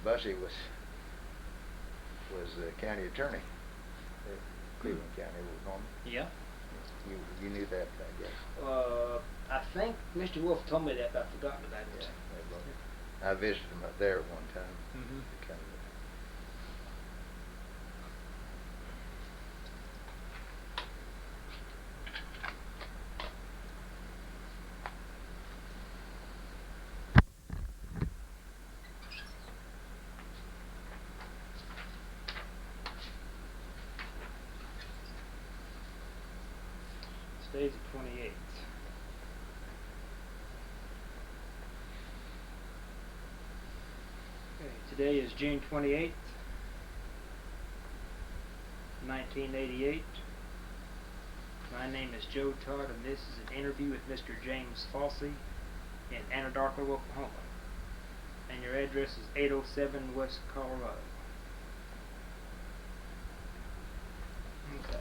Fossey was the county attorney in Cleveland County, Oklahoma. Yeah. You knew that, I guess. I think Mr. Wolf told me that, but I've forgotten about it. Yeah, I visited him up there at one time. Mm-hmm. Today's the 28th. Okay, today is June 28th, 1988. My name is Joe Todd, and this is an interview with Mr. James Fossey in Anadarko, Oklahoma. And your address is 807 West Colorado. Okay.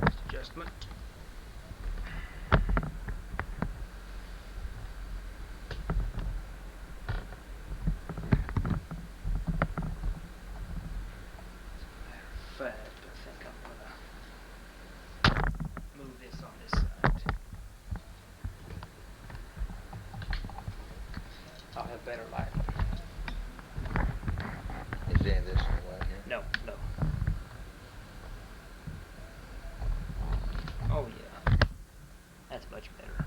Next adjustment. As a matter of fact, I think I'm gonna move this on this side. I'll have better light. Is any of this in the way here? No, no. Oh yeah, that's much better.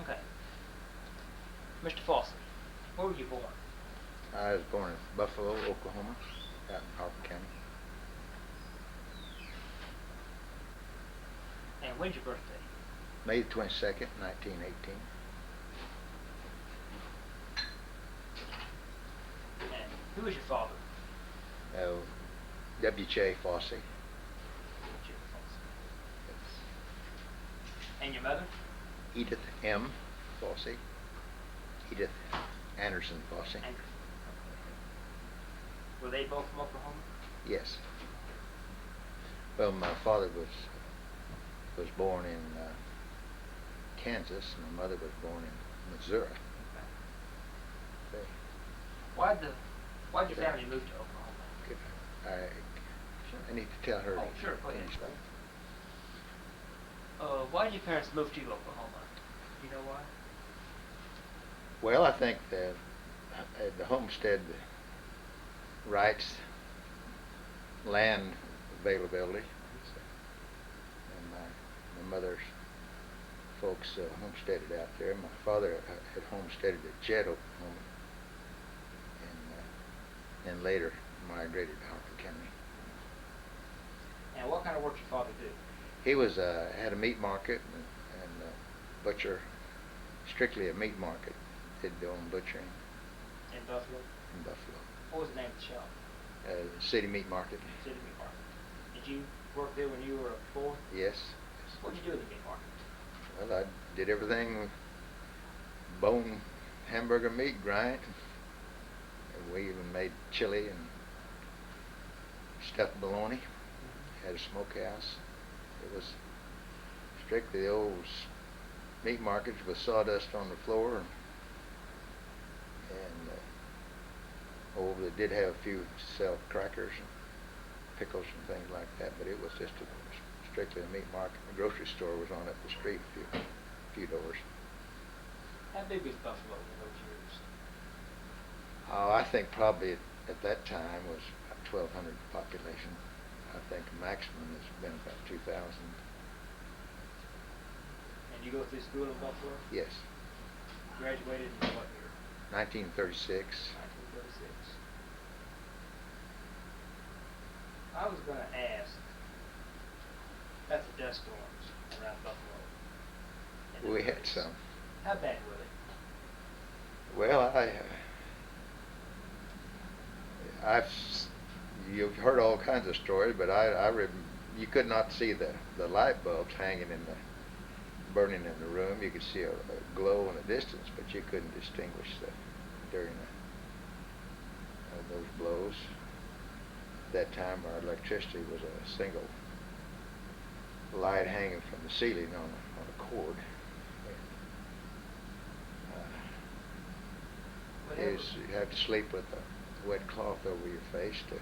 Okay. Mr. Fossey, where were you born? I was born in Buffalo, Oklahoma, out in Harper County. And when's your birthday? May the 22nd, 1918. And who was your father? W.J. Fossey. And your mother? Edith M. Fossey. Edith Anderson Fossey. Anderson. Were they both from Oklahoma? Yes. Well, my father was born in Kansas, and my mother was born in Missouri. Okay. Why'd your family move to Oklahoma? I need to tell her. Oh, sure, go ahead. Why did your parents move to Oklahoma? Do you know why? Well, I think that the homestead rights, land availability, and my mother's folks homesteaded out there. My father had homesteaded at Jed, Oklahoma, and later migrated to Harper County. And what kind of work did your father do? He was had a meat market and butcher, strictly a meat market. Did their own butchering. In Buffalo? In Buffalo. What was the name of the shop? City Meat Market. City Meat Market. Did you work there when you were a boy? Yes. What did you do in the meat market? Well, I did everything with bone hamburger meat, grind. And we even made chili and stuffed bologna. Had a smokehouse. It was strictly the old meat markets with sawdust on the floor, and they did have a few sell crackers and pickles and things like that, but it was just strictly a meat market. The grocery store was on up the street a few doors. How big was Buffalo in those years? Oh, I think probably at that time was about 1,200 population. I think the maximum has been about 2,000. And you go through school in Buffalo? Yes. Graduated in what year? 1936. 1936. I was going to ask, about the dust storms around Buffalo. We had some. How bad were they? Well, you've heard all kinds of stories, but you could not see the light bulbs hanging burning in the room. You could see a glow in the distance, but you couldn't distinguish during those blows. that time our electricity was a single light hanging from the ceiling on a cord. And, you had to sleep with a wet cloth over your face to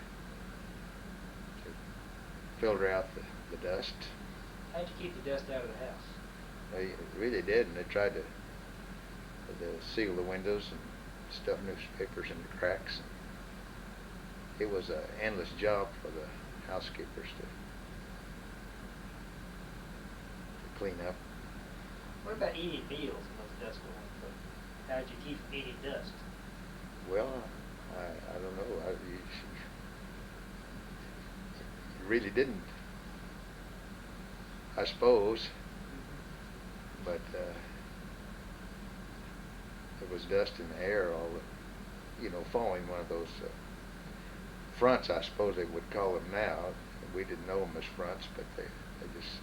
filter out the dust. How'd you keep the dust out of the house? They really did, and they tried to seal the windows and stuff newspapers in the cracks. It was an endless job for the housekeepers to clean up. What about eating meals in those dust storms? How'd you keep from eating dust? Well, I don't know. You really didn't, I suppose. But there was dust in the air, all the, following one of those fronts, I suppose they would call them now. We didn't know them as fronts, but they just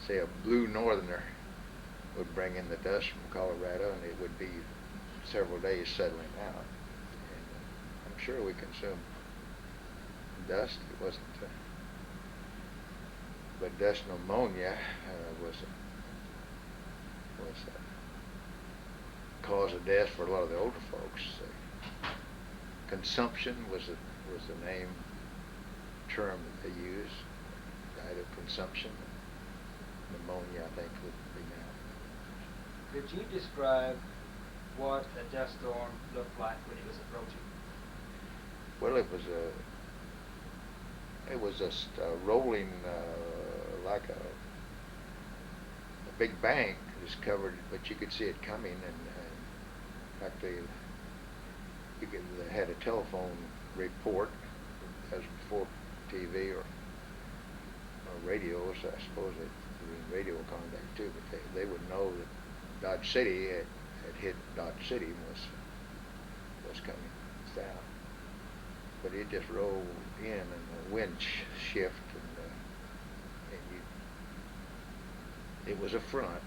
say a blue northerner would bring in the dust from Colorado, and it would be several days settling out. And I'm sure we consumed dust. It wasn't, but dust pneumonia was a cause of death for a lot of the older folks. Consumption was the term that they used. Died of consumption. Pneumonia, I think, would be now. Could you describe what a dust storm looked like when it was approaching? Well, it was just rolling like a big bank, just covered, but you could see it coming, and in fact they had a telephone report, as before TV or radios. I suppose it was in radio contact too, but they would know that Dodge City had hit Dodge City and was coming south. But it just rolled in, and the wind shift, and it was a front,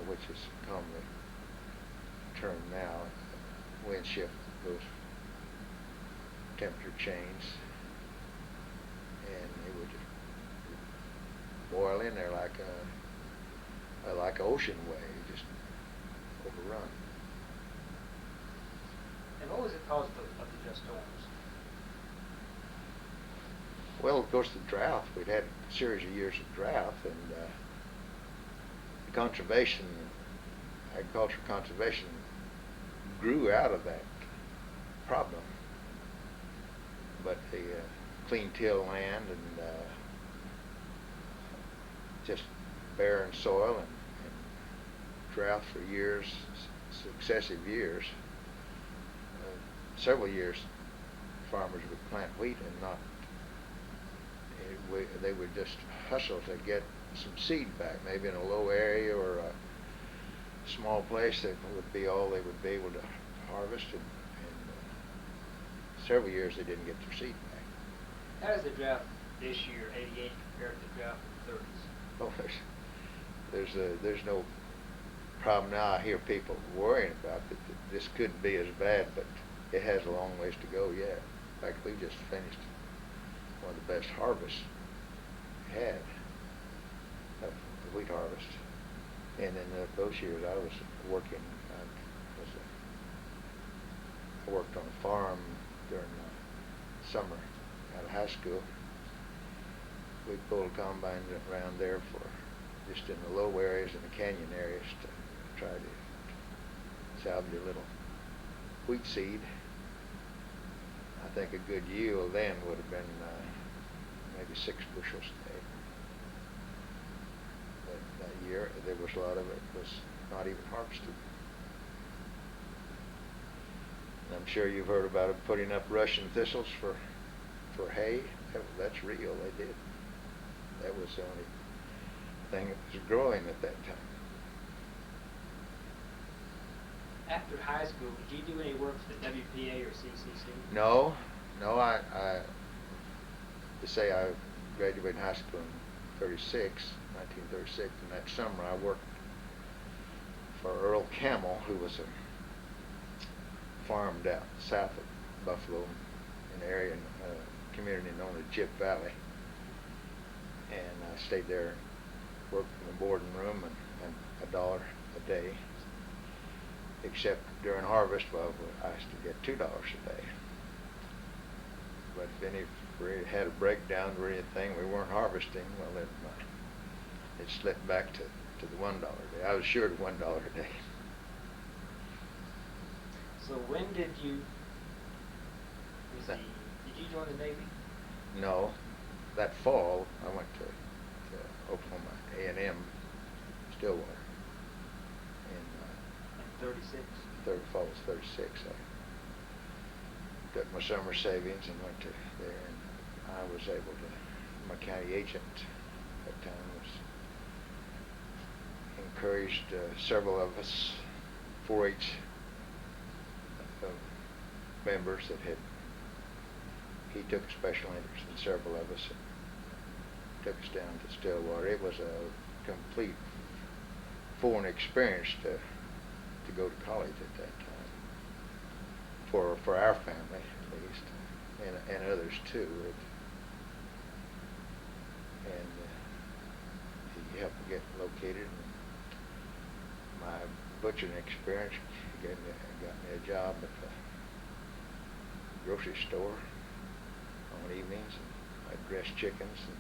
which is commonly termed now. Wind shift goes temperature change, and it would just boil in there like an ocean wave, just overrun. And what was the cause of the dust storms? Well, of course, the drought. We'd had a series of years of drought, and agricultural conservation grew out of that problem. But the clean till land and just barren soil and drought for years, successive years. Several years, farmers would plant wheat and not. They would just hustle to get some seed back, maybe in a low area or a small place. That would be all they would be able to harvest, and several years they didn't get their seed back. How does the drought this year, 88, compare to the drought in the 30s? Oh, there's no problem now. I hear people worrying about that this could be as bad, but it has a long ways to go yet. In fact, we just finished one of the best harvests we had of the wheat harvest. And in those years I was working, I worked on a farm during the summer out of high school. We pulled combines around there for just in the low areas and the canyon areas to try to salvage a little wheat seed. I think a good yield then would have been maybe 6 bushels a day. But that year, there was a lot of it was not even harvested. And I'm sure you've heard about them putting up Russian thistles for hay. That's real. They did. That was the only thing that was growing at that time. After high school, did you do any work for the WPA or CCC? No. I to say I graduated high school in 1936, and that summer I worked for Earl Camel, who was a farm down south of Buffalo, in the area, community known as Chip Valley, and I stayed there, worked in the boarding room, and $1 a day. Except during harvest, well, I used to get $2 a day. But if we had a breakdown or anything, we weren't harvesting, well, then it slipped back to the $1 a day. I was assured $1 a day. So when did you join the Navy? No, that fall I went to Oklahoma A&M Stillwater. In 36? Fall was 36. I took my summer savings and went to there, and I was able to, my county agent at that time was encouraged several of us, 4-H members that he took a special interest in several of us and took us down to Stillwater. It was a complete foreign experience to go to college at that time, for our family at least, and others too. And he helped me get located. My butchering experience got me a job at the grocery store on evenings, and I'd dress chickens and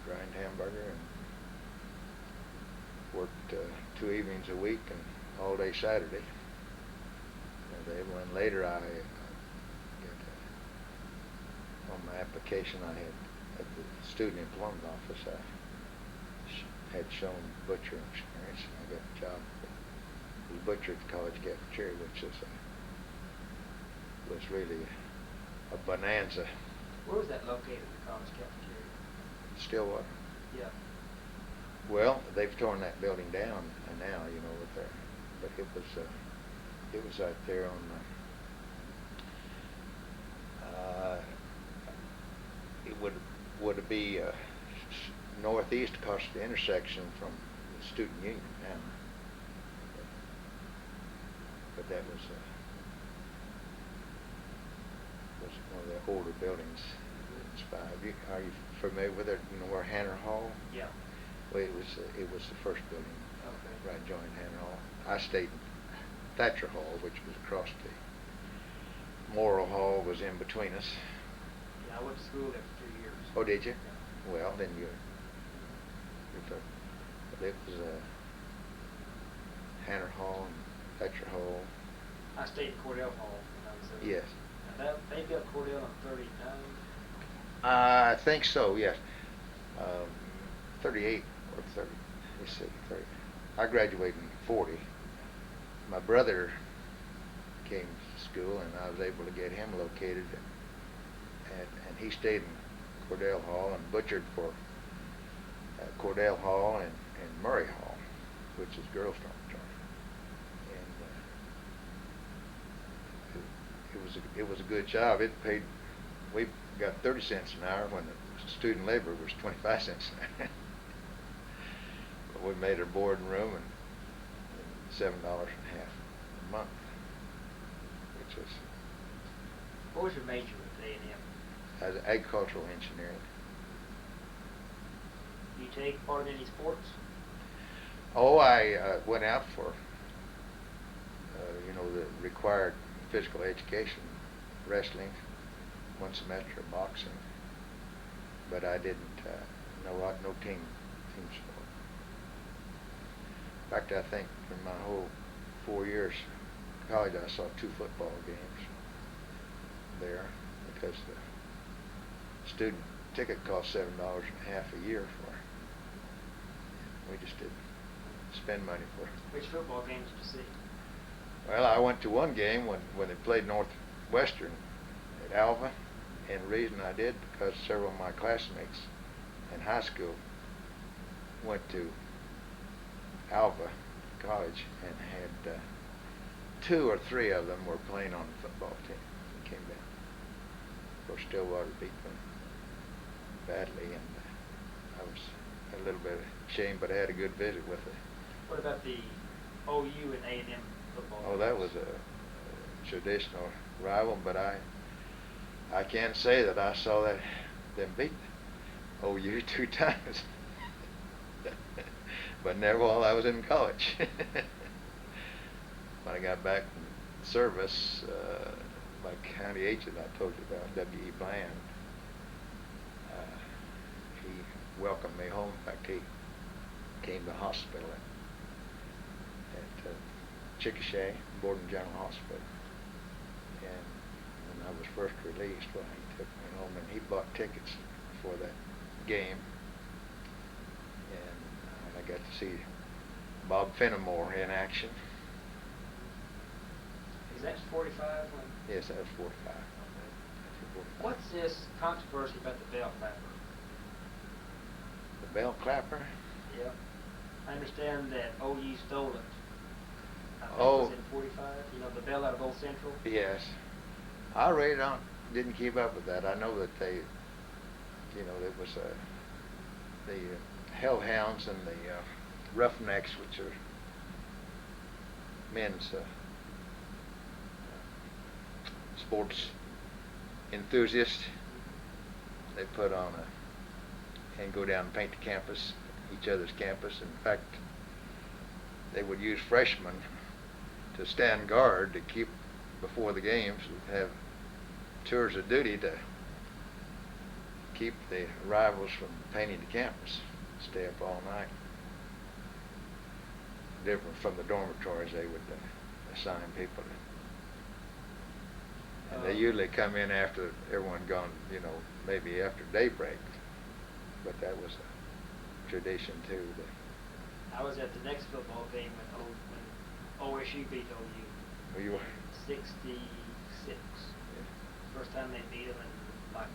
grind hamburger, and worked 2 evenings a week and all day Saturday. And then later on my application I had at the student employment office, I had shown butchering experience, and I got a job as a butcher at the college cafeteria, which was really a bonanza. Where was that located, the college cafeteria? Stillwater. Yeah. Well, they've torn that building down now, but it was out there on it would be northeast across the intersection from the student union now. But that was one of the older buildings. Are you familiar with it? You know where Hanner Hall? Yeah. Well, it was the first building. Okay. Right, joined Hanner Hall. I stayed in Thatcher Hall, which was across the Morrill Hall was in between us. Yeah, I went to school there for 3 years. Oh, did you? Yeah. Well, then it was Hanner Hall and Thatcher Hall. I stayed in Cordell Hall when I was there. Yes. Now they built Cordell on 39. I think so. Yes. 38 or 30. Let's see, 30. I graduated in 40. My brother came to school, and I was able to get him located, and he stayed in Cordell Hall and butchered for Cordell Hall and Murray Hall, which is girls' dormitory. And it was a good job. It paid. We got 30 cents an hour when the student labor was 25 cents an hour. But we made our board and room and $7.50 a month, which was. What was your major at A&M? As agricultural engineering. Do you take part in any sports? Oh, I went out for, the required physical education, wrestling, 1 semester of boxing, but I didn't, no team sport. In fact, I think in my whole 4 years of college, I saw 2 football games there, because the student ticket cost $7.50 a year for it. We just didn't spend money for it. Which football games did you see? Well, I went to one game when they played Northwestern at Alva, and the reason I did because several of my classmates in high school went to Alva College and had 2 or 3 of them were playing on the football team and came down. Of course, Stillwater beat them badly, and I was a little bit ashamed, but I had a good visit with it. What about the OU and A&M football? Oh, that was a traditional rival, but I I can't say that I saw them beat OU 2 times, but never while I was in college. When I got back from service, my county agent I told you about, W.E. Bland, he welcomed me home. In fact, he came to the hospital at Chickasha, Borden General Hospital. And when I was first released, well, he took me home and he bought tickets for that game. And I got to see Bob Fenimore in action. Is that 45? Yes, that was 45. What's this controversy about the bell clapper? The bell clapper? Yeah. I understand that OU stole it. I think Oh. it was in 45. You know, the bell out of Old Central? Yes. I really didn't keep up with that. I know that they, there was the hellhounds and the roughnecks, which are men's sports enthusiasts. They put on and go down and paint the campus, each other's campus. In fact, they would use freshmen to stand guard to keep before the games, have tours of duty to keep the rivals from painting the campus, stay up all night. Different from the dormitories, they would assign people to. And they usually come in after everyone gone, maybe after daybreak. But that was a tradition too. I was at the next football game when OSU beat OU. Well, you were 66. Yeah. First time they beat them in like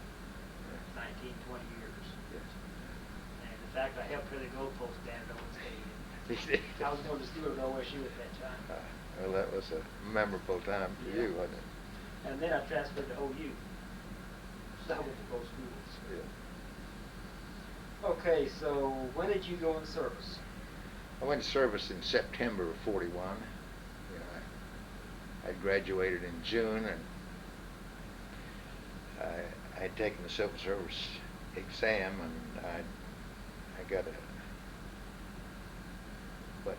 19, 20 years. Yes. And in fact, I helped clear the goalpost down at Owen Stadium. I was going to Stewart at OSU at that time. Well, that was a memorable time for you, wasn't it? And then I transferred to OU. So I went to both schools. Yeah. Okay, so when did you go in service? I went to service in September of 41. I'd graduated in June, and I had taken the civil service exam, and I got but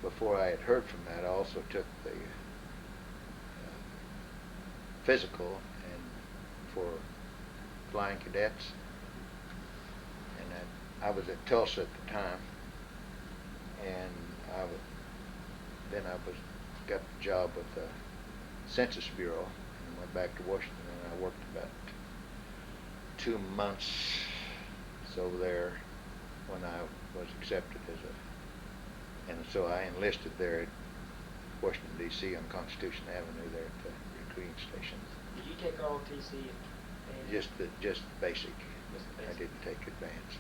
before I had heard from that, I also took the physical and for flying cadets, and I was at Tulsa at the time, and then I got the job with the Census Bureau and went back to Washington, and I worked about 2 months so there when I was accepted and so I enlisted there at Washington, D.C. on Constitution Avenue there at the recruiting station. Did you take ROTC? Just basic. Just basic. I didn't take advanced.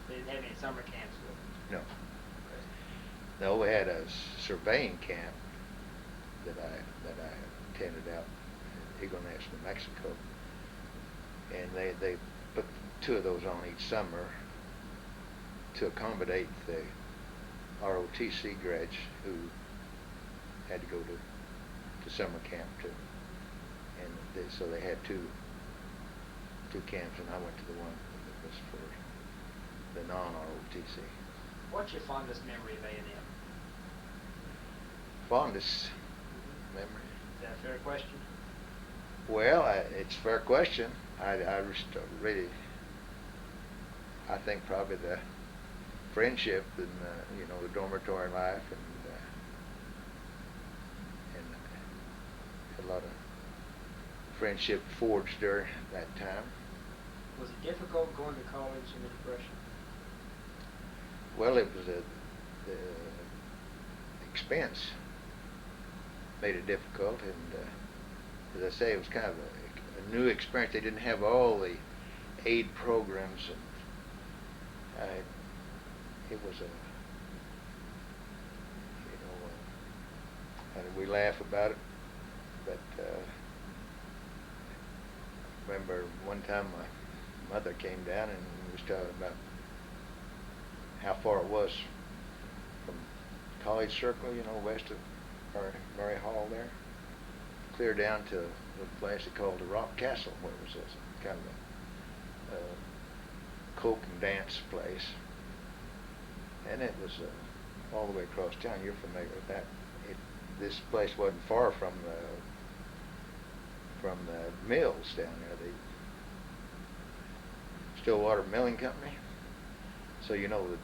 They didn't have any summer camps though? No. No, we had a surveying camp that I attended out in Eagle Nest, New Mexico, and they put 2 of those on each summer to accommodate the ROTC grads who had to go to summer camp too, and so they had two camps, and I went to the one that was for the non-ROTC. What's your fondest memory of A&M? Fondest memory? Is that a fair question? Well, it's a fair question. I really, I think probably the friendship and the dormitory life and a lot of friendship forged during that time. Was it difficult going to college in the Depression? Well, it was the expense made it difficult, and as I say, it was kind of a new experience. They didn't have all the aid programs, and it was and we laugh about it, but I remember one time my mother came down and was talking about how far it was from College Circle, west of Murray Hall there, clear down to little place they called the Rock Castle, where it was this kind of a coke and dance place, and it was all the way across town. You're familiar with that. This place wasn't far from the mills down there, the Stillwater Milling Company. So you know the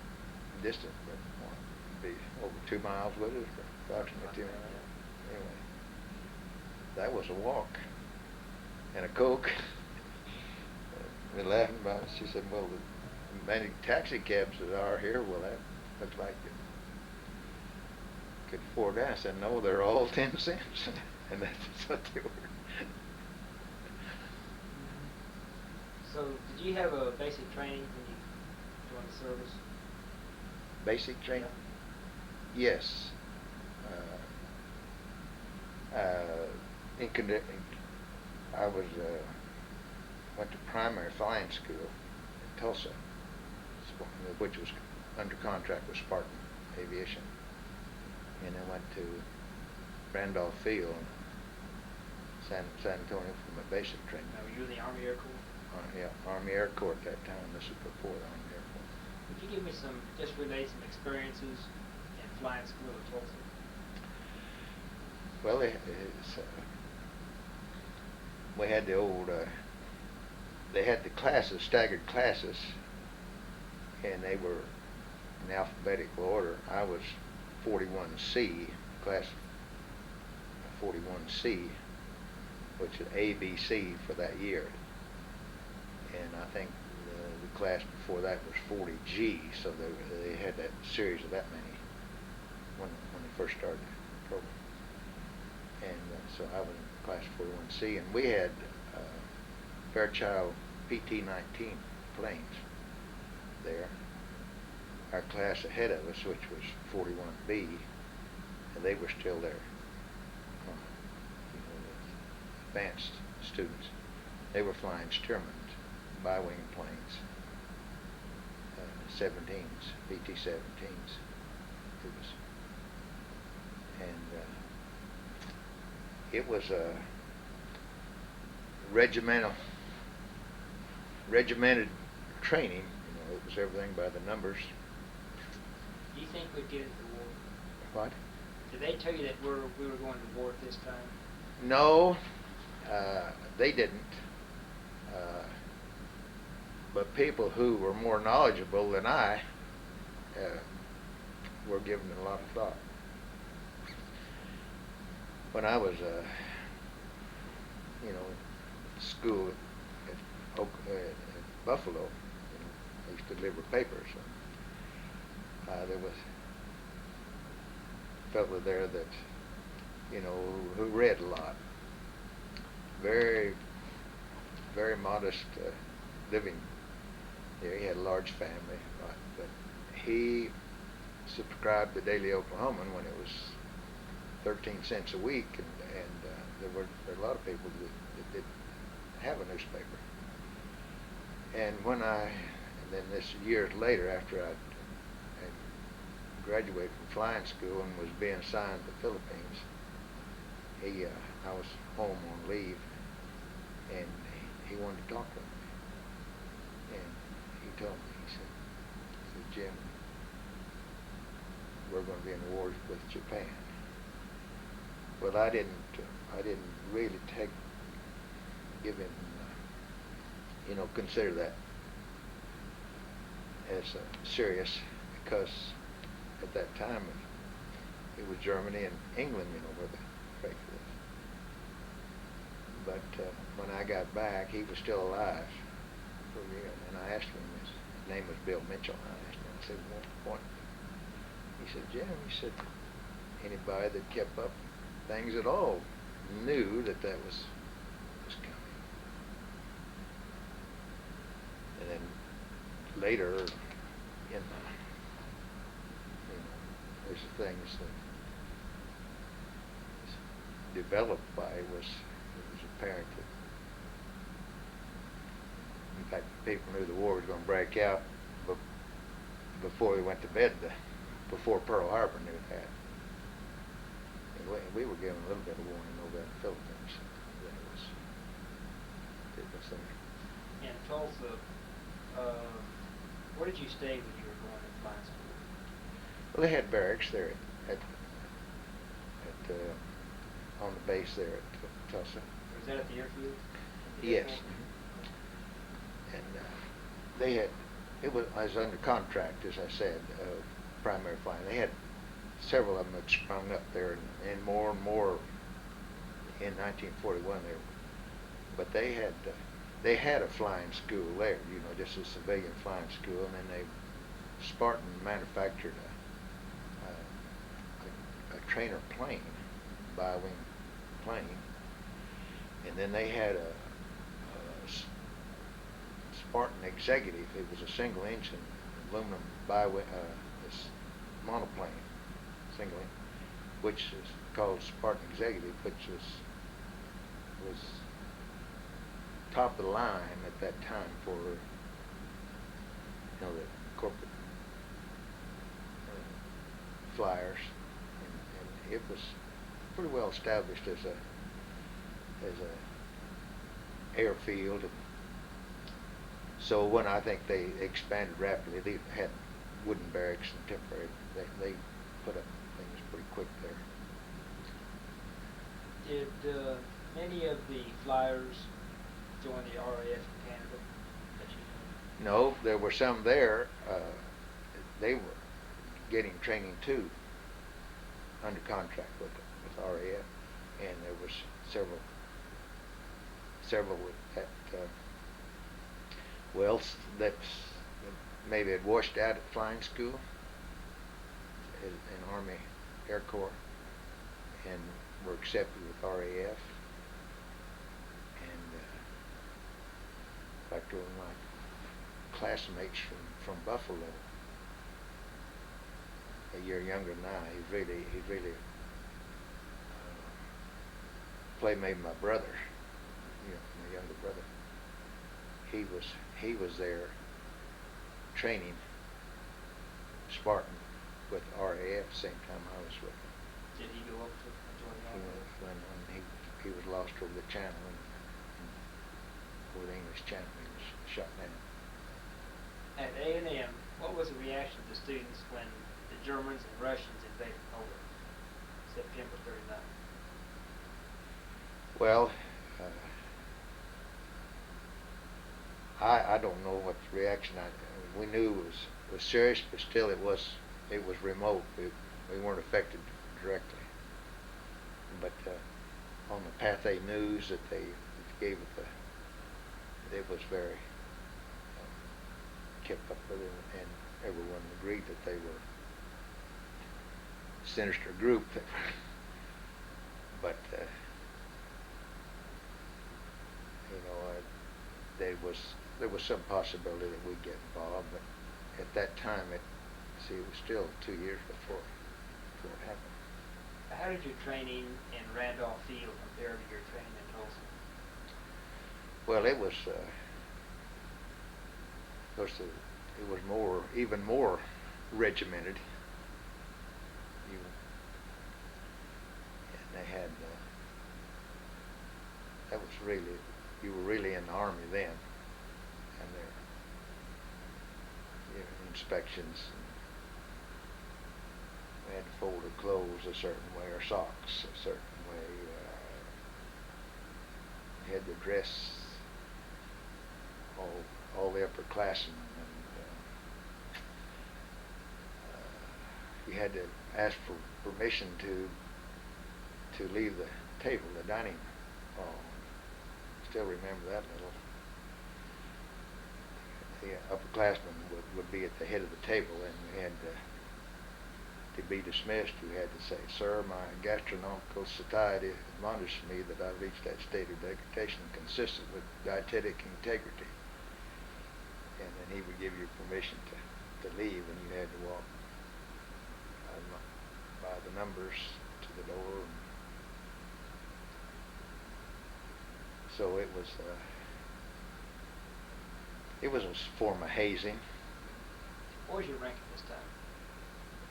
distance, but be over 2 miles with it, approximately 2 miles. Anyway, that was a walk and a coke. We're laughing about it. She said, "Well, the many taxi cabs that are here, well, that looks like it could afford that." I said, "No, they're all 10 cents," and that's what they were. So, did you have a basic training when you joined the service? Basic training? Yeah. Yes. I went to primary flying school in Tulsa, which was under contract with Spartan Aviation, and I went to Randolph Field, San Antonio, for my basic training. Now, were you in the Army Air Corps? Yeah, Army Air Corps at that time. This was before the Army Air Corps. Would you give me just relate some experiences in flying school at Tulsa? Well, we had the old, they had the classes, staggered classes, and they were in alphabetical order. I was 41C, class 41C, which is ABC for that year. And I think the class before that was 40G, so they had that series of that many when they first started the program. And so I was in class 41C, and we had Fairchild PT-19 planes there. Our class ahead of us, which was 41B, and they were still there. The advanced students, they were flying Stearman's, bi-wing planes, 17s, PT-17s. It was a regimented training. It was everything by the numbers. Do you think we'd get into war? What? Did they tell you that we were going to war at this time? No, they didn't. But people who were more knowledgeable than I were given a lot of thought. When I was, school at Buffalo, I used to deliver papers. There was a fellow there that, who read a lot. Very, very modest living. Yeah, he had a large family, but he subscribed to Daily Oklahoman when it was 13 cents a week, and there were a lot of people that didn't have a newspaper. And then this years later, after I graduated from flying school and was being assigned to the Philippines, I was home on leave, and he wanted to talk to me. And he told me, he said, "Jim, we're going to be in war with Japan." Well, I didn't really give him, consider that as serious, because at that time it was Germany and England, where the break was. But when I got back, he was still alive for a year, and I asked him, his name was Bill Mitchell, and I asked him, I said, "Well, what?" He said, "Jim," he said, "anybody that kept up things at all knew that was coming." And then later, in there's things that was developed by it was apparent that, in fact, people knew the war was going to break out before we went to bed, before Pearl Harbor knew that. And we were given a little bit of warning over in the Philippines that it was Tulsa, where did you stay when you were going to flying school? Well, they had barracks there at on the base there at Tulsa. Was that at the airfield? Yes. And they had, it was under contract, as I said, primary flying. They had several of them had sprung up there, and more in 1941 there. But they had a flying school there, you know, just a civilian flying school, and then Spartan manufactured a trainer plane, bi-wing plane, and then they had a Spartan Executive. It was a single engine aluminum bi-wing this monoplane, single engine, which is called Spartan Executive, which was top of the line at that time for, you know, the corporate flyers, and it was pretty well established as a airfield. So when I think they expanded rapidly, they had wooden barracks and temporary. They put up things pretty quick there. Did many of the flyers join the RAF in Canada that you know? No, there were some there. They were getting training too, under contract with RAF, and there was several at that maybe had washed out at flying school in Army Air Corps and were accepted with RAF, and in fact, one of my classmates from Buffalo, a year younger than I, he's really playmate of my brother, you know, my younger brother. He was there training Spartan with RAF the same time I was with him. Did he go up to join the RAF? When he was lost over the channel, and over the English Channel, he was shot down. At A&M, what was the reaction of the students when the Germans and Russians invaded Poland, September 39? Well, I don't know what the reaction. We knew it was serious, but still it was remote. We weren't affected directly. But on the Pathé News that they gave it was very kept up with it, and everyone agreed that they were a sinister group. But you know, there was some possibility that we'd get involved, but at that time, it was still 2 years before it happened. How did your training in Randolph Field compare to your training in Tulsa? Well, it was, of course, it was even more regimented. And they had, that was really, you were really in the Army then, and their inspections. We had to fold our clothes a certain way, our socks a certain way. We had to dress all the upperclassmen, and you had to ask for permission to leave the table, the dining hall. Still remember that little. The upperclassmen would be at the head of the table, and we had to be dismissed. We had to say, "Sir, my gastronomical satiety admonished me that I reached that state of degradation consistent with dietetic integrity." And then he would give you permission to leave, and you had to walk by the numbers to the door. So it was a form of hazing. What was your rank at this time?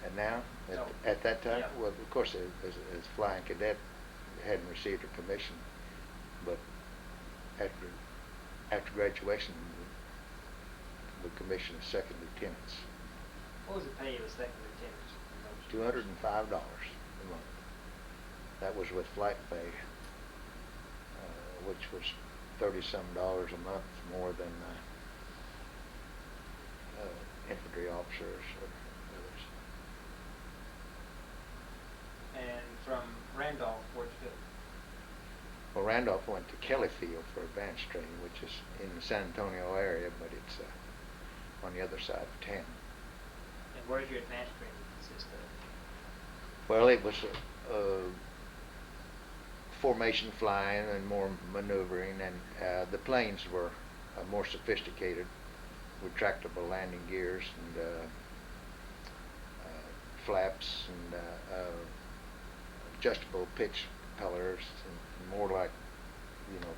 And now, No. at that time, Yeah. well, of course, as flying cadet, hadn't received a commission, but after after graduation, we commissioned as second lieutenants. What was the pay of a second lieutenant? $205 a month. That was with flight pay, which was $30-some a month more than infantry officers or others. And from Randolph, where'd you go? Well, Randolph went to Kelly Field for advanced training, which is in the San Antonio area, but it's on the other side of town. And where did your advanced training consist of? Well, it was formation flying and more maneuvering, and the planes were more sophisticated with retractable landing gears and flaps and adjustable pitch propellers, and more like, you know,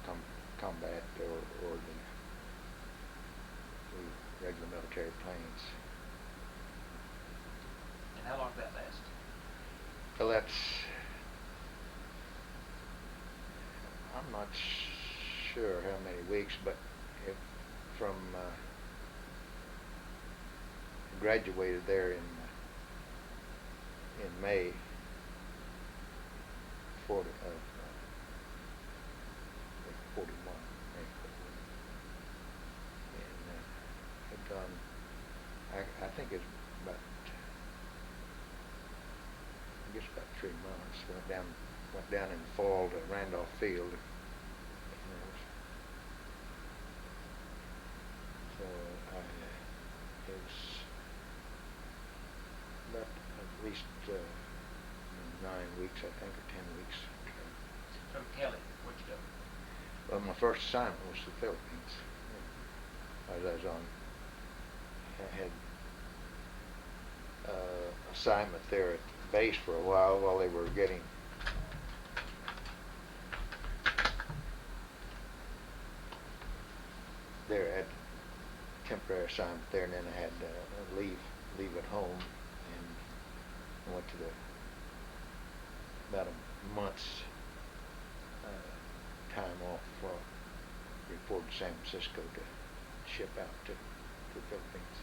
combat or the regular military planes. And how long did that last? Well, I'm not sure how many weeks, but from graduated there in May 41. And had gone, I think it's about, I guess about 3 months. Went down in the fall to Randolph Field. So it was about at least 9 weeks, I think, or 10 weeks. From Kelly, where'd you go? Well, my first assignment was the Philippines. I was on, I had assignment there at the base for a while they were getting there at temporary assignment there, and then I had leave at home, and I went to about a month's time off report to San Francisco to ship out to the Philippines.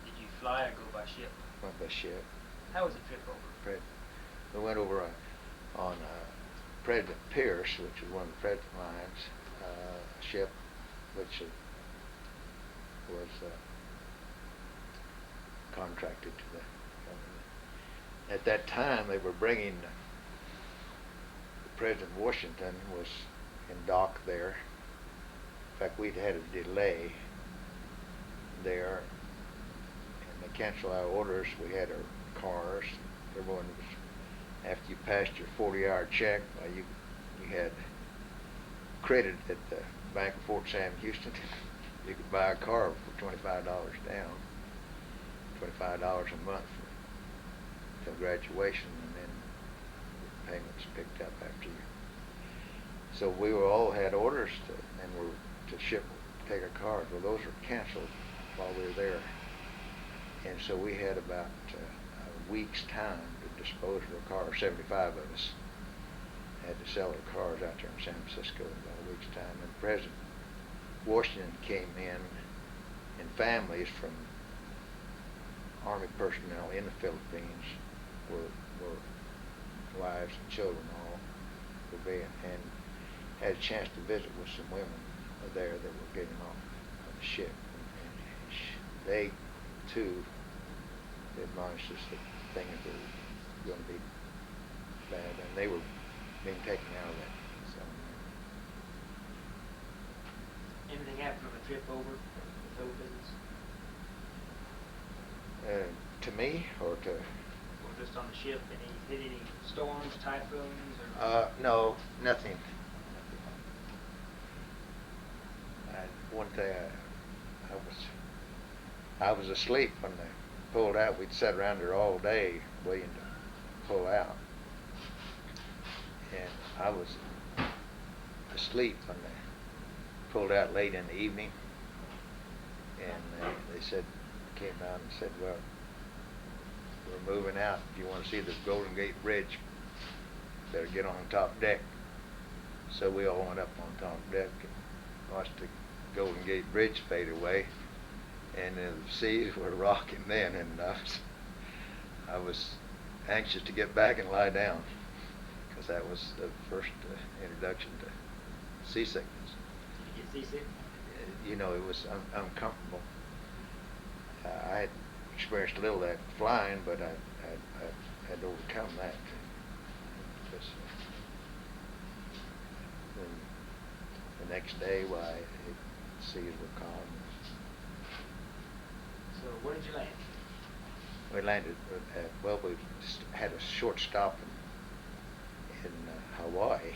Did you fly or go by ship? Went by ship. How was the trip over? We went over on President Pierce, which was one of the President lines, ship, which was contracted to the government. At that time, they were bringing President Washington was in dock there. In fact, we'd had a delay there, and they canceled our orders. We had our cars. Everyone was, after you passed your 40-hour check, you had credit at the Bank of Fort Sam Houston. You could buy a car for $25 down, $25 a month until graduation, and then the payments picked up after you. So we all had orders to take our cars. Well, those were canceled while we were there, and so we had about a week's time to dispose of our cars. 75 of us had to sell our cars out there in San Francisco in about a week's time. And President Washington came in families from Army personnel in the Philippines, were wives and children all were being, and had a chance to visit with some women there that were getting off of the ship, and they too admonished us that things were going to be bad, and they were being taken out of that. So, anything happened on the trip over the Philippines? To me, or to? Or just on the ship? Hit any storms, typhoons, or? No, nothing. One day I was asleep when they pulled out. We'd sat around there all day waiting to pull out, and I was asleep when they pulled out late in the evening, and they came out and said, well, we're moving out. If you want to see the Golden Gate Bridge, better get on top deck. So we all went up on top deck and watched the Golden Gate Bridge faded away, and the seas were rocking then, and I was anxious to get back and lie down, because that was the first introduction to seasickness. Did you get seasick? You know, it was uncomfortable. I had experienced a little of that flying, but I had to overcome that. Because, then the next day, why, the seas were calm. So where did you land? We landed well, we just had a short stop in Hawaii,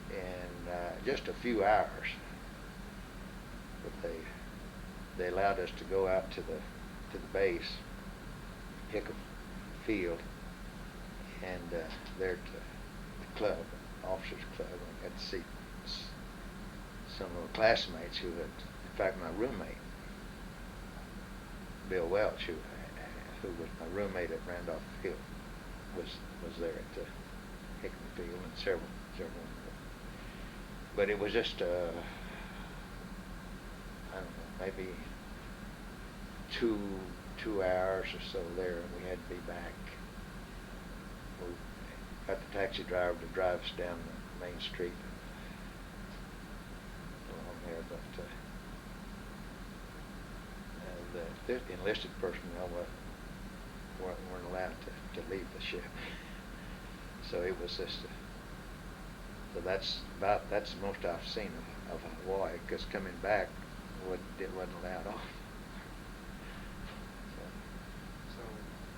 and just a few hours. But they allowed us to go out to the base, pick a field, and there at the club, officers club, I got to see some of the classmates who had, in fact, my roommate, Bill Welch, who was my roommate at Randolph Field, was there at the Hickman Field, and several. But it was just I don't know, maybe two hours or so there, and we had to be back. We got the taxi driver to drive us down the main street along there, but the enlisted personnel weren't allowed to leave the ship. So it was just, so that's the most I've seen of Hawaii, because coming back it wasn't allowed off. So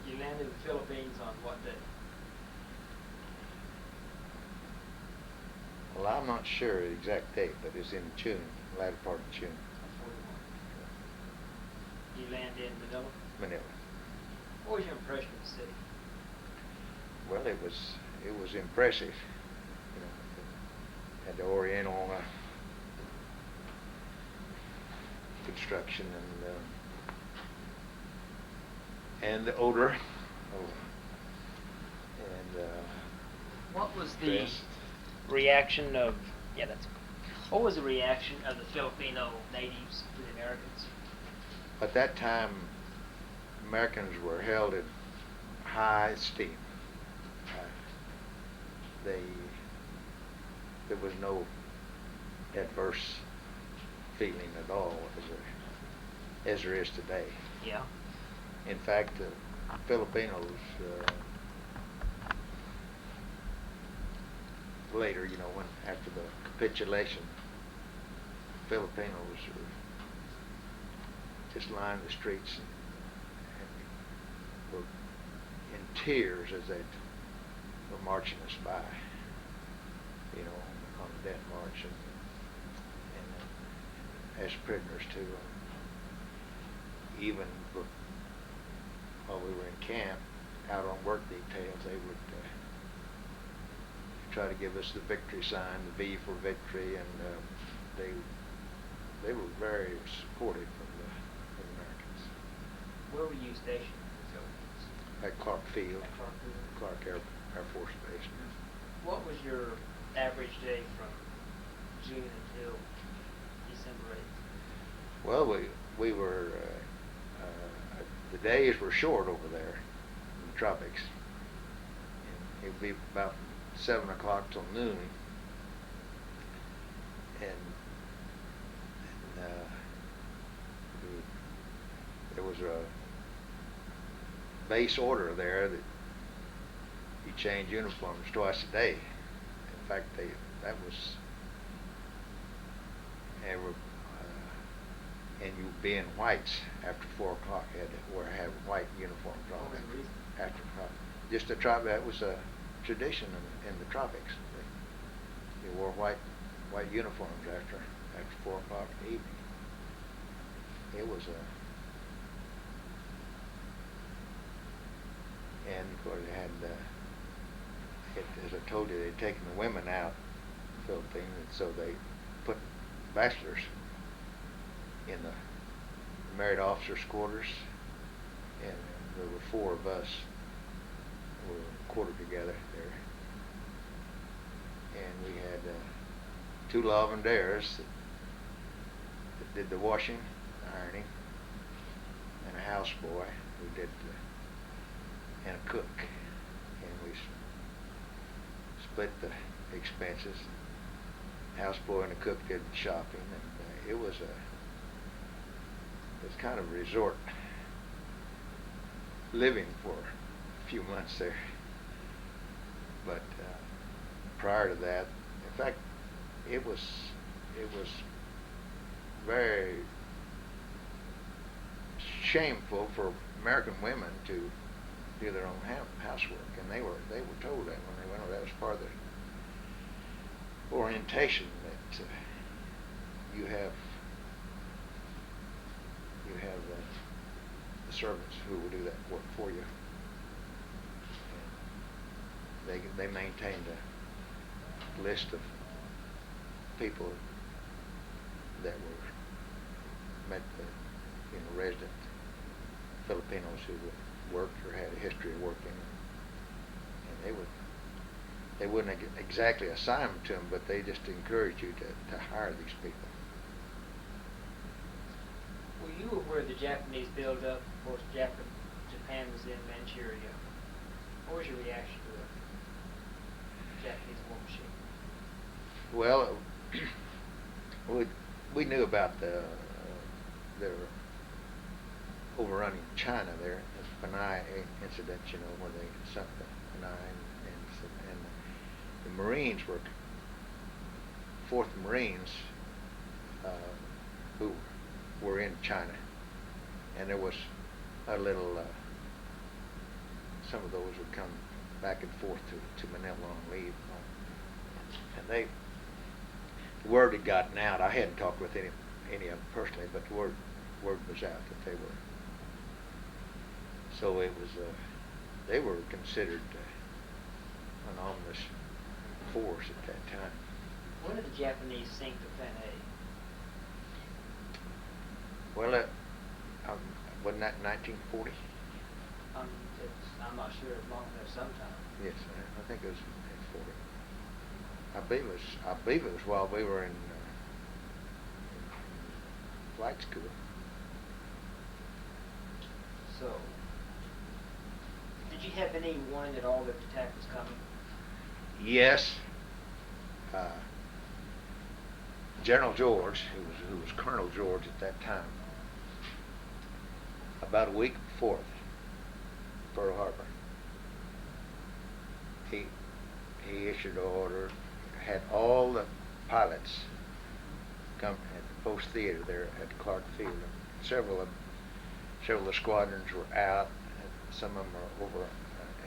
you landed in the Philippines on what day? Well, I'm not sure the exact date, but it's in June, the latter part of June. 41. You land in Manila? Manila. What was your impression of the city? Well, it was impressive. You know, it had the Oriental construction and the odor. And what was the dress. reaction of? Yeah, that's. What was the reaction of the Filipino natives to the Americans? At that time, Americans were held in high esteem. There was no adverse feeling at all as there is today. Yeah. In fact, the Filipinos later, you know, when after the capitulation, Filipinos just lined the streets and were in tears as they were marching us by, you know, on the Death March, and as prisoners too. Even while we were in camp, out on work details, they would try to give us the victory sign, the V for victory, and they were very supportive of the Americans. Where were you stationed in the Philippines? At Clark Field, At Clark Field. Clark Air Force Base. What was your average day from June until December 8th? Well, we were the days were short over there in the tropics. It would be about 7 o'clock till noon, and there was a base order there that you change uniforms twice a day. In fact, that was and you would be in whites after 4 o'clock. You had to have white uniforms on. What was the reason? After just the tropic. That was a tradition in the tropics. You wore white uniforms after 4 o'clock in the evening. It was and of course they had as I told you, they'd taken the women out in the Philippines, and so they put bachelors in the married officers' quarters, and there were 4 of us who were quartered together there, and we had 2 lavanderas that did the washing, ironing, and a houseboy who did and a cook, and we split the expenses. Houseboy and the cook did the shopping, and it was kind of a resort living for a few months there. But prior to that, in fact, it was very shameful for American women to do their own housework, and they were told that when they went over. That was part of the orientation, that you have the servants who will do that work for you. And they maintained a list of people that were resident Filipinos who worked or had a history of working, and they wouldn't exactly assign them to them, but they just encouraged you to hire these people. Were you aware the Japanese build-up? Of course, Japan was in Manchuria. What was your reaction to the Japanese war machine? Well, we knew about their overrunning China there, the Panay incident, where they sunk the Panay, and the Marines were 4th Marines who were in China, and there was a little. Some of those would come back and forth to Manila on leave, and the word had gotten out. I hadn't talked with any of them personally, but the word was out that they were. So it was. They were considered an ominous force at that time. When did the Japanese sink the Panay? Well, wasn't that 1940? I'm not sure. Long enough sometime. Yes, I think it was 40. I believe it was while we were in flight school. So, did you have any warning at all that the attack was coming? Yes. General George, who was Colonel George at that time, about a week before Pearl Harbor, he issued an order, had all the pilots come at the post theater there at Clark Field. Several of the squadrons were out. Some of them are over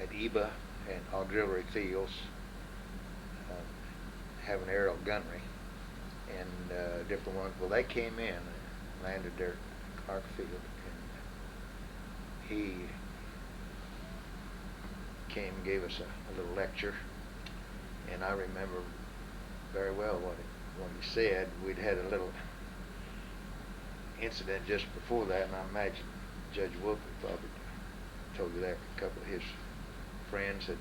at Iba and auxiliary fields, having aerial gunnery, and different ones. Well, they came in and landed there at Clark Field, and he came and gave us a little lecture, and I remember very well what he said. We'd had a little incident just before that, and I imagine Judge Wolf probably told you that. A couple of his friends had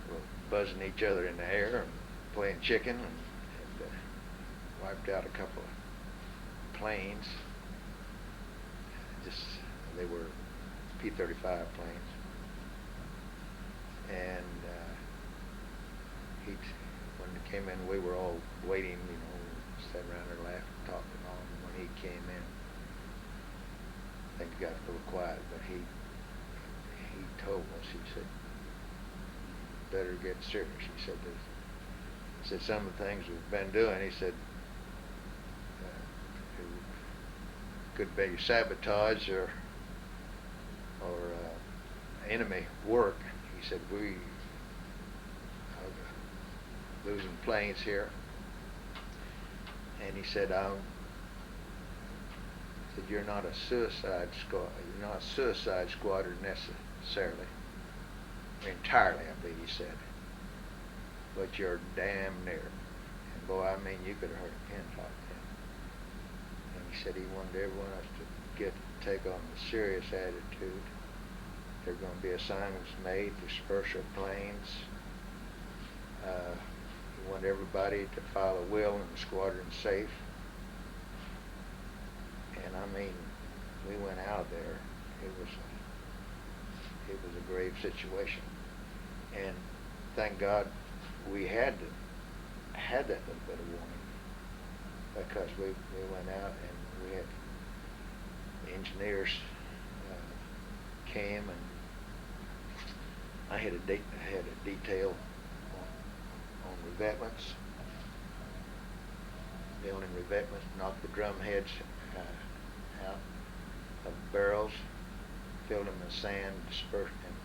were buzzing each other in the air and playing chicken, and wiped out a couple of planes. They were P-35 planes, and when he came in, we were all waiting, sat around there laughing, talking on. When he came in, things got a little quiet, but he told us, he said, better get serious. He said some of the things we've been doing, he said, could be sabotage or enemy work. He said, we are losing planes here, and he said, you're not a suicide squad. You're not a suicide squadron necessarily, entirely, I believe he said, but you're damn near. And boy, I mean, you could have heard a pin drop then. And he said he wanted everyone else to take on a serious attitude. There are going to be assignments made, disperse your planes. We wanted everybody to file a will in the squadron safe. And I mean, we went out of there. It was a grave situation. And thank God we had that little bit of warning, because we went out and we had the engineers came, and I had a detail on revetments, building revetments, knocked the drum heads out of barrels, filled them with sand, dispersed them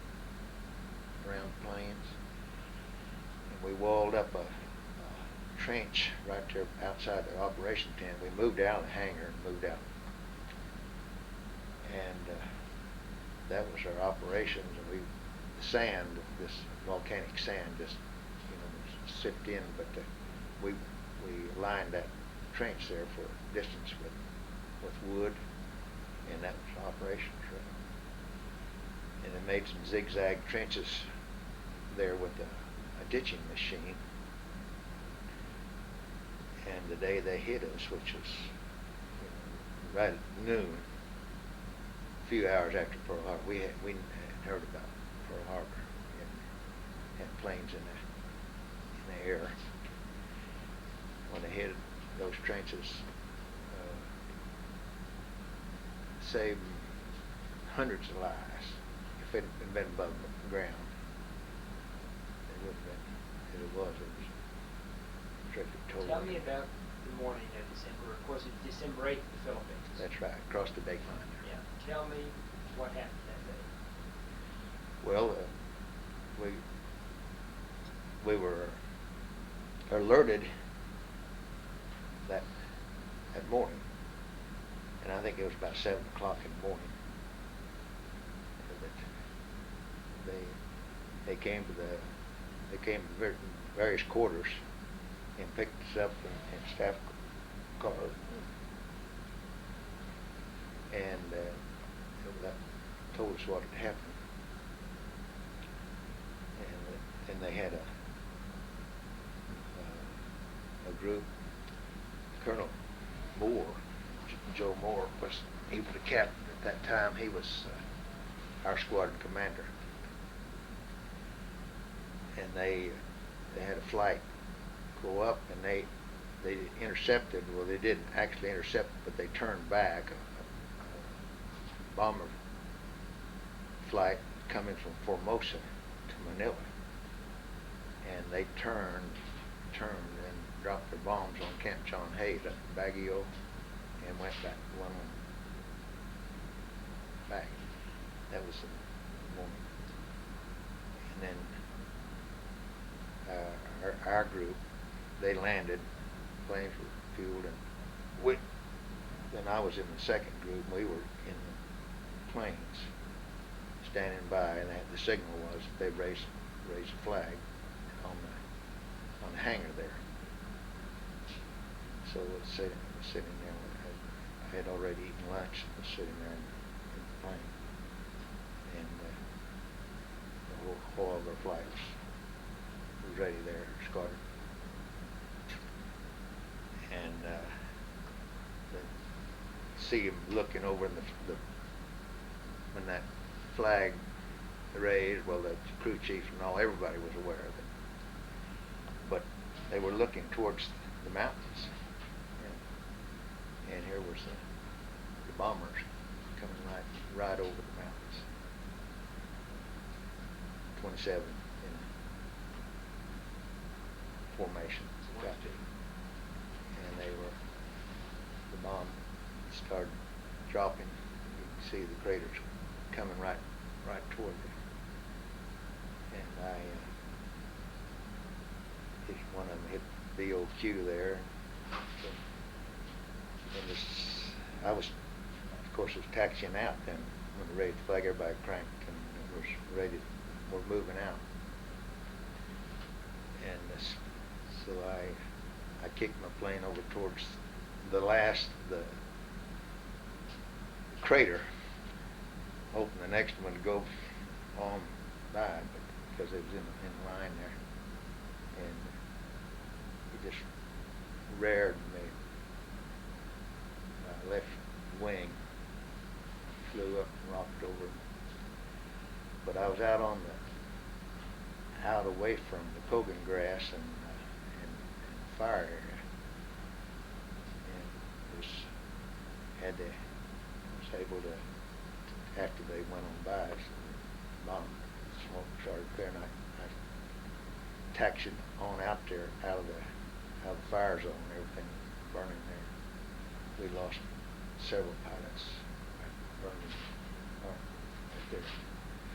around planes, and we walled up a trench right there outside the operation tent. We moved out of the hangar and moved out, and that was our operations. And the sand, this volcanic sand, just was sipped in, but we lined that trench there for a distance with wood, and that was operations. And they made some zigzag trenches there with a ditching machine. And the day they hit us, which was right at noon, a few hours after Pearl Harbor, we had heard about Pearl Harbor and had planes in the air. When they hit those trenches, saved hundreds of lives. If it had been above the ground, it wouldn't have been as it was. It was terrific. Tell me about the morning of December. Of course, it's December 8th in the Philippines. That's right, across the date line there. Yeah. Tell me what happened that day. Well, we were alerted that morning, and I think it was about 7 o'clock in the morning, that they came to various quarters and picked us up in staff cars, and that told us what had happened. And they had a group. Colonel Moore, Joe Moore, he was the captain at that time. He was our squadron commander, and they had a flight go up, and they intercepted. Well, they didn't actually intercept, but they turned back a bomber flight coming from Formosa to Manila, and they turned and dropped their bombs on Camp John Hayes up in Baguio, and went back, one back. That was the morning. And then our group, they landed, planes were fueled, and then I was in the second group. We were in the planes, standing by, and the signal was they raised a flag on the hangar there. So I was sitting there. I had already eaten lunch and was sitting there in the plane, and the whole of our flight was ready there, squadron. And see him looking over in when that flag raised. Well, the crew chief and everybody was aware of it, but they were looking towards the mountains, and here was the bombers coming right over the mountains. 27 in formation, and the bomb started dropping. You can see the craters coming right toward me, and one of them hit BOQ there. And I was, of course, taxiing out then when we raised the flag. Everybody cranked and was ready. We're moving out, and so I kicked my plane over towards the crater, hoping the next one to go on by, but because it was in line there, just reared me. My left wing flew up and rocked over. But I was out out away from the Kogan grass and fire area, and was able to, after they went on by, so the smoke started clearing. I taxied on out there out of the fire zone. Everything burning there. We lost several pilots burning right there.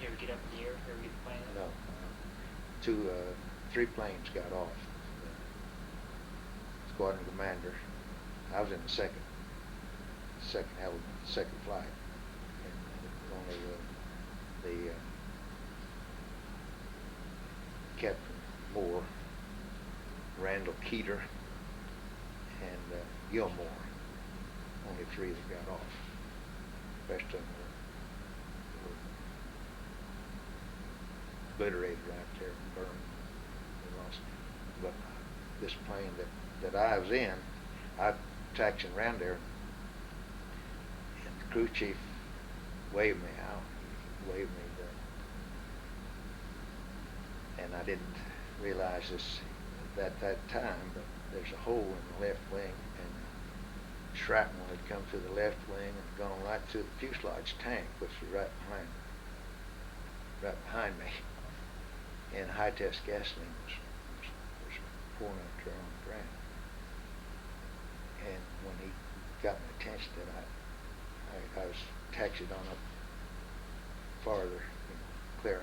You ever get up in the air? Ever get the plane up? No. 3 planes got off. The squadron commander. I was in the second flight, and it was only the Captain Moore, Randall Keeter, and Gilmore. Only 3 that got off. The rest of them were obliterated right there, burned. We lost. But this plane that I was in, I taxied around there, and the crew chief waved me out. He waved me, and I didn't realize this at that time, but there's a hole in the left wing, and shrapnel had come through the left wing and gone right through the fuselage tank, which was right behind me. And high test gasoline was pouring out there on the ground. And when he got my attention, that I was taxied on up farther, clear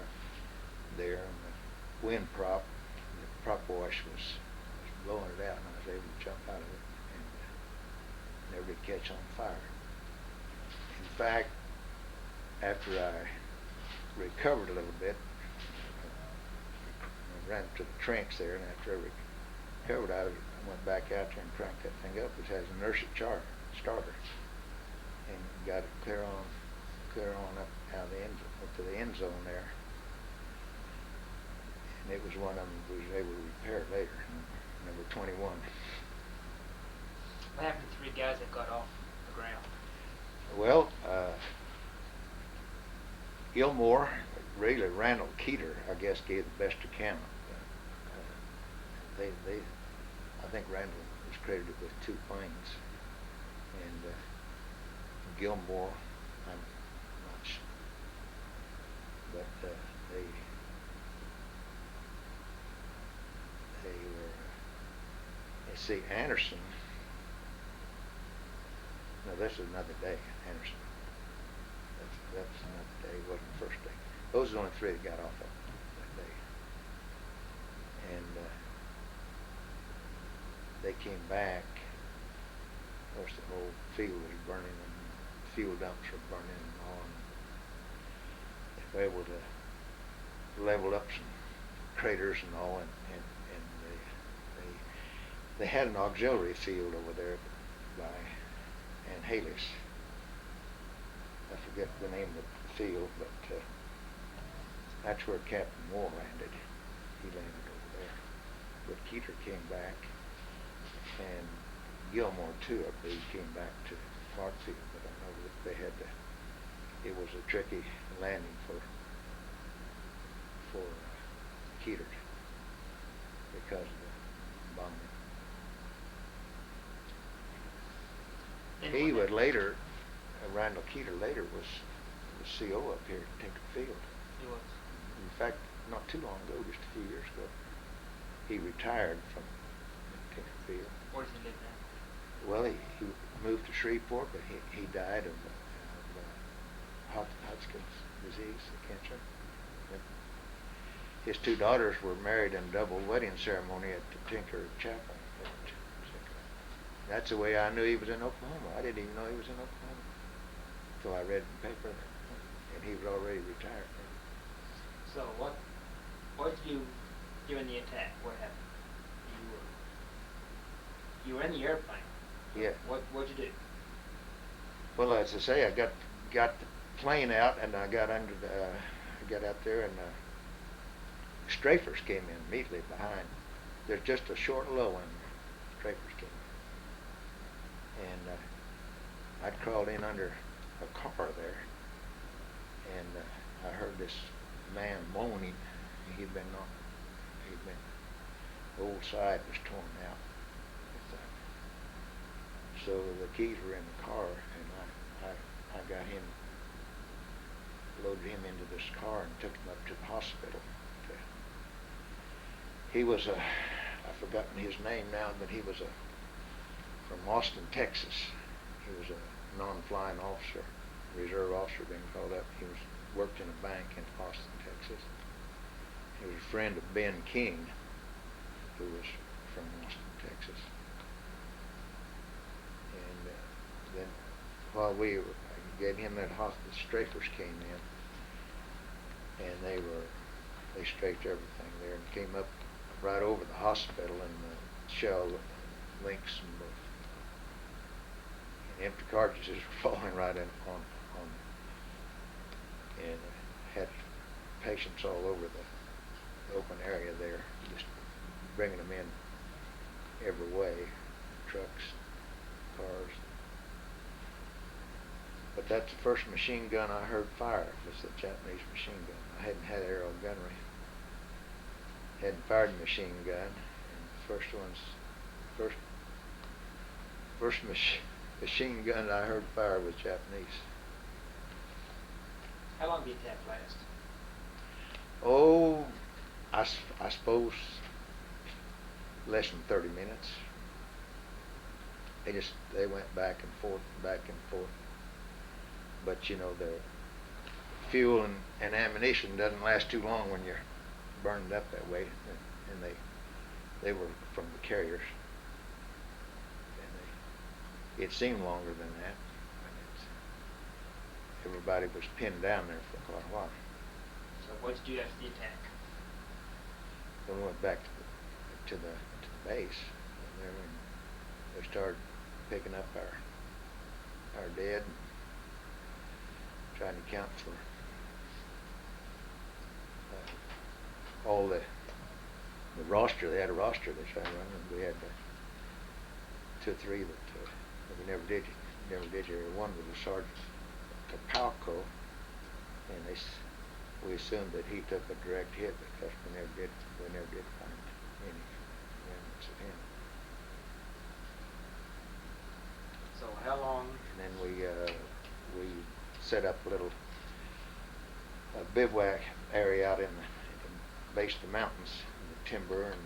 there, and the wind prop, the prop wash was blowing it out, and I was able to jump out of it and never did catch on fire. In fact, after I recovered a little bit, I ran to the trench there, and after I recovered, I went back out there and cranked that thing up. It has an inertia starter, and got it clear on up out of the up to the end zone there. And it was one of them we was able to repair later, number 21. What happened to 3 guys that got off the ground? Well, Gilmore, really Randall Keeter, I guess, gave the best account. I think Randall was credited with 2 planes, and Gilmore, I'm not sure, but they were. Let's see, Anderson. No, this is another day, Anderson. That's another day. It wasn't the first day. Those are the only 3 that got off that day. And they came back. Of course, the whole field was burning, and fuel dumps were burning and all. And they were able to level up some craters and all, and they had an auxiliary field over there by Haley's. I forget the name of the field, but that's where Captain Moore landed. He landed over there. But Keeter came back, and Gilmore too, I believe, came back to Clarkfield. But I know that they had it was a tricky landing for Keeter because of the bombing. He would later, Randall Keeter later was CO up here at Tinker Field. He was. In fact, not too long ago, just a few years ago, he retired from Tinker Field. Where does he live now? Well, he moved to Shreveport, but he died of Hodgkin's disease, cancer. But his 2 daughters were married in a double wedding ceremony at the Tinker Chapel. That's the way I knew he was in Oklahoma. I didn't even know he was in Oklahoma until I read the paper, and he was already retired. So what did you during the attack? What happened? You were in the airplane. Yeah. What'd you do? Well, as I say, I got the plane out, and I got under I got out there, and strafers came in immediately behind. There's just a short lull I'd crawled in under a car there, and I heard this man moaning. He'd been, the old side was torn out. So the keys were in the car, and I got him, loaded him into this car and took him up to the hospital. He was I've forgotten his name now, but he was from Austin, Texas. He was a non-flying officer, reserve officer being called up. He worked in a bank in Austin, Texas. He was a friend of Ben King, who was from Austin, Texas. And then while we gave him that hospital, strafers came in, and they strafed everything there and came up right over the hospital, and the shell links and empty cartridges were falling right in on and had patients all over the open area there, just bringing them in every way, trucks, cars. But that's the first machine gun I heard fire, was the Japanese machine gun. I hadn't had aerial gunnery. Hadn't fired a machine gun. And the first machine gun I heard fire was Japanese. How long did that last? Oh, I suppose less than 30 minutes. They went back and forth, back and forth. But you know, the fuel and ammunition doesn't last too long when you're burned up that way, and they were from the carriers, and it seemed longer than that. Everybody was pinned down there for quite a while. So what did you do after the attack? Then we went back to the base, and then they started picking up our dead, and trying to count for all the roster. They had a roster they tried to run, and we had 2 or 3 that we never did. One was a Sergeant Tapalco, and we assumed that he took a direct hit because we never did find any remnants of him. So how long? And then we set up a little bivouac area out in the base of the mountains, in the timber, and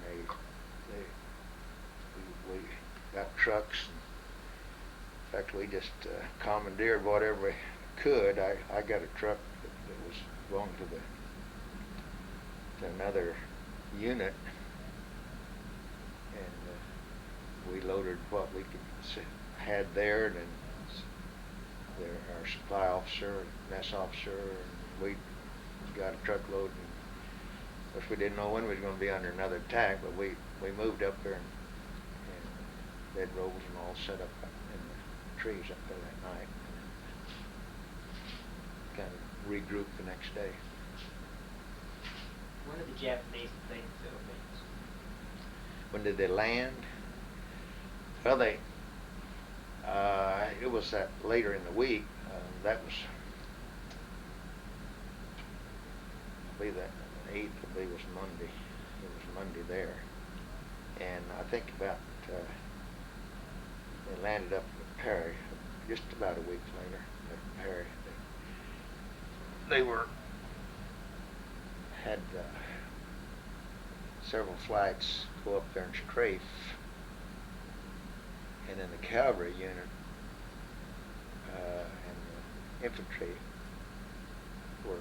we got trucks. In fact, we just commandeered whatever we could. I got a truck that was belonged to another unit, and we loaded what we had there, and then our supply officer, mess officer, and we got a truckload. And of course, we didn't know when we was going to be under another attack, but we moved up there, and bedrolls and all set up in the trees up there that night, and kind of regrouped the next day. When did the Japanese invade the Philippines? When did they land? Well, it was that later in the week. That was, I believe that the 8th, I believe was Monday. It was Monday there, and I think about they landed up at Perry just about a week later at Perry. They had several flights go up there and strafe, and then the cavalry unit and the infantry were the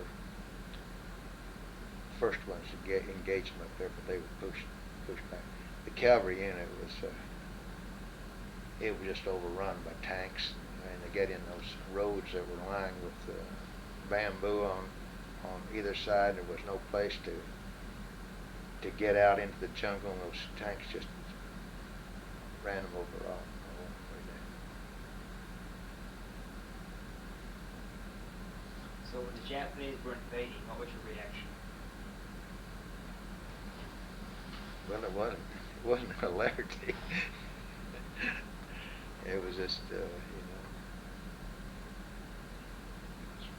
first ones to engage them up there, but they were pushed back. The cavalry unit was just overrun by tanks, and they get in those roads that were lined with bamboo on either side. There was no place to get out into the jungle, and those tanks just ran them over all the way down. So when the Japanese were invading, what was your reaction? Well, it wasn't hilarity. It was just,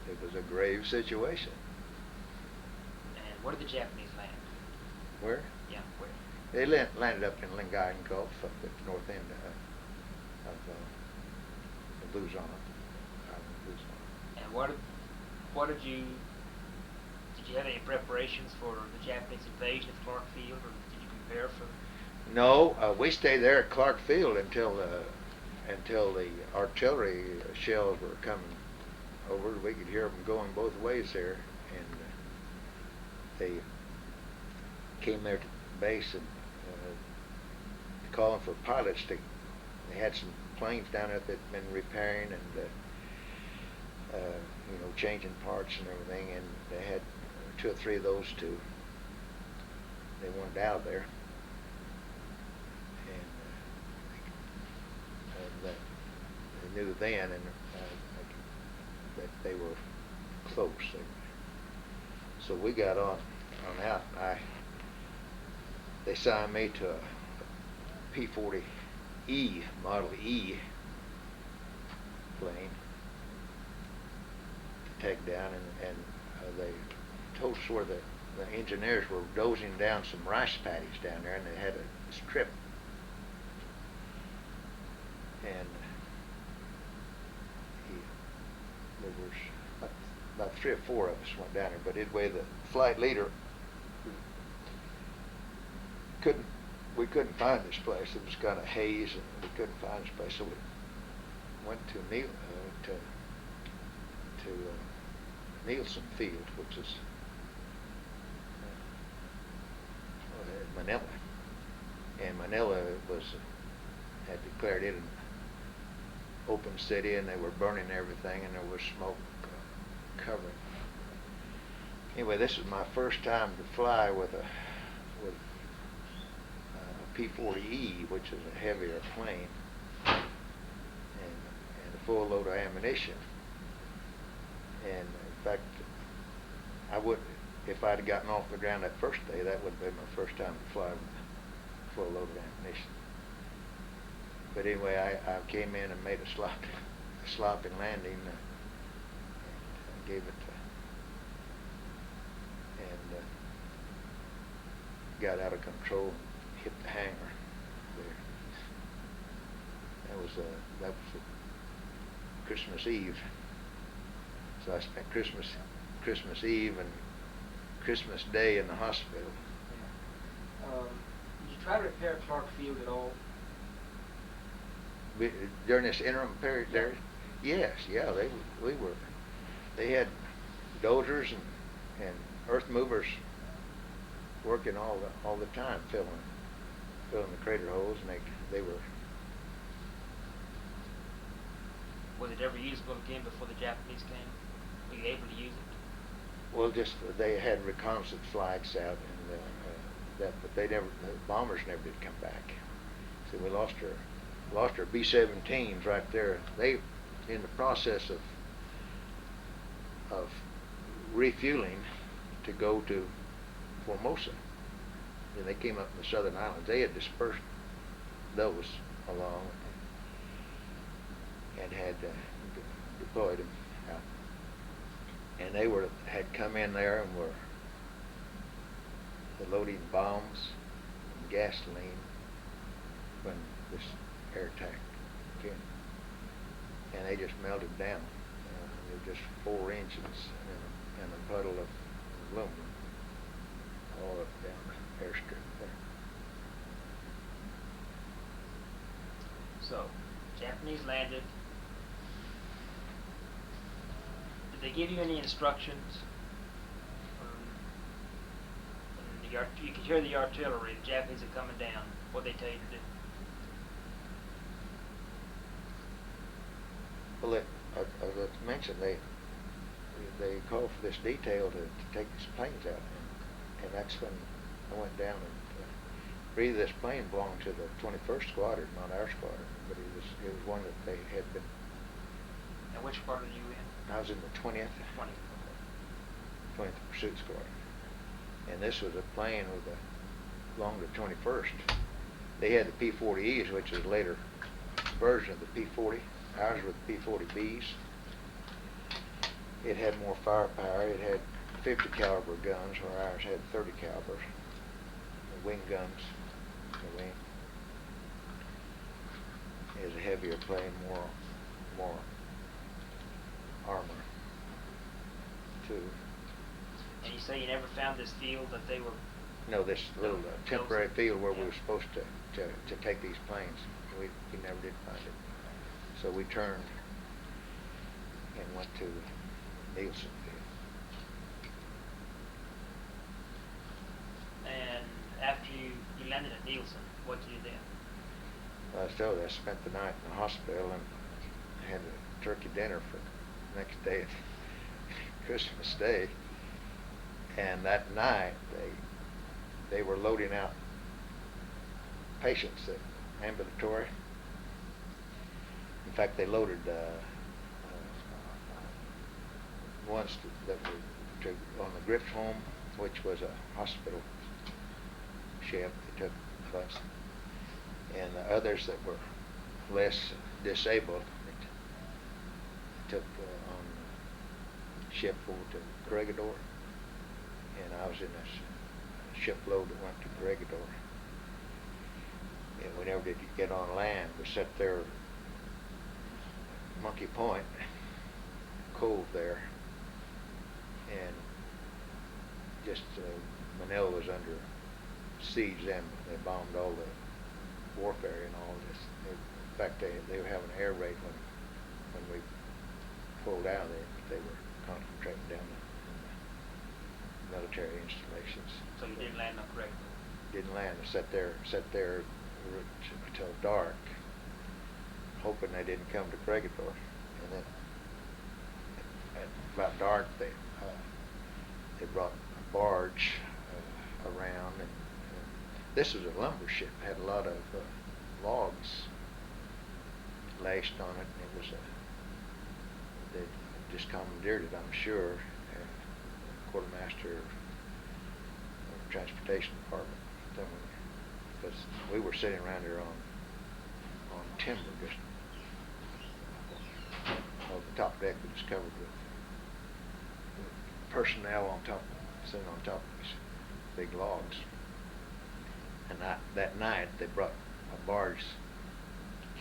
it was a grave situation. And where did the Japanese land? Where? Yeah, where? They landed up in Lingayen Gulf, up at the north end of Luzon. And did you have any preparations for the Japanese invasion of Clark Field, or did you prepare for? No, we stayed there at Clark Field until the artillery shells were coming over. We could hear them going both ways there, and they came there to the base and calling for pilots to. They had some planes down there that'd been repairing and changing parts and everything, and they had 2 or 3 of those they wanted out of there, and they knew then that they were close. So we got on out. They assigned me to a P-40E, Model E plane to take down, and they told us where the engineers were dozing down some rice paddies down there, and they had a strip, and there was about 3 or 4 of us went down there, but anyway, the flight leader we couldn't find this place. It was kind of haze, and we couldn't find this place, so we went to Nielsen Field, which is Manila, and Manila had declared it an open city, and they were burning everything, and there was smoke covering. Anyway, this is my first time to fly with a P-40E, which is a heavier plane, and a full load of ammunition. And in fact, I would, if I'd have gotten off the ground that first day, that would have been my first time to fly with a full load of ammunition. But anyway, I came in and made a sloppy landing, and gave it, and got out of control and hit the hangar there. That was Christmas Eve. So I spent Christmas Eve and Christmas Day in the hospital. Yeah. Did you try to repair Clark Field at all? During this interim period there? Yes, yeah, they had dozers and earth movers working all the time, filling the crater holes, and they were. Was it ever usable again before the Japanese came? Were you able to use it? Well, just they had reconnaissance flags out, and but the bombers never did come back. So we lost our B-17s right there. They, in the process of refueling to go to Formosa, and they came up in the southern islands. They had dispersed those along and had deployed them out, and they had come in there and were loading bombs and gasoline when this air attack came, and they just melted down. They were just 4 inches in a puddle of aluminum all up down the airstrip there. So, Japanese landed. Did they give you any instructions? You could hear the artillery. The Japanese are coming down. What they tell you to do? Well, as I mentioned, they called for this detail to take these planes out, and that's when I went down and really this plane belonged to the 21st Squadron, not our squadron, but it was one that they had been. And which squadron are you in? I was in the 20th. 20th Pursuit Squadron, and this was a plane belonged to 21st. They had the P-40Es, which is a later version of the P-40. Ours were the P-40Bs, it had more firepower. It had 50 caliber guns, where ours had 30 calibers. The wing guns, the wing is a heavier plane, more armor too. And you say you never found this field that they were... No, this little temporary field where we Yeah. were supposed to take these planes. We never did find it. So we turned and went to Nielsen Field. And after you landed at Nielsen, what did you do then? I spent the night in the hospital and had a turkey dinner for the next day, Christmas Day. And that night, they were loading out patients at ambulatory. In fact, they loaded ones that were on the Griffith home, which was a hospital ship. They took us, and the others that were less disabled, they took on the ship over to Corregidor. And I was in this shipload that went to Corregidor. And we never did get on land. We sat there at Monkey Point, cove there, and just Manila was under siege then. They bombed all the warfare and all this. In fact, they were having an air raid when we pulled out of there. They were concentrating down the military installations. So you didn't land on Corregidor? Didn't land. I sat there until dark, hoping they didn't come to Corregidor. And then at about dark, they brought a barge around, and this was a lumber ship. It had a lot of logs lashed on it, and it was they just commandeered it, I'm sure. Quartermaster of Transportation Department, because we were sitting around there on timber, just the top deck was covered with personnel on top, sitting on top of these big logs. And that night they brought a barge,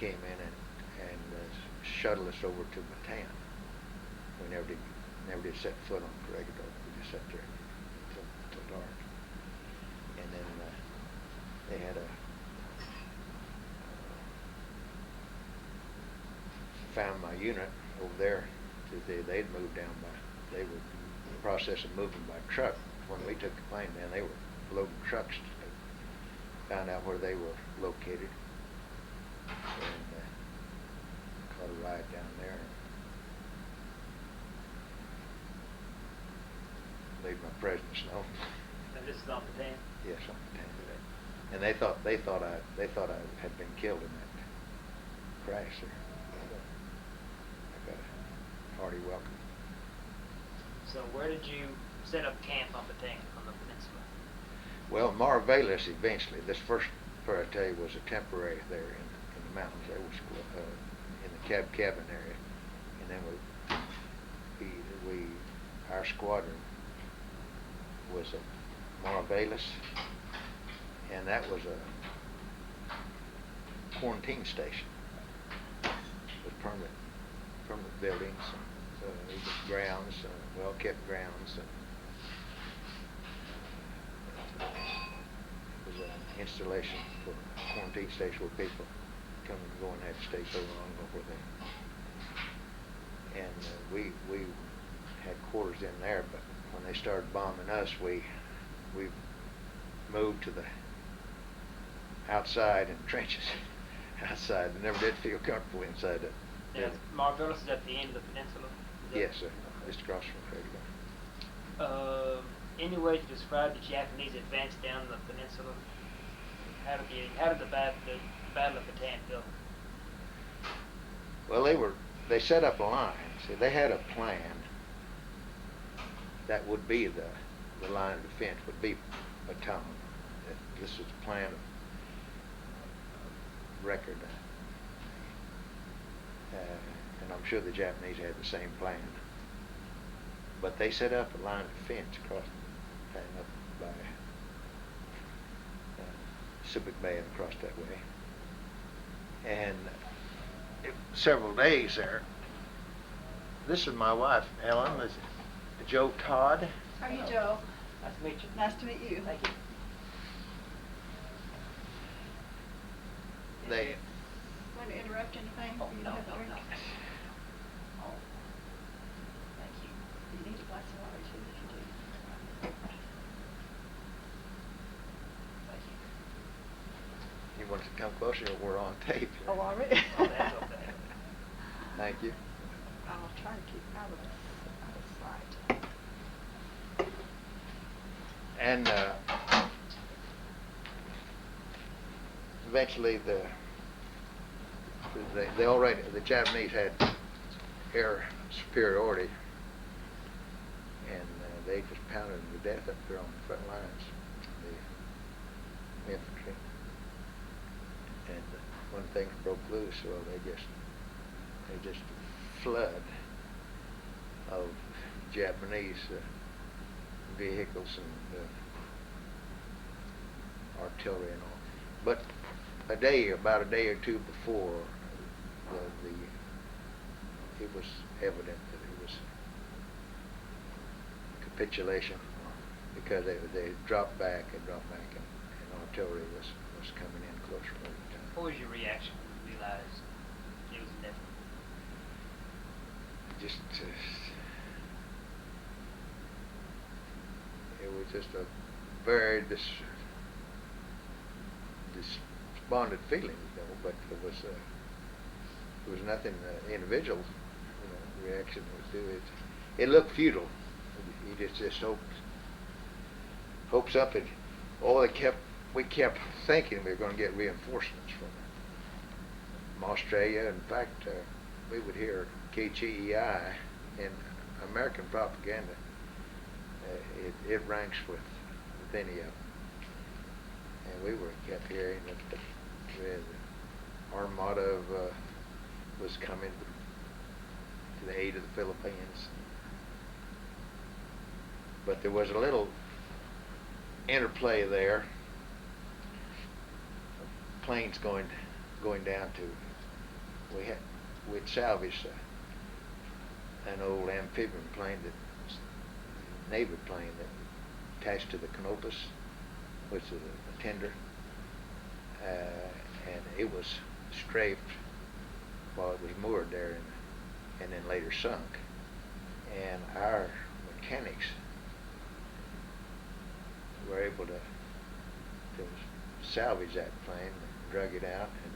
came in and shuttled us over to Bataan. We never did set foot on Corregidor. We just sat there until dark. And then they had found my unit over there. They'd moved down they were in the process of moving by truck. When we took the plane, man, they were loading trucks. They found out where they were located and caught a ride down there. Made my presence known. And this is on Bataan? Yes, on Bataan today. And they thought I had been killed in that crash there. I got a hearty welcome. So where did you set up camp on Bataan, on the peninsula? Well, Marvelis eventually. This first part I tell you was a temporary there in the mountains. There was in the cabin area, and then our squadron was at Marvelis, and that was a quarantine station with permanent buildings, grounds, well-kept grounds. It was an installation for a quarantine station where people come and go and have to stay so long before they. And we had quarters in there, but when they started bombing us, we moved to the outside in trenches. Outside, I never did feel comfortable inside it. Yeah, Marvelis is at the end of the peninsula? Yes, sir. Just across from Corregidor. Any way to describe the Japanese advance down the peninsula? How did the Battle of Bataan go? Well, they set up a line. See, they had a plan that would be the line of defense, would be Bataan. This is the plan of record. And I'm sure the Japanese had the same plan. But they set up a line of fence across the town up by Civic Bay and across that way. And several days there. This is my wife, Ellen. This is Joe Todd. How are you, Joe? Nice to meet you. Nice to meet you. Thank you. They Want to interrupt anything? Oh, for you to no, have a no, drink? no. Oh, thank you. You need a glass of water too if you do. Thank you. You want to come closer? We're on tape. Oh, already? Oh, that's okay. Thank you. I'll try to keep out of sight. And eventually the Japanese had air superiority, and they just pounded them to death up there on the front lines, the infantry. And when things broke loose, well, they just flood of Japanese vehicles and artillery and all. But about a day or two before, it was evident that it was capitulation, because they dropped back, and artillery was coming in closer all the time. What was your reaction when you realized it was inevitable? Just it was just a very despondent feeling, but it was nothing individual, reaction was due. It looked futile. You just hoped something. We kept thinking we were going to get reinforcements from Australia. In fact, we would hear KGEI in American propaganda. It ranks with any of them. And we kept hearing that the Armada was coming to the aid of the Philippines. But there was a little interplay there. Planes going down to. We'd salvaged an old amphibian plane, Navy plane that attached to the Canopus, which is a tender, and it was strafed while it was moored there, and then later sunk. And our mechanics were able to salvage that plane, drug it out, and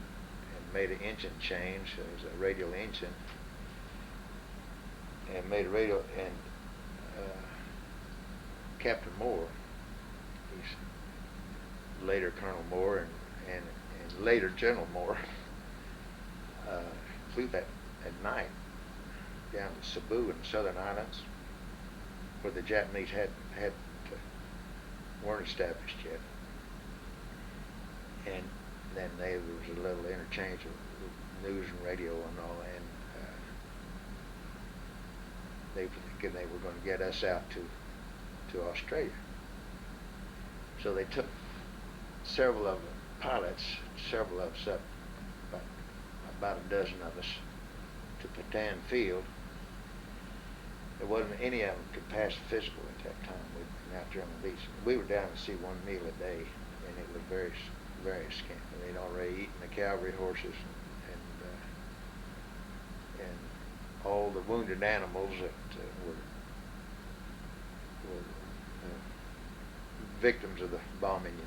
made an engine change. It was a radial engine, and made a radial. And Captain Moore, he's later Colonel Moore, and later General Moore, flew that at night down to Cebu in the Southern Islands, where the Japanese weren't established yet. And then there was a little interchange of news and radio and all, and they were thinking they were going to get us out to Australia. So they took several of the pilots, several of us up, about a dozen of us, to Bataan Field. There wasn't any of them could pass the physical at that time. We'd been out there on the beach. We were down to see one meal a day, and it was very, very scant. They'd already eaten the cavalry horses and all the wounded animals that were victims of the bombing,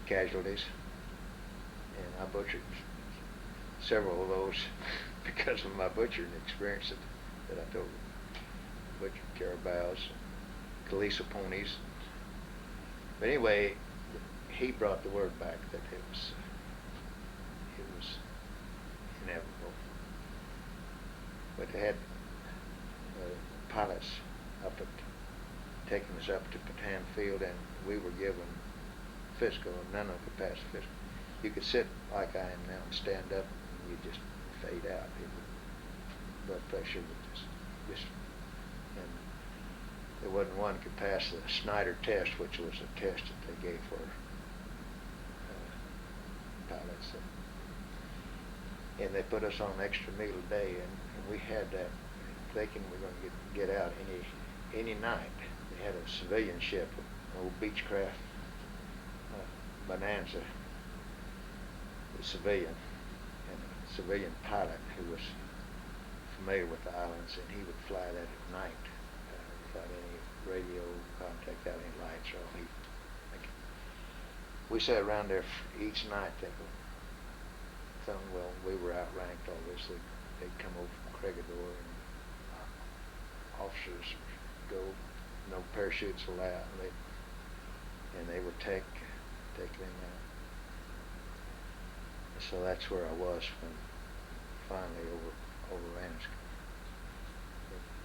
casualties. And I butchered several of those because of my butchering experience that I told you. Butchered carabaos, Kalisa ponies. But anyway, he brought the word back that it was inevitable. But they had pilots taking us up to Bataan Field, and we were given physical, and none of them could pass the physical. You could sit like I am now and stand up, and you just fade out. Blood pressure would just and there wasn't one could pass the Snyder test, which was a test that they gave for pilots. And they put us on an extra meal a day, and we had that thinking we're going to get out any night. They had a civilian ship, an old Beechcraft Bonanza, the civilian, and a civilian pilot who was familiar with the islands, and he would fly that at night without any radio contact, without any lights or all. We sat around there each night thinking, well, we were outranked, obviously. They'd come over from Cregador, and officers go, no parachutes allowed, and they would take them out. So that's where I was when finally overran us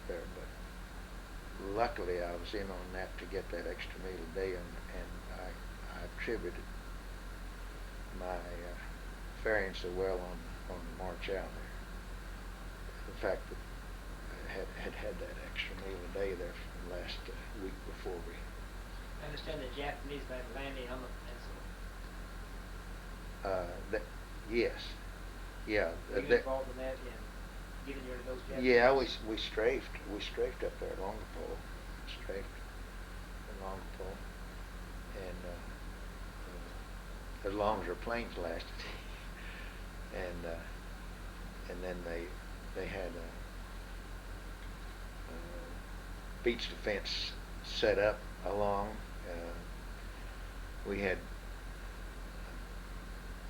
there. But luckily I was in on that to get that extra meal a day, and I attributed my faring so well on the march out there. The fact that I had that extra meal a day there for the last week before we. I understand the Japanese been landing on the peninsula. Yes, yeah. Were you involved in that in getting rid of those Japanese? Yeah, we strafed up there along the pole, and as long as our planes lasted, and then they had a beach defense set up along. We had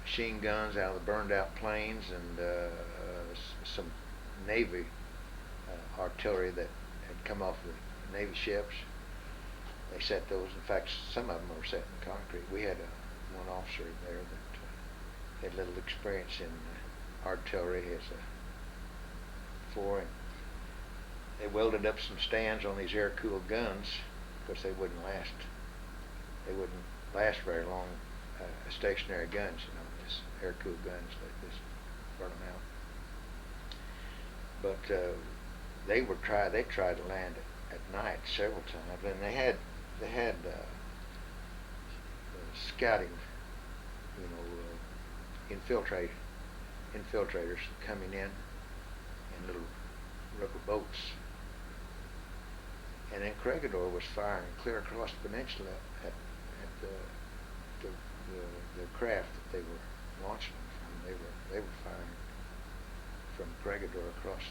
machine guns out of the burned out planes, and some Navy artillery that had come off the Navy ships. They set those. In fact, some of them were set in concrete. We had one officer there that had little experience in artillery before, and they welded up some stands on these air-cooled guns because they wouldn't last. They wouldn't last very long. Stationary guns, these air-cooled guns, they just burn them out. But they tried to land at night several times, and they had scouting, infiltrators coming in little rubber boats. And then Cregador was firing clear across the peninsula at the craft that they were launching from. They were firing from Cregador across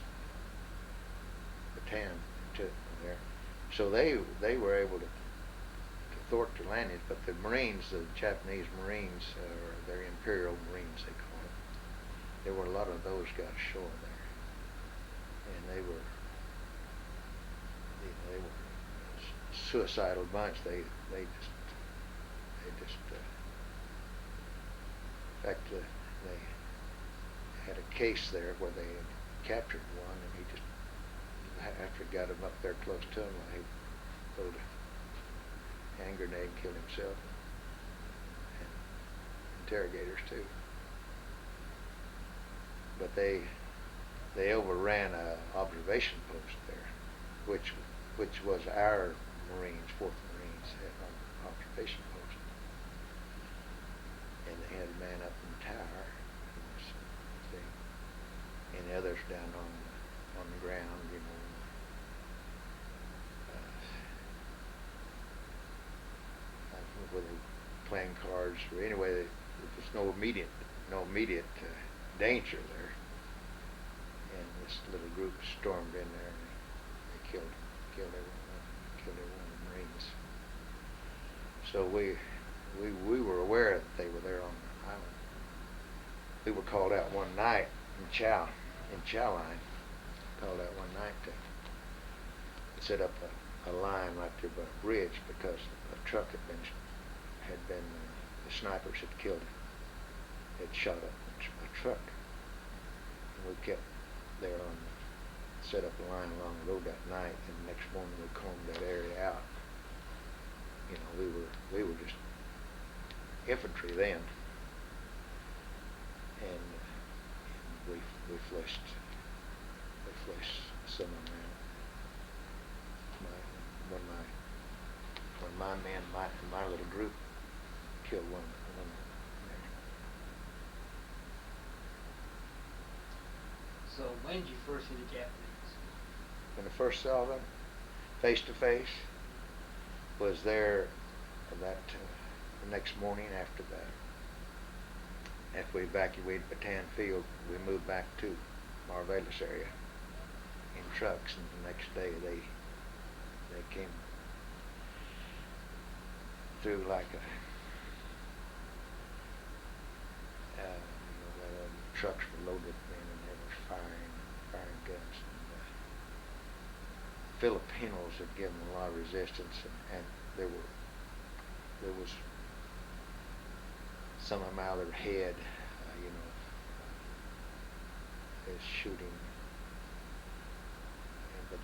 Bataan to there. So they were able to thwart the landings, but the Marines, the Japanese Marines, or their Imperial Marines they call it, there were a lot of those got ashore there, and they were a suicidal bunch. They just in fact, they had a case there where they had captured one, and he just, after he got him up there close to him, he pulled a hand grenade and killed himself, and interrogators too. But they overran a observation post there, which was our Marines, 4th Marines, had an observation post. And they had a man up in the tower, and the others down on the ground, whether playing cards or anyway, there was no immediate danger there. And this little group stormed in there, and they killed everyone of the Marines. So we were aware that they were there on the island. We were called out one night in Chow Line, called out one night to set up a line right there by a bridge because a truck had been the snipers had killed it. Had shot up a truck, and we kept there set up a line along the road that night, and the next morning we combed that area out. We were just infantry then, and we flushed some of them out. One of my killed one. So when did you first see the Japanese? When I first saw them face to face was there that the next morning after that. After we evacuated Bataan Field, we moved back to Marvelis area in trucks, and the next day they came through like a the trucks were loaded in, and they were firing guns. And, Filipinos had given a lot of resistance, and there was some of them out of their head, is shooting. But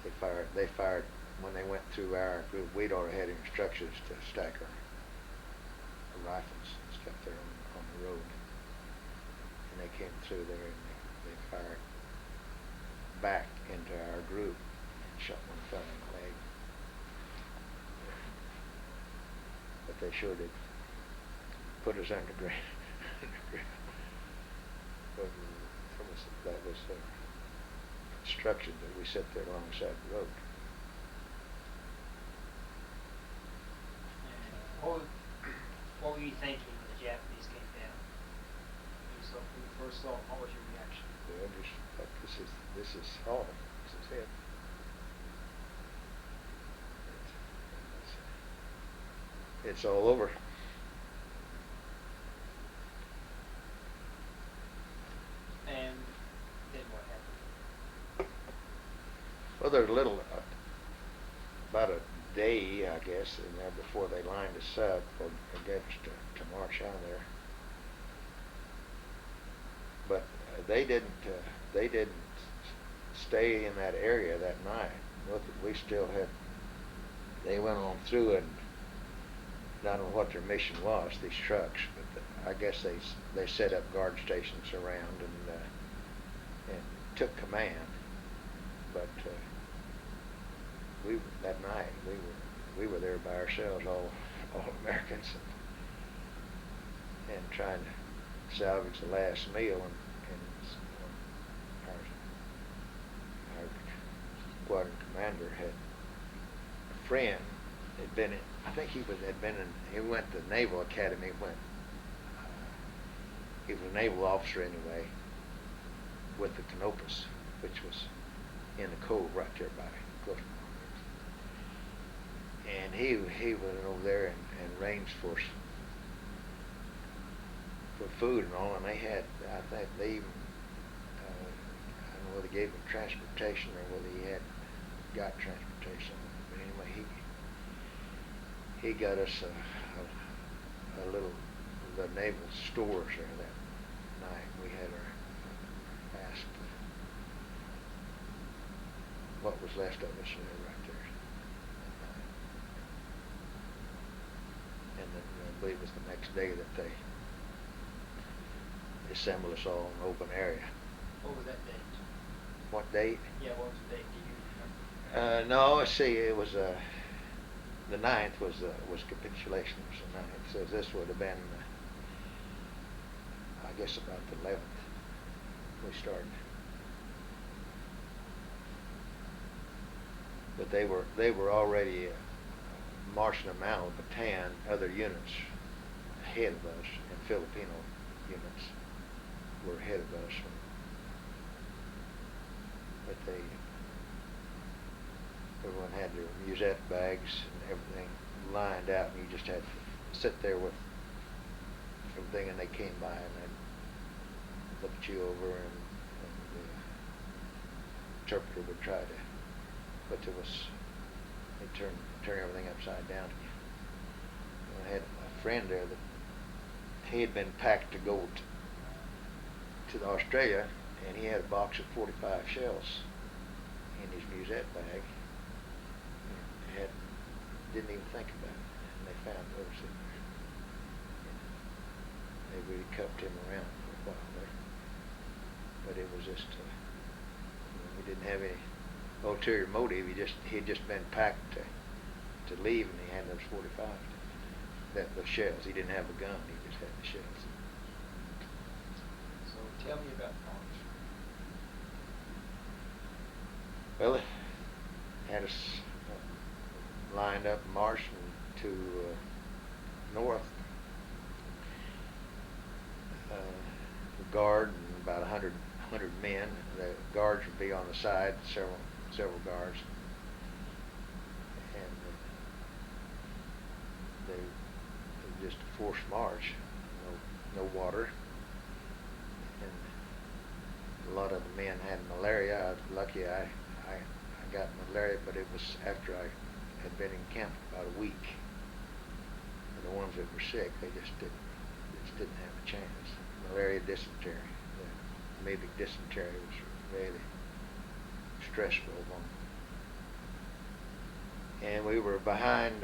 they fired when they went through our group. We'd already had instructions to stack our rifles and stuff there on the road. And they came through there, and they fired back into our group and shot one fellow in the leg. But they sure did put us underground. That was their instruction, that we sit there alongside the road. And what were you thinking when the Japanese came down? When you first saw them, what was your reaction? Well, just thought, this is all. This is it. It's all over. And then what happened? Well, there's a little, about a day, I guess, in there before they lined us up or gave us to march out there. But they didn't stay in that area that night. We still had. They went on through it. I don't know what their mission was, these trucks, but I guess they set up guard stations around and took command. But that night we were there by ourselves, all Americans, and trying to salvage the last meal. And our squadron commander had a friend. Had been, I think he went to the Naval Academy he was a naval officer anyway, with the Canopus, which was in the cove right there by close. And he went over there and arranged for food and all, and they had, I think they even, I don't know whether they gave him transportation or whether he had got transportation, but anyway, he got us a little, the naval stores there that night. We had asked what was left of us there right there that night. And then I believe it was the next day that they assembled us all in an open area. What was that date? What date? Yeah, what was the date? Do you remember? No, let's see, it was the 9th was capitulation, was the 9th, so this would have been, I guess, about the 11th we started. But they were already marching them out of Bataan, other units ahead of us, and Filipino units were ahead of us. But everyone had their musette bags and everything lined out, and you just had to sit there with everything, and they came by and they'd look at you over, and the interpreter would try to, but they'd turn everything upside down. And I had a friend there that he had been packed to go to Australia, and he had a box of 45 shells in his musette bag. Didn't even think about it, and they found those in there. They really cuffed him around for a while there, but it was just he didn't have any ulterior motive. He had just been packed to leave, and he had those 45. the shells. He didn't have a gun. He just had the shells. So tell me about March. Well, it had us lined up marching to north. The guard and about 100 men. The guards would be on the side, several guards, and they just a forced march. No water, and a lot of the men had malaria. I was lucky I got malaria, but it was after I had been in camp about a week. And the ones that were sick, they just didn't have a chance. Malaria, dysentery. The amoebic dysentery was really stressful on them. And we were behind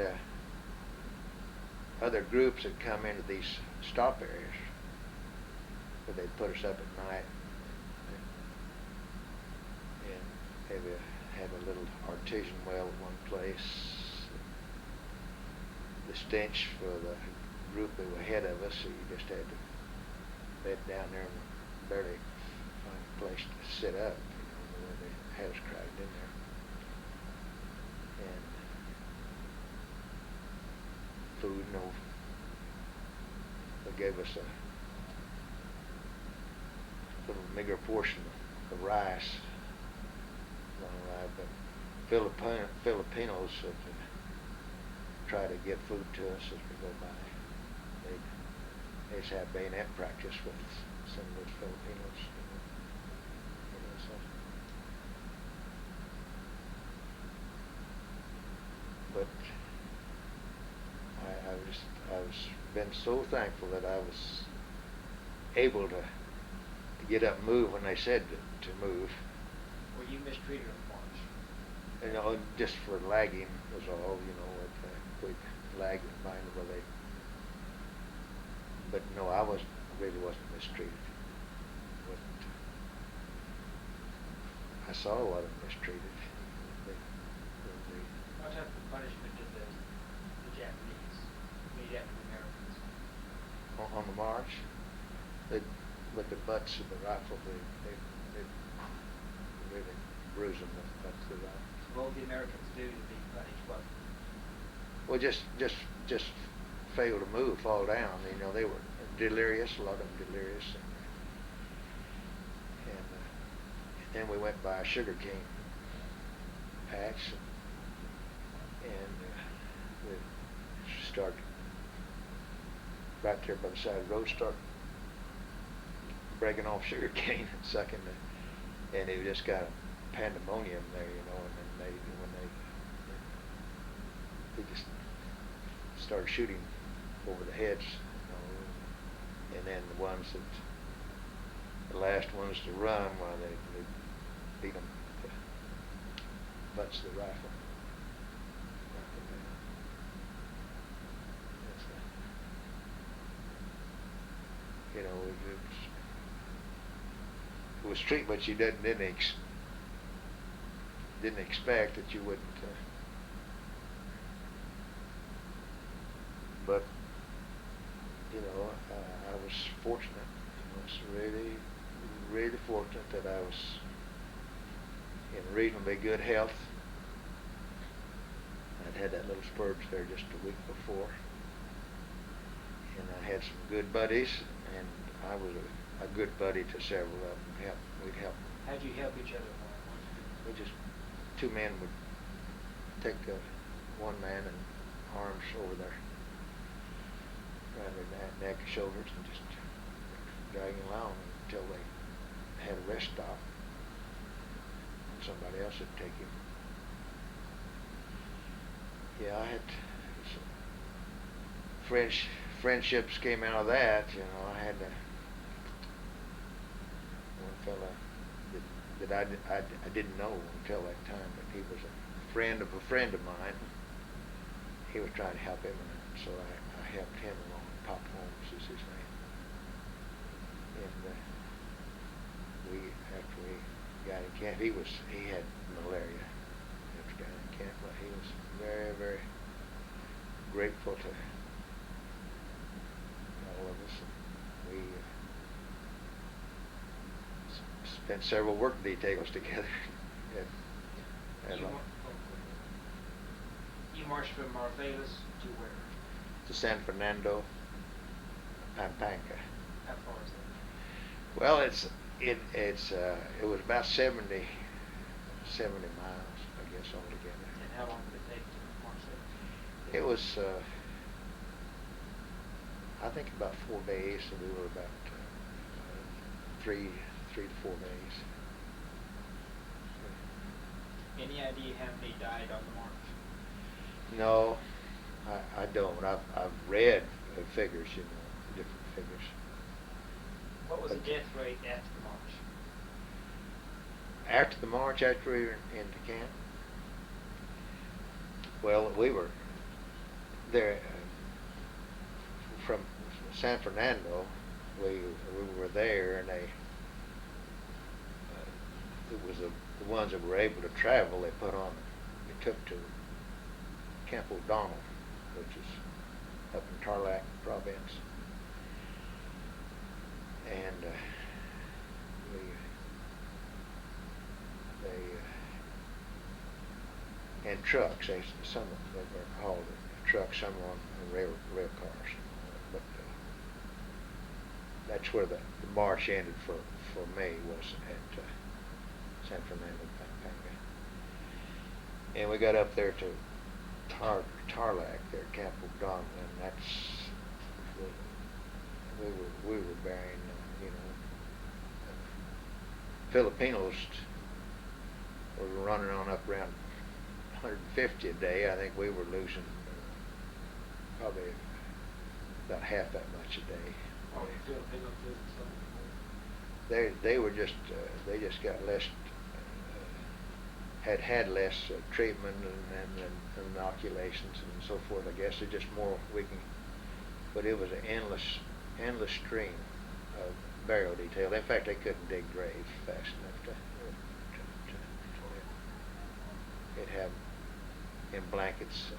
other groups that come into these stop areas, where they put us up at night, and they had a little artesian well at one place. The stench for the group that were ahead of us, so you just had to bed down there and barely find a place to sit up, where they had us crowded in there. And food, they gave us a little meager portion of rice. But Filipinos that try to give food to us as we go by. They just have bayonet practice with some of those Filipinos. So. But I was been so thankful that I was able to get up and move when they said to move. Were you mistreated on March? Just for lagging was all, quick lag behind where they. But no, I really wasn't mistreated. I saw a lot of mistreated. What type of punishment did the Japanese meet after the Americans? On the march, with the butts of the rifle, they really bruised them with the butts of the rifle. So what would the Americans do to be punished? What? Well, just fail to move, fall down. They were delirious, a lot of them delirious. And then we went by a sugarcane patch, and we started right there by the side of the road, start breaking off sugarcane and sucking it, and it just got a pandemonium there, and then they just started shooting over the heads, and then the last ones to run, they beat them with the butts of the rifle. It was treatment you didn't expect that you wouldn't. But I was fortunate. I was really fortunate that I was in reasonably good health. I'd had that little spurge there just a week before, and I had some good buddies, and I was a good buddy to several of them. We'd help. How'd you help each other? We just, two men would take one man and arms over their around their neck, shoulders, and just drag him along until they had a rest stop, and somebody else would take him. Yeah, I had friendships came out of that. I had one fella that I didn't know until that time, but he was a friend of mine. He was trying to help him, and so I helped him along. Pop Holmes is his name. And after we got in camp, he had malaria after got in camp, but he was very, very grateful to all of us. And we spent several work details together. You, you marched from Marvelis to where? To San Fernando, Pampanga. How far is that? Well, it was about 70 miles, I guess, altogether. And how long did it take to march that? It was, I think about 4 days, so we were about 3 to 4 days. Any idea how many died on the march? No, I don't. I've read the figures, you know, different figures. What was the But death rate after the march? after the march, after we were in the camp, well, we were there from San Fernando. We were there, and it was the ones that were able to travel. They took to Camp O'Donnell, which is up in Tarlac province, and and trucks. Some of them were hauled in trucks, some on rail cars. But that's where the march ended for me, was at San Fernando, Pampanga. And we got up there to Tarlac, there, Camp O'Donnell, and that's we were bearing, you know, Filipinos were running on up around 150 a day. I think we were losing probably about half that much a day. Oh, you Filipinos losing something more? They were just they just got less, had less treatment and inoculations and so forth. I guess they're just more weakening. But it was an endless stream of burial detail. In fact, they couldn't dig graves fast enough to it had in blankets,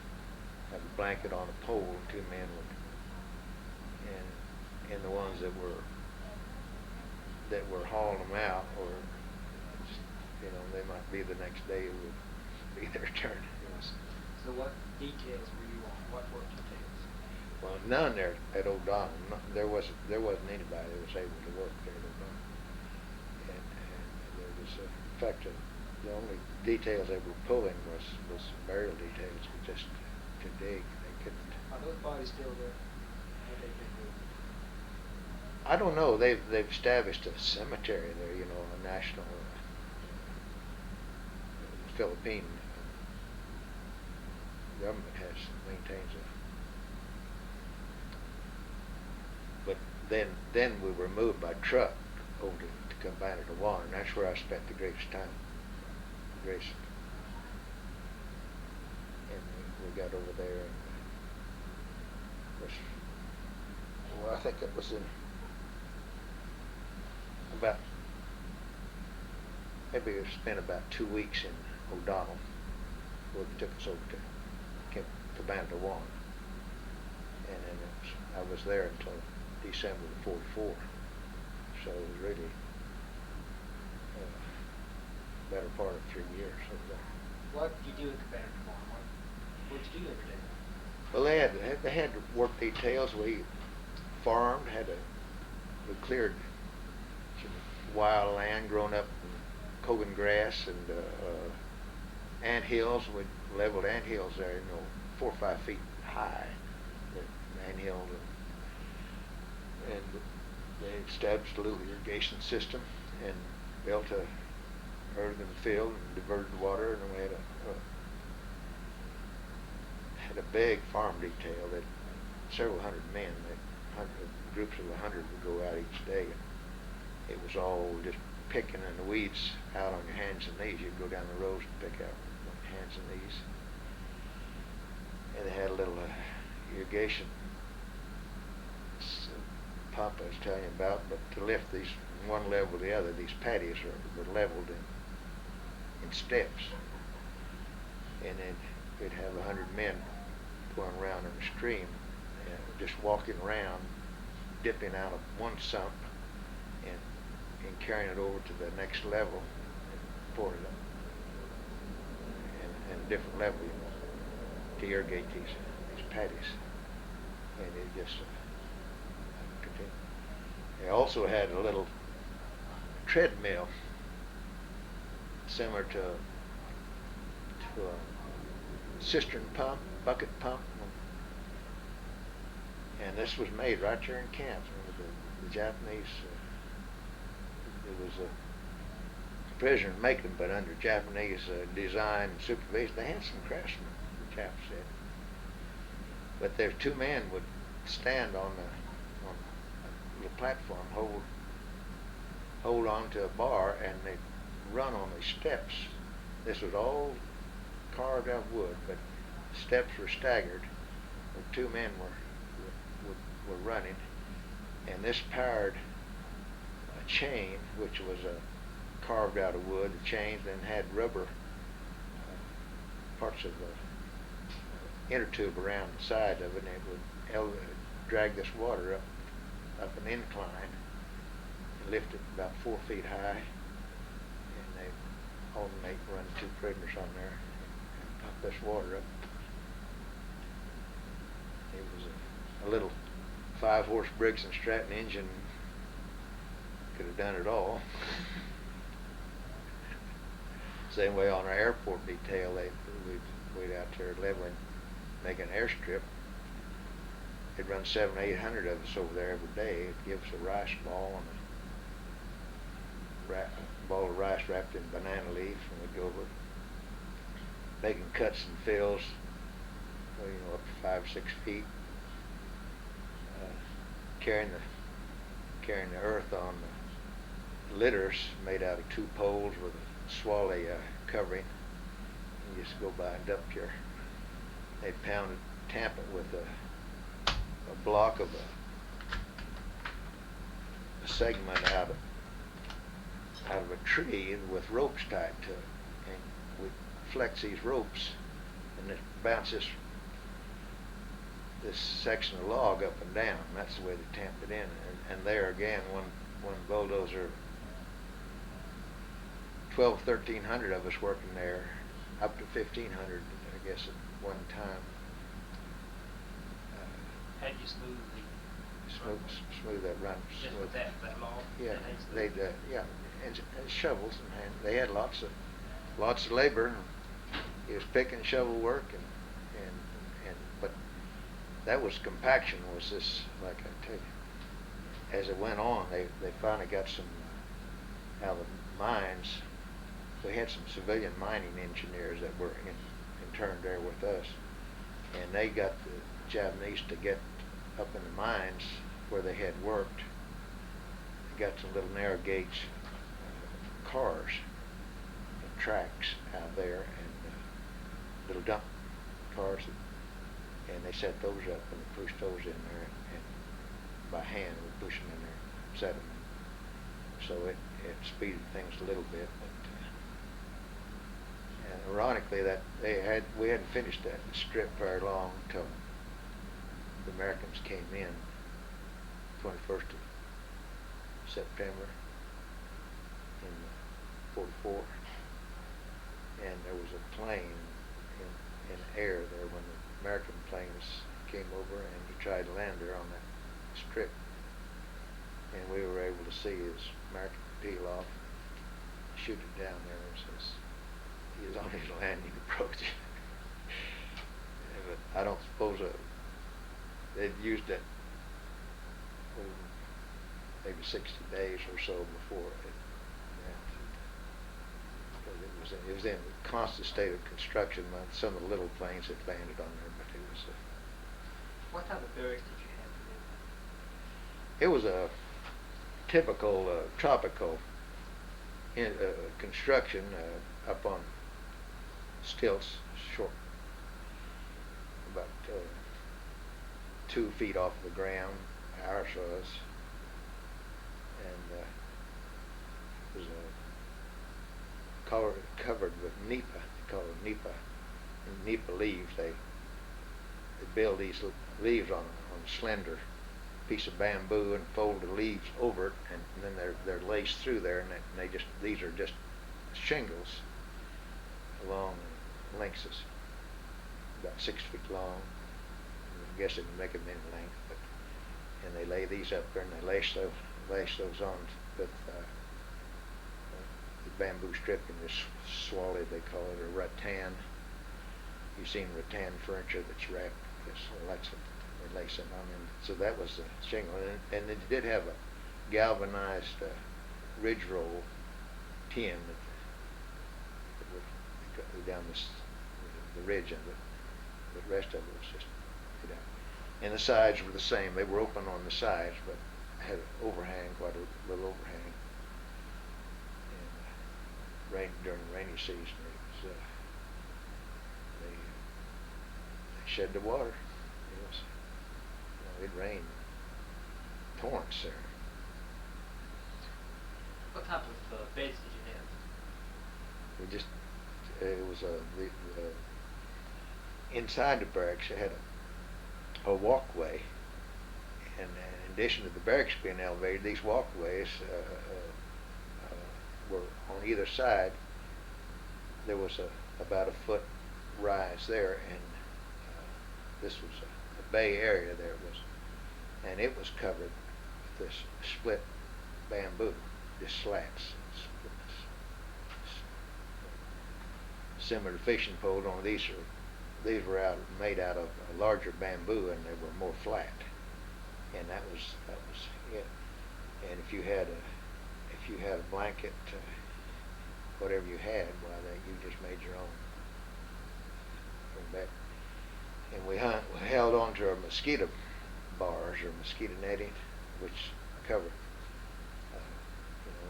have a blanket on a pole, and 2 men would, and the ones that were hauling them out, or you know, they might be the next day, it would be their turn. So what details were you on? What work details? Well, none there at O'Donnell. There wasn't anybody that was able to work there at O'Donnell, and there was in fact the only details they were pulling was burial details, just to dig. They couldn't. Are those bodies still there? Have they been moved? I don't know. They've established a cemetery there. You know, a national Philippine government maintains it. But then we were moved by truck over to Cabana de Juan, and that's where I spent the greatest time. And we got over there, and well, I think it was in maybe we spent about 2 weeks in O'Donnell, where they took us over to Cabana de Juan, and then I was there until December of '44, so it was really better part of 3 years over there. What did you do at Cabana de Juan? What did you do every day? Well, they had work details. We farmed, we cleared some wild land growing up in Cogan grass and ant hills. We leveled ant hills there, you know, 4 or 5 feet high. The ant hills, and they established a little irrigation system and built a earthen field and diverted water, and we had a big farm detail that several hundred men, groups of 100 would go out each day, and it was all just picking in the weeds out on your hands and knees. You'd go down the rows and pick out on your hands and knees, and they had a little irrigation pump I was telling you about, but to lift these from one level to the other, these patties were leveled in steps, and then we'd have 100 men going around in the stream, just walking around dipping out of one sump and carrying it over to the next level and pouring it up. And a different level, you know, to irrigate these paddies. And it just continued. They also had a little treadmill similar to a cistern pump, bucket pump. And this was made right there in camp. The Japanese, it was a prisoner making them, but under Japanese design and supervision. They had some craftsmen, the Japs said. But there's two men would stand on the platform, hold on to a bar, and they'd run on the steps. This was all carved out of wood, but steps were staggered. The two men were running, and this powered a chain, which was carved out of wood. The chain then had rubber parts of the inner tube around the side of it, and it would drag this water up an incline and lift it about 4 feet high, and they alternate run two prisoners on there and pump this water up. It was a little 5-horse Briggs and Stratton engine. Could have done it all. Same way on our airport detail, we'd out there leveling, making an airstrip. They'd run 700 or 800 of us over there every day. It'd give us a rice ball and a ball of rice wrapped in banana leaf, and we'd go over making cuts and fills, well, you know, up to 5 or 6 feet, carrying the earth on the litters made out of 2 poles with a swally covering. You just go by and dump your. They'd tamp it with a block of a segment out of a tree with ropes tied to it, and we'd flex these ropes and it bounces this section of log up and down. That's the way they tamped it in. And there again, one bulldozer, 1,300 of us working there, up to 1,500, I guess, at one time. How'd you Smooth that run. Just Smooth. with that log? Yeah, That they'd and shovels in hand. They had lots of labor. It was pick and shovel work, and but that was compaction. Was this, like I tell you, as it went on, they finally got some out of the mines. We had some civilian mining engineers that were interned there with us, and they got the Japanese to get up in the mines where they had worked. They got some little narrow gauge cars and tracks out there, and little dump cars, and they set those up and pushed those in there, and by hand we pushed them in there, set them. So it speeded things a little bit, but and ironically that we hadn't finished that strip very long until the Americans came in 21st of September in 44, and there was a plane in air there when the American planes came over, and he tried to land there on that strip, and we were able to see his American peel off, shoot it down there, and says he was on his landing approach. But I don't suppose they'd used it maybe 60 days or so before it. It was in a constant state of construction. Some of the little planes had landed on there, but it was. What type of barracks did you have to live in? It was a typical tropical construction up on stilts, short, about 2 feet off the ground. Ours was, and it was covered with nipa. They call it nipa. And nipa leaves. They build these leaves on a slender piece of bamboo and fold the leaves over it, and then they're laced through there, and these are just shingles along lengths about 6 feet long. I guess it would make them any length, but and they lay these up there and they lace those on with the bamboo strip and this swally, they call it, or rattan. You've seen rattan furniture that's wrapped. Well, that's what they lace it on. And so that was the shingle, and it did have a galvanized ridge roll tin that would go down the ridge of it. The rest of it was just, you know. And the sides were the same. They were open on the sides, but had an overhang, quite a little overhang. And during the rainy season, it was, they shed the water. It was, it rained torrents there. What type of beds did you have? We just, it was the inside the barracks, it had a walkway, and in addition to the barracks being elevated, these walkways were on either side. There was about a foot rise there, and this was a bay area there and it was covered with this split bamboo, just slats, similar to fishing poles. Only these were made out of a larger bamboo, and they were more flat, and that was it. And if you had a blanket, whatever you had, well, you just made your own bed. And we held on to our mosquito bars or mosquito netting, which covered.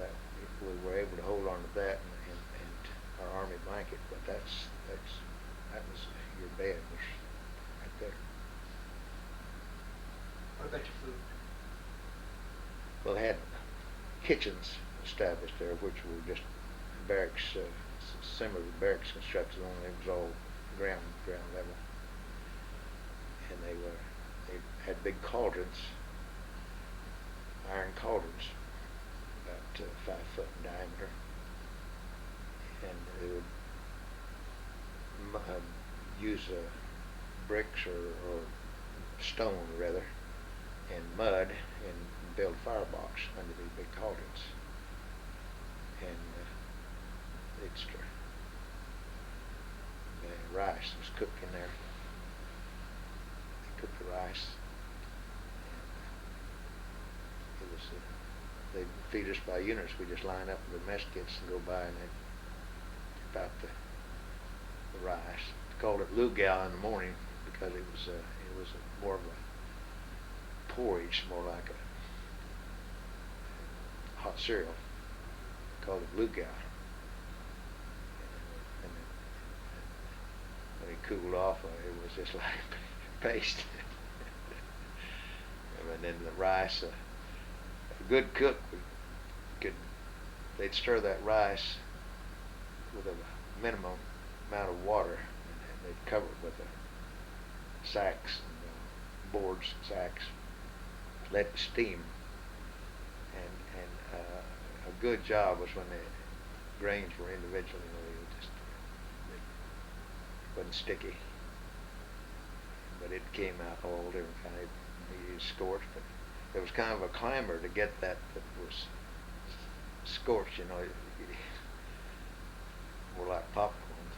That we were able to hold on to that and our army blanket. But that was your bed was right there. What about your food? Well, they had kitchens established there, which were just barracks, similar to barracks construction, only it was all ground level. And they had big cauldrons, iron cauldrons, about 5 foot in diameter, and they would use bricks or stone rather, and mud, and build firebox under these big cauldrons, and the rice was cooked in there. They cooked the rice, and it was they'd feed us by units. We just line up with the mess kits and go by, and they'd tip out the rice. They called it lugal in the morning because it was more of a porridge, more like a hot cereal. They called it lugal. And when it cooled off, it was just like paste. And then the rice, a good cook they'd stir that rice with a minimum amount of water, and they'd cover it with sacks and boards, sacks, let it steam. And a good job was when the grains were individually, it wasn't sticky, but it came out all different kind of, you used scorched, but it was kind of a climber to get that was scorched, more like popcorn.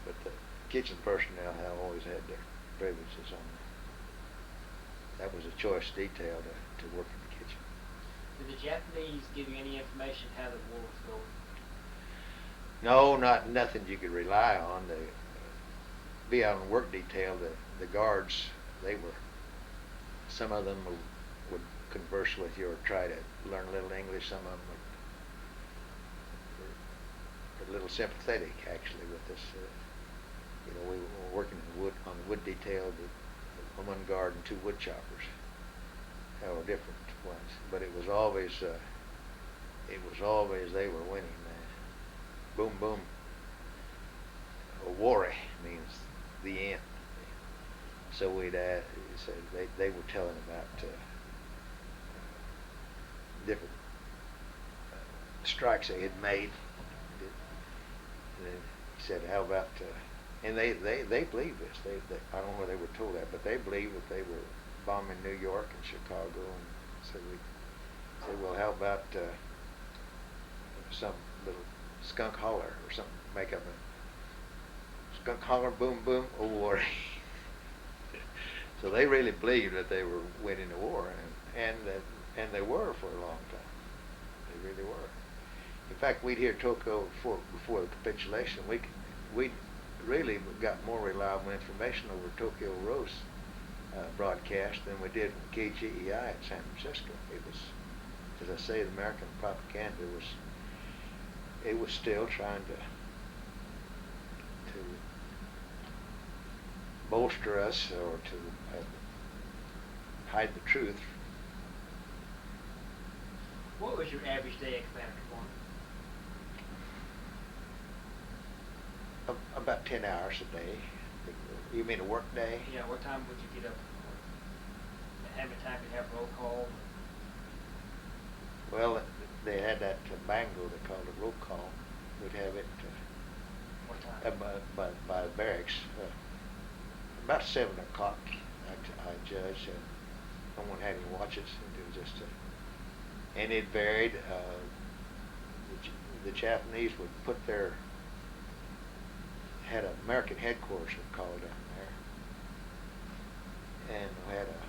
But the kitchen personnel have always had their privileges on that. That was a choice detail to work in the kitchen. Did the Japanese give you any information how the war was going? No, nothing you could rely on. To be out on work detail, the guards, some of them would converse with you or try to learn a little English. Some of them were a little sympathetic actually with us. We were working on the wood detail, the one guard and 2 wood choppers. How different ones, but it was always they were winning. Boom boom. Awari means the end. So we'd ask, so they were telling about different strikes they had made. And he said, how about, and they believed this. I don't know where they were told that, but they believed that they were bombing New York and Chicago. And so we said, well, how about some little skunk holler or something, make up a skunk holler, boom, boom, oh, war. So they really believed that they were winning the war, and they were for a long time. They really were. In fact, we'd hear Tokyo before the capitulation. We really got more reliable information over Tokyo Rose broadcast than we did from KGEI in San Francisco. It was, as I say, the American propaganda was still trying to bolster us or to hide the truth. What was your average day at Commander Command? About 10 hours a day. You mean a work day? Yeah, what time would you get up in the morning? And how many times did you have roll call? Well, they had that bango, they called it roll call. We'd have it What time? by the barracks. About 7 o'clock, I judged. No one had any watches. It was just and it varied. The Japanese would put had an American headquarters called down there, and we had a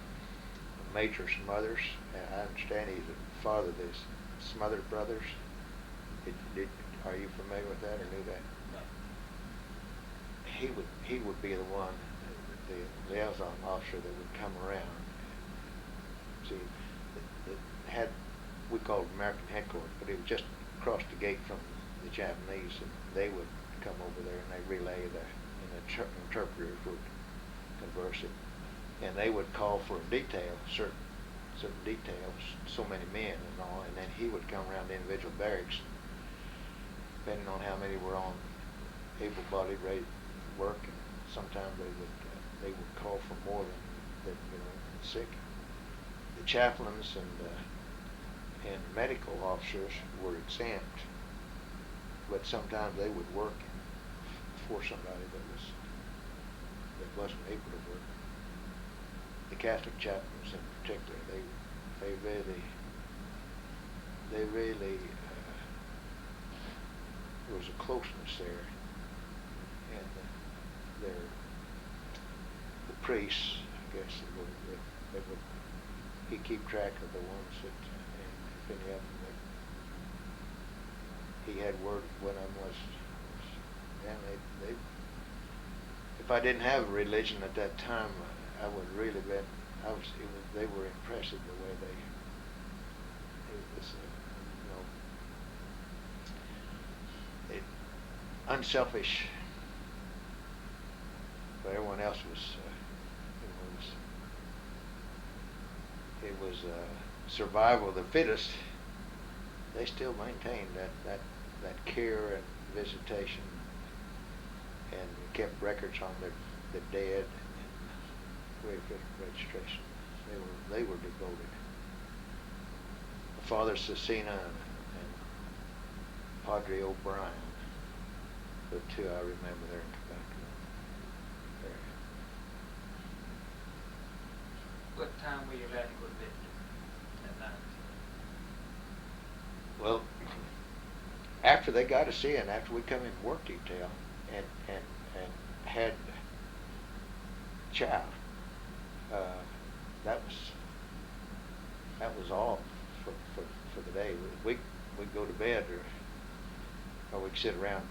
Major Smothers. And I understand he's the father of the Smothers brothers. Are you familiar with that or knew that? No. He would be the one, the liaison officer that would come around. See, we called it American headquarters, but it was just across the gate from the Japanese, and they would come over there and they relay and the interpreters would converse it, and they would call for a detail, certain details, so many men and all, and then he would come around the individual barracks, depending on how many were on able-bodied, ready to work, and sometimes they would call for more than sick. The chaplains and medical officers were exempt, but sometimes they would work for somebody that wasn't able to work. The Catholic chaplains in particular, they really there was a closeness there, and the priests, I guess, he'd keep track of the ones that, and if any of them, he had word when I was, and if I didn't have a religion at that time, I would really been, they were impressive the way it was, unselfish, but everyone else was, it was survival of the fittest. They still maintained that care and visitation, and kept records on the dead and registration. They were devoted. Father Cecina and Padre O'Brien, the two I remember there in Tobacco. What time were you allowed to go to bed at night? Well, after they got us in, after we come in work detail and had chow, that was all for the day. We'd go to bed, or we'd sit around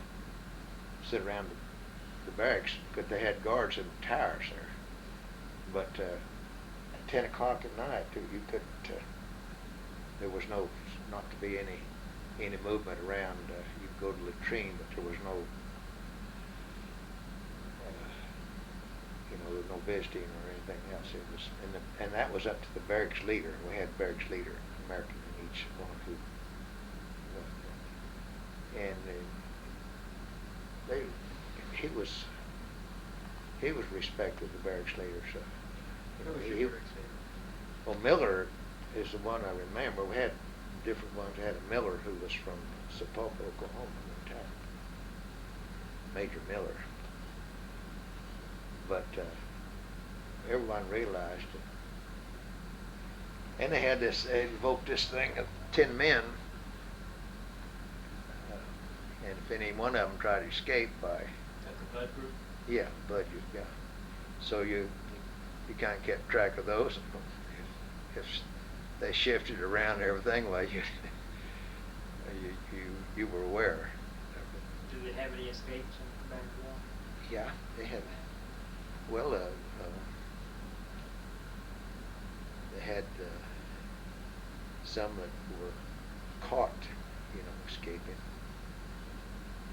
the barracks, because they had guards in the towers there. But at 10 o'clock at night, you couldn't. There was not to be any movement around. You could go to the latrine, but there was no. There was no visiting or anything else. It was, and that was up to the barracks leader. We had barracks leader, American in each one who. And he he was respected, the barracks leader. So, Who was he- your he- barracks leader? well, Miller is the one I remember. We had different ones. We had a Miller who was from Sapulpa, Oklahoma, retired. Major Miller. But everyone realized it. And they had this, they invoked this thing of 10 men. And if any one of them tried to escape by, That's the Bud group? yeah, Bud, yeah. So you kind of kept track of those. If they shifted around everything, well, you were aware. Do they have any escapes in Commander War? Yeah, they had. Well, they had some that were caught, escaping,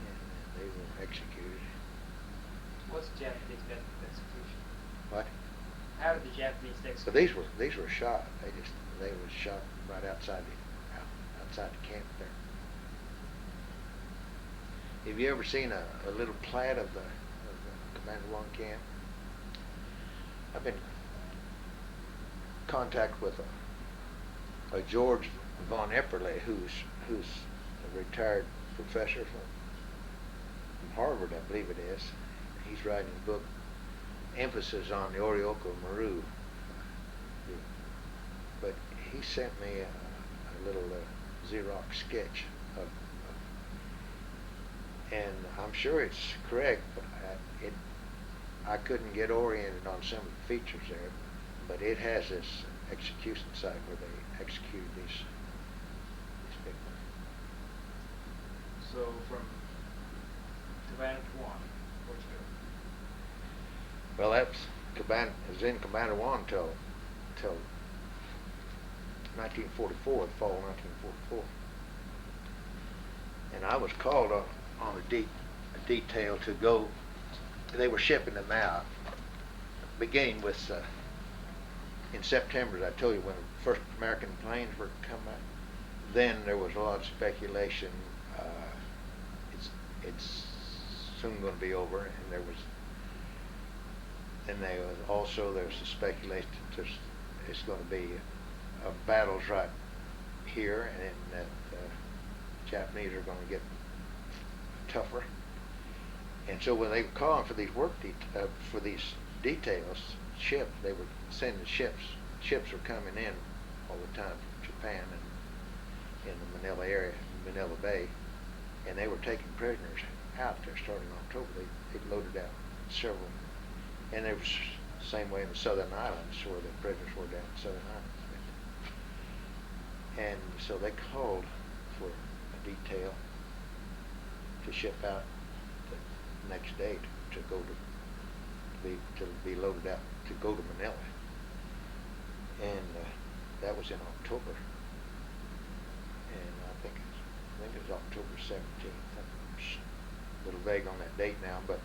and they were executed. What's the Japanese method of execution? What? How did the Japanese execute? So these were shot. They were shot right outside the camp there. Have you ever seen a little plat of the Commander One camp? I've been in contact with a George von Epperle, who's a retired professor from Harvard, I believe it is. He's writing a book, emphasis on the Orinoco Maru. But he sent me a little Xerox sketch of, and I'm sure it's correct, but I couldn't get oriented on some of the features there. But it has this execution site where they executed these people. So from Commander One, where'd you go? Well, it was in Commander One till 1944, the fall of 1944. And I was called on a detail to go. They were shipping them out, beginning with in September, as I told you, when the first American planes were coming out. Then there was a lot of speculation. It's soon going to be over, and there was the speculation that it's going to be battles right here, and that the Japanese are going to get tougher. And so when they were calling for these for these details, ships, they were sending ships. Ships were coming in all the time from Japan and in the Manila area, Manila Bay, and they were taking prisoners out there starting in October. They loaded out several, and it was the same way in the Southern Islands, where the prisoners were down in the Southern Islands. And so they called for a detail to ship out the next day to be loaded out to go to Manila, and that was in October, and I think it was October 17th. I'm a little vague on that date now, but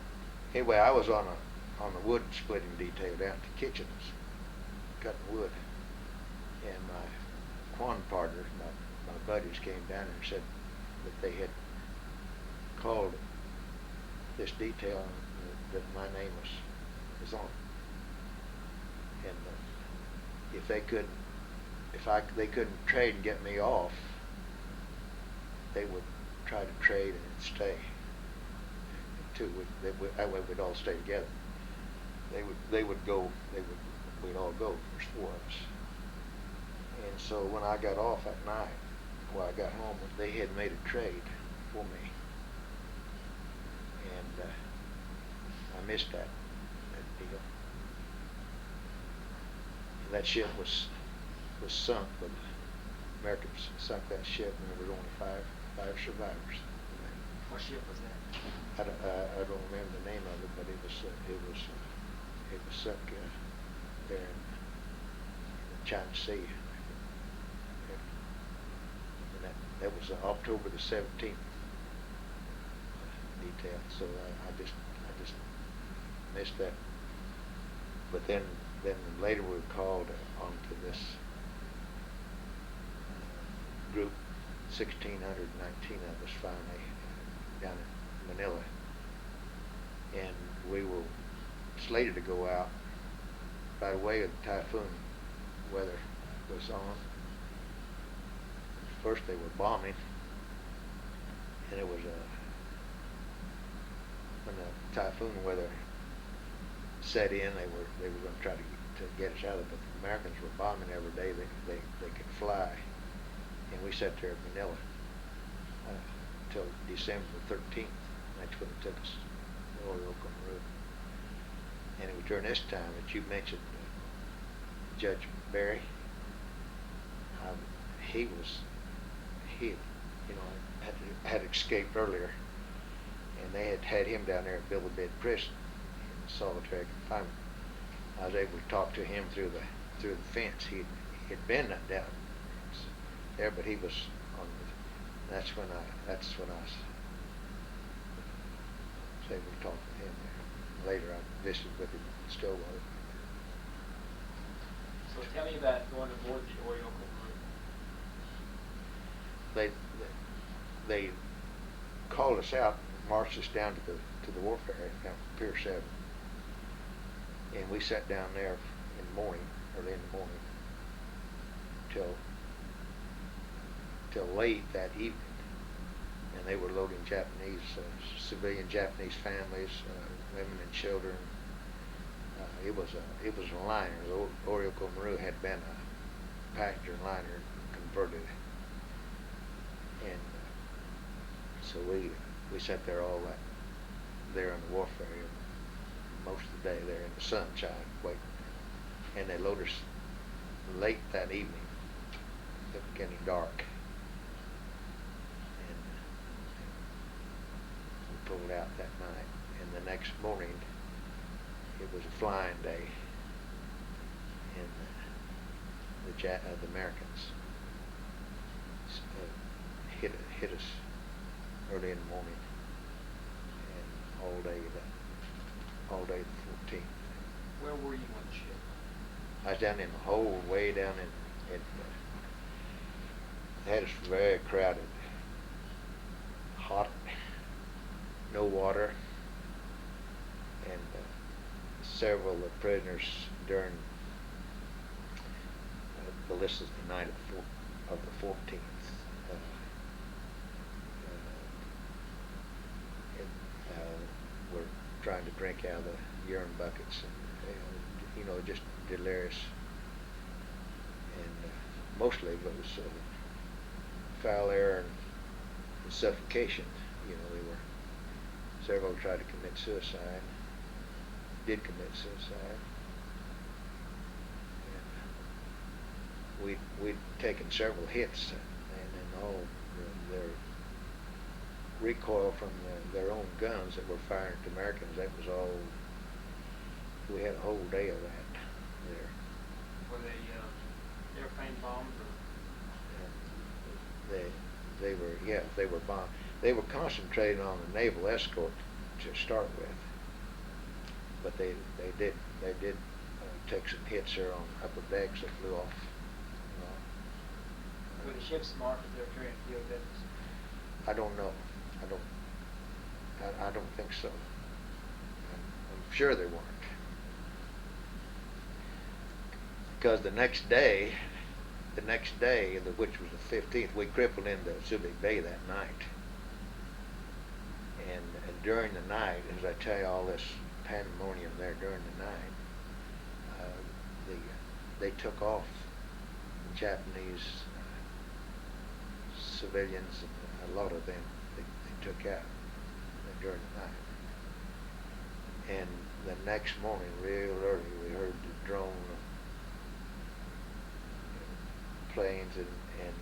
anyway, I was on the wood splitting detail down at the kitchens, cutting wood, and my Quan partners, my buddies, came down and said that they had called this detail and that my name was on it. And if they couldn't trade and get me off, they would try to trade and stay. That way we'd all stay together. We'd all go. There's four of us. And so when I got off at night, I got home, they had made a trade for me, and I missed that deal. And that ship was sunk, but Americans sunk that ship, and there was only five survivors. What ship was that? I don't remember the name of it, but it was sunk there in the China Sea. And that was October the 17th detail. So I just missed that. But then later we were called onto this group, 1,619 of us finally, down in Manila, and we were slated to go out right away with the typhoon weather was on. First they were bombing, and it was when the typhoon weather set in, they were going to try to get us out of it. But the Americans were bombing every day they could fly, and we sat there at Manila until December the 13th. That's when it took us to Orinoco Maru. And it was during this time that you mentioned Judge Barry. He had escaped earlier, and they had him down there at Billy Bed Prison in solitary confinement. I was able to talk to him through the fence. He had been down there, but he was on the. That's when I was able to talk to him there. Later, I visited with him in Stillwater. So tell me about going aboard the Orinoco Maru. They called us out and marched us down to the wharf area down Pier 7, and we sat down there in the morning, early in the morning, till late that evening, and they were loading Japanese civilian Japanese families, women and children. It was a liner. The Orinoco Maru had been a passenger liner converted. And so we sat there all that there in the wharf area most of the day there in the sunshine waiting. And they loaded us late that evening. It was getting dark. And we pulled out that night. And the next morning it was a flying day. And the Americans hit us early in the morning, and all day the 14th. Where were you on the ship? I was down in the hold, way down in they had us very crowded, hot, no water, and several of the prisoners during this is the night of the 14th. Were trying to drink out of the urine buckets, and just delirious, and mostly it was foul air and suffocation. They were several tried to commit suicide, did commit suicide, and we'd taken several hits, and then all their recoil from their own guns that were fired at Americans. That was all. We had a whole day of that there. Were they airplane bombs or? They were bombed. They were concentrating on the naval escort to start with, but they did take some hits there on upper decks that flew off. Were the ships marked if they were carrying field guns? I don't know. I don't think so. I'm sure they weren't. Because the next day, which was the 15th, we crippled into Subic Bay that night. And during the night, as I tell you all this pandemonium there during the night, they took off the Japanese civilians, and a lot of them they took out during the night. And the next morning, real early, we heard the drone of planes, and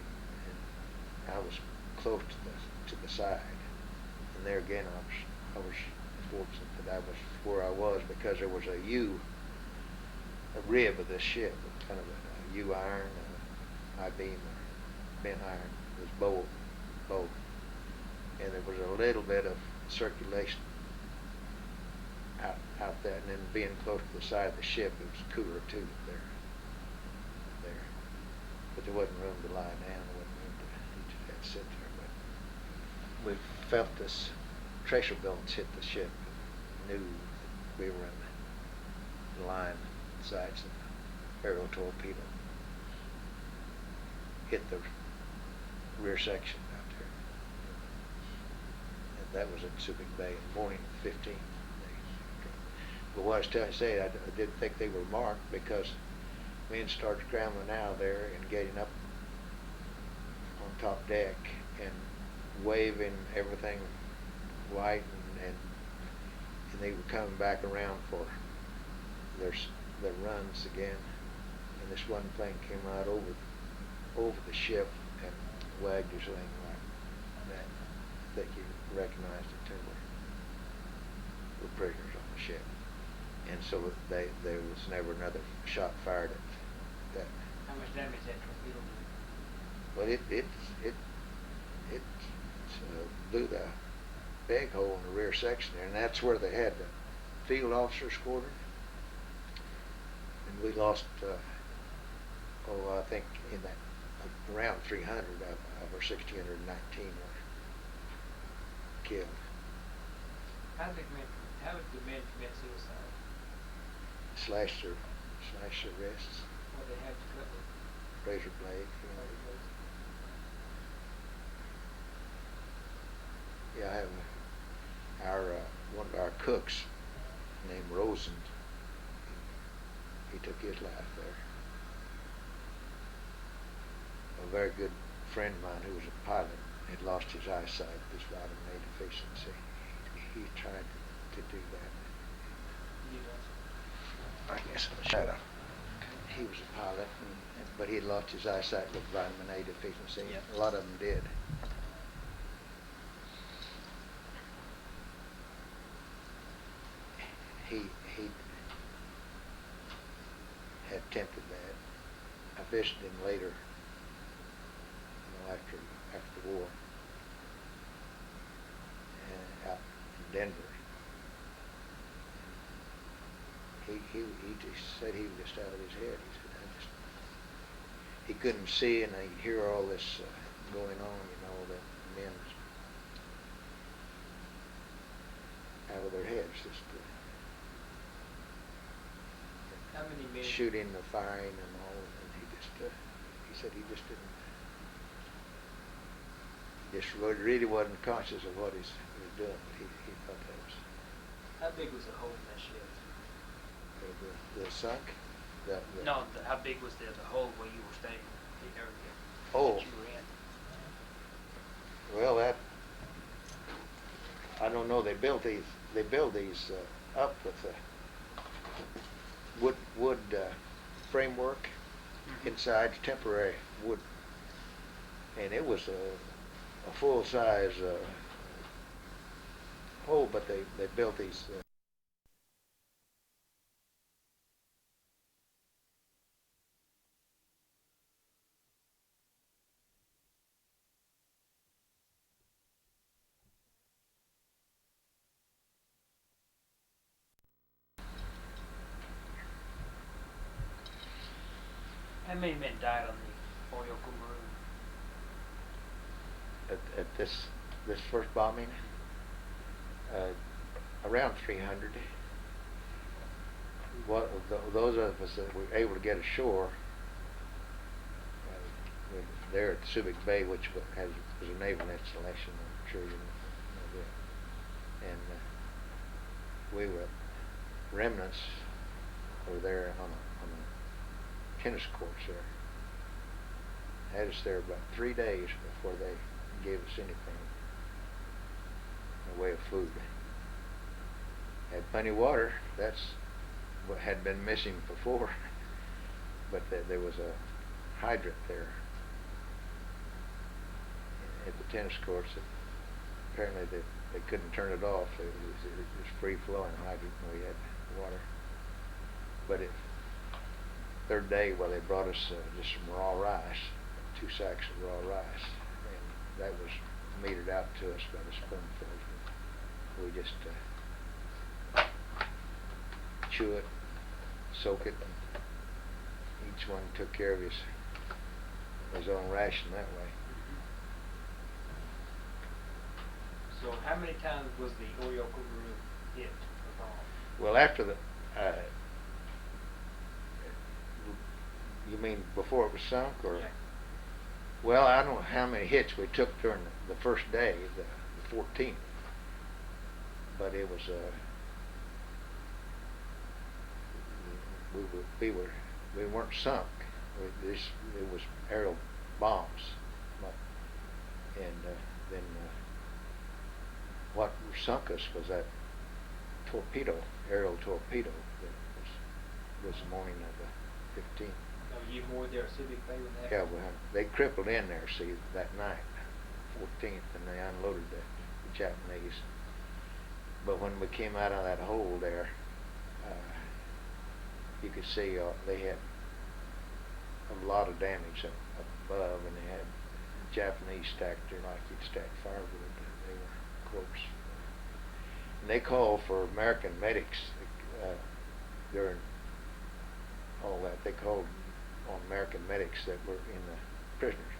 I was close to the side. And there again, I was fortunate that I was where I was, because there was a rib of this ship, kind of a U iron, I-beam, or bent iron, was bowed, and there was a little bit of circulation out there, and then being close to the side of the ship, it was cooler too there. But there wasn't room to lie down, there wasn't room to just had to sit there. But we felt this tracer belts hit the ship, and knew that we were and line sights, and aerial torpedo hit the rear section out there. And that was at Subic Bay in the morning of the 15th. But what I was saying, I didn't think they were marked because men started scrambling out there and getting up on top deck and waving everything white, and they were coming back around for their runs again. And this one thing came right over the ship and wagged his wing like that. I think he recognized that there were prisoners on the ship. And so there was never another shot fired at that. How much damage that torpedo did? Well, it blew the bag hole in the rear section there, and that's where they had the field officers quartered. And we lost, I think in that around 300 of our 1,619 were killed. How did the men commit suicide? Slashed their wrists, What they have to cut with? razor blade. Yeah, I have one of our cooks named Rosen. He took his life there. A very good friend of mine who was a pilot had lost his eyesight, his vitamin A deficiency. He tried to do that. I guess it was shadow. He was a pilot, but he had lost his eyesight with vitamin A deficiency. Yep. A lot of them did. He had attempted that. I visited him later, after the war, and out in Denver. He just said he was just out of his head. He said, he couldn't see, and he'd hear all this going on, the men out of their heads, just How many men? shooting, the firing, and all, and he said he just didn't, really wasn't conscious of what he was doing, but he thought that was. How big was the hole in that ship? The sunk? No, how big was the hole where you were staying? The area Oh. that you were in? Well, I don't know. They build these up with wood framework inside, temporary wood, and it was a full size hole. But they built these. How many men died on the Orinoco Maroon? At this first bombing, around 300. Those of us that were able to get ashore, there at Subic Bay, which was a naval installation, I'm sure you know that. And we were remnants over there on the tennis courts there. Had us there about 3 days before they gave us anything in the way of food. Had plenty of water. That's what had been missing before. But there was a hydrant there at the tennis courts. Apparently they couldn't turn it off. It was free flowing hydrant, and we had water. But third day, they brought us just some raw rice, 2 sacks of raw rice, and that was metered out to us by the spoonfuls. We just chew it, soak it, and each one took care of his own ration that way. So how many times was the Orinoco Maroon hit or bombed? Well, after mean before it was sunk, or? Yeah. Well, I don't know how many hits we took during the first day, the 14th, but it was we weren't sunk. It was aerial bombs, and then what sunk us was that aerial torpedo that was the morning of the 15th. No, you moored there at Civic Bay when that. Yeah, well, they crippled in there, see, that night, 14th, and they unloaded the Japanese. But when we came out of that hole there, you could see they had a lot of damage up above, and they had Japanese stacked there like you'd stack firewood. They were close. And they called for American medics during all that. They called on American medics that were in the prisoners,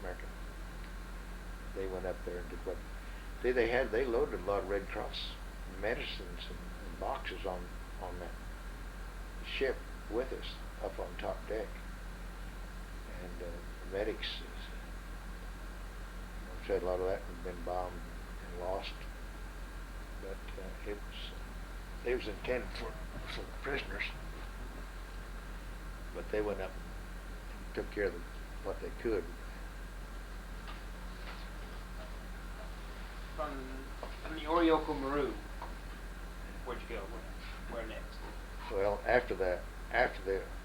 They went up there and did what they loaded a lot of Red Cross medicines and boxes on that ship with us up on top deck. And the medics said a lot of that had been bombed and lost. But it was intended for the prisoners. But they went up and took care of what they could. From the Orinoco Maru, where'd you go? Where next? Well, after the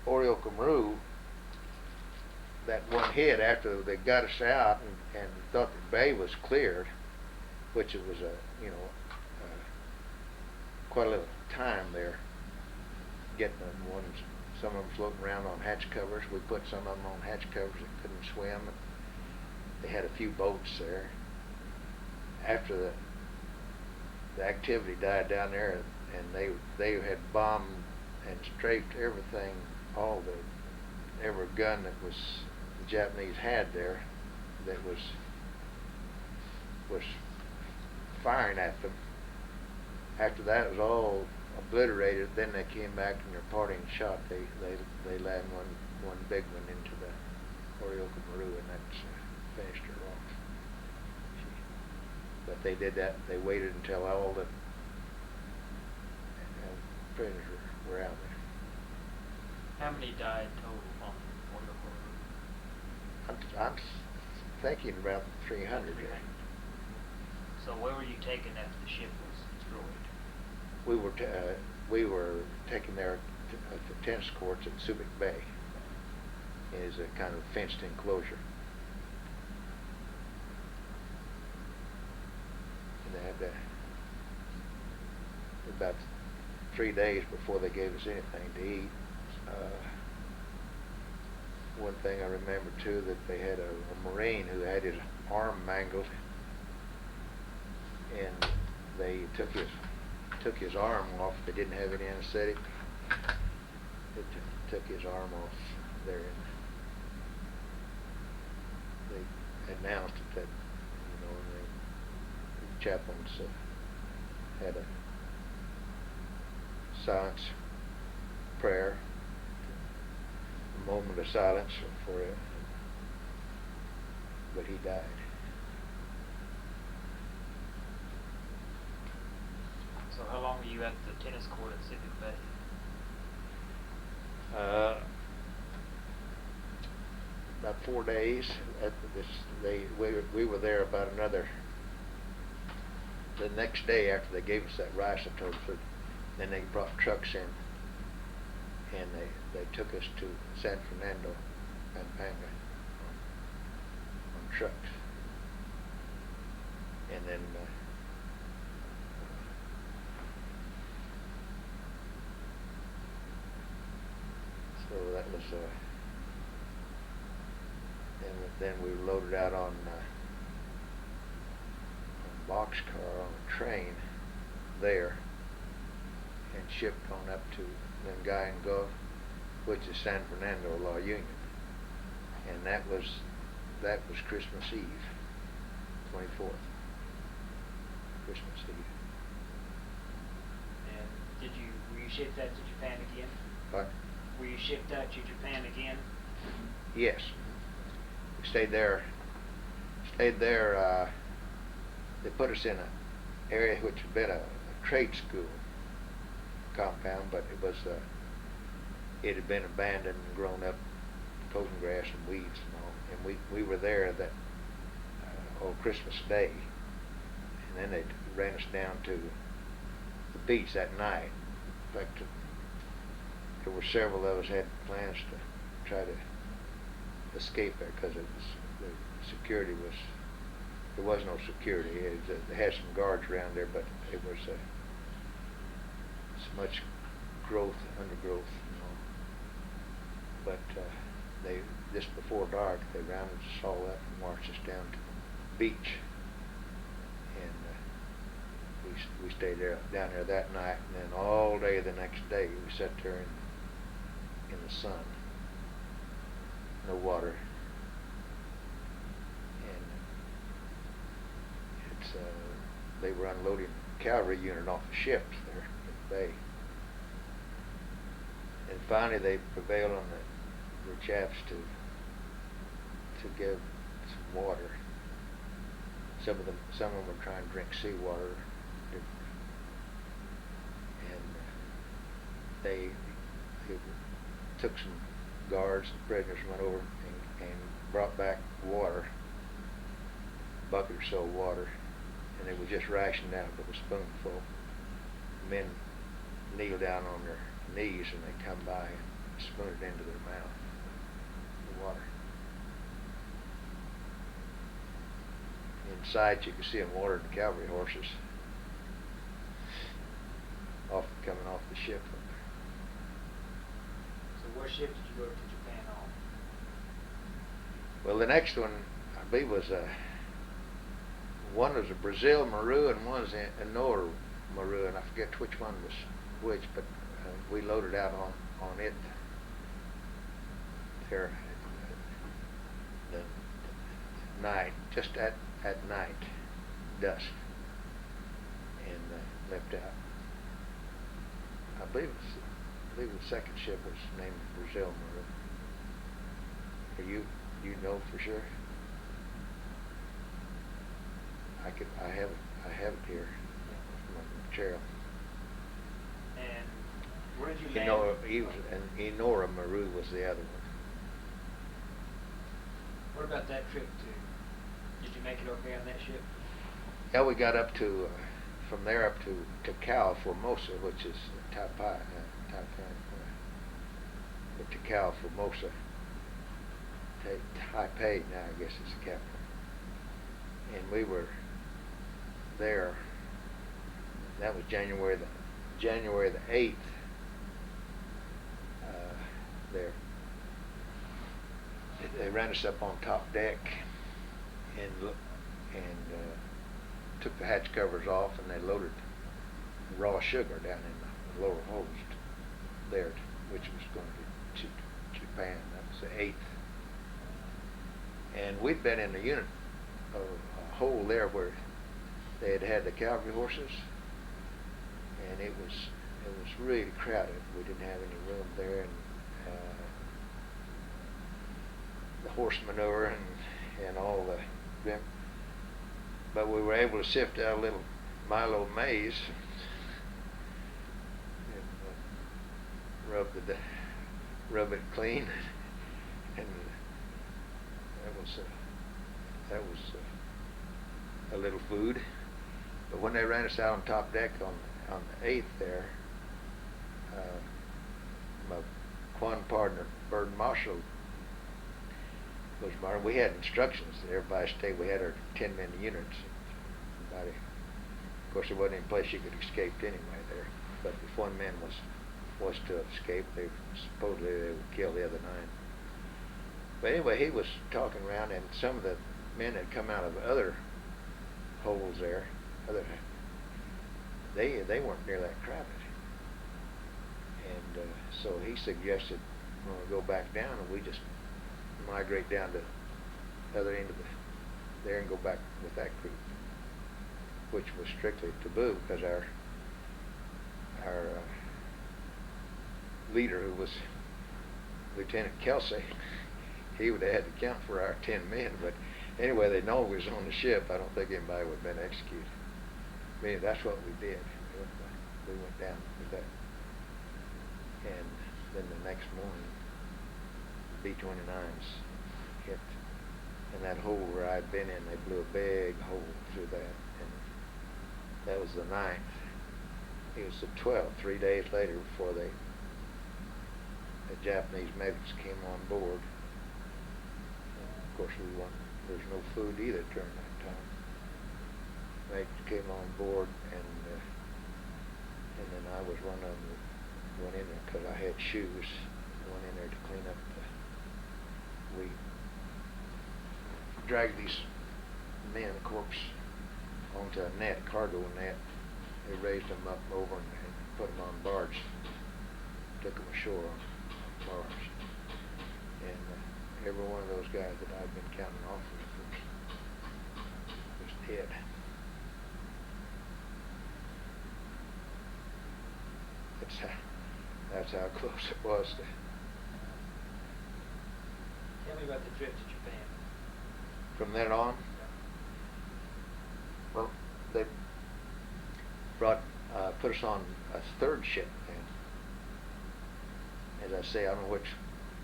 Orinoco Maru, that one hit after they got us out and thought the bay was cleared, which it was quite a little time there getting the ones. Some of them floating around on hatch covers. We put some of them on hatch covers that couldn't swim. And they had a few boats there. After the activity died down there, and they had bombed and strafed everything, every gun that the Japanese had there that was firing at them. After that, it was all obliterated. Then they came back and their parting shot. They landed one big one into the Orinoco Maru, and that's finished her off. But they did that. They waited until all the prisoners were out there. How many died total on Orinoco Maru? I'm thinking about 300 there. So where were you taken after the ship was destroyed? We were taken there at the tennis courts at Subic Bay. It is a kind of fenced enclosure. And they had about 3 days before they gave us anything to eat. One thing I remember too, that they had a Marine who had his arm mangled, and they took his arm off. They didn't have any anesthetic. They took his arm off there, and they announced it that, and the chaplains had a silence prayer, a moment of silence for him, but he died. So how long were you at the tennis court at Civic Bay? About 4 days. We were there about another. The next day after they gave us that rice, I told them, then they brought trucks in, and they took us to San Fernando, Pampanga, on trucks, and then. So that was, and then we were loaded out on a boxcar on a train there, and shipped on up to Lingay and Gulf, which is San Fernando, La Union, and that was Christmas Eve, 24th, Christmas Eve. And were you shipped out to Japan again? What? Were you shipped out to Japan again? Yes. We stayed there. They put us in an area which had been a trade school compound, but it had been abandoned and grown up, cotton grass and weeds and all. And we were there that on Christmas Day, and then they ran us down to the beach that night. In fact, there were several of us had plans to try to escape there because the security was, there was no security. They had some guards around there, but it was so much undergrowth, you know. But they, just before dark, they rounded us all up and marched us down to the beach, and we stayed down there that night, and then all day the next day we sat there in the sun, no water, and they were unloading a cavalry unit off the ships there in the bay. And finally they prevailed on the chaps to give some water. Some of them were trying to drink seawater, and they took some guards and prisoners, went over and brought back water, a bucket or so of water, and they were just rationed out with a spoonful. Men kneel down on their knees and they come by and spoon it into their mouth, the water. Inside you can see them watering the cavalry horses coming off the ship. So what ship did you go to Japan on? Well, the next one, I believe, was one was a Brazil Maru and one was a Nora Maru, and I forget which one was which, but we loaded out on it there the night, just at night, dusk, and left out. I believe the second ship was named Brazil Maru. You know for sure? I have it here from my chair. And where did you land? Enora Maru was the other one. What about that trip did you make it okay on that ship? Yeah, we got up to, from there up to Takao, Formosa, which is Taipei Formosa. Taipei now, I guess, is the capital. And we were there. That was January the 8th. There. They ran us up on top deck and took the hatch covers off, and they loaded raw sugar down in the lower holds there, which was going to Japan. That was the 8th. And we'd been in a unit, a hole there where they had the cavalry horses, and it was really crowded. We didn't have any room there, and the horse manure and all the, but we were able to sift out a little Milo maize and rub it clean, and that was a little food. But when they ran us out on top deck on the 8th there, my Quan partner, Bird Marshall, was married. We had instructions that everybody stayed. We had our 10-man units. Of course, there wasn't any place you could escape anyway there. But if one man was to escape, supposedly they would kill the other 9. But anyway, he was talking around, and some of the men had come out of other holes there. They weren't near that crowded. And so he suggested we go back down, and we just migrate down to the other end of there and go back with that group, which was strictly taboo because our leader, who was Lieutenant Kelsey, he would have had to count for our 10 men, but anyway, they know we was on the ship. I don't think anybody would have been executed. I mean, that's what we did. We went down with that. And then the next morning, B-29s hit, and that hole where I'd been in, they blew a big hole through that, and that was the 9th. It was the 12th, 3 days later, before the Japanese medics came on board. And of course, there was no food either during that time. Medics came on board, and then I was one of them that went in there because I had shoes. I went in there to clean up we dragged these men, corpse, onto a net, cargo net. They raised them up over and put them on barge. Took them ashore on barge. And every one of those guys that I'd been counting off was dead. That's how close it was to. Tell me about the trip to Japan. From then on, well, they put us on a third ship then. As I say, I don't know which,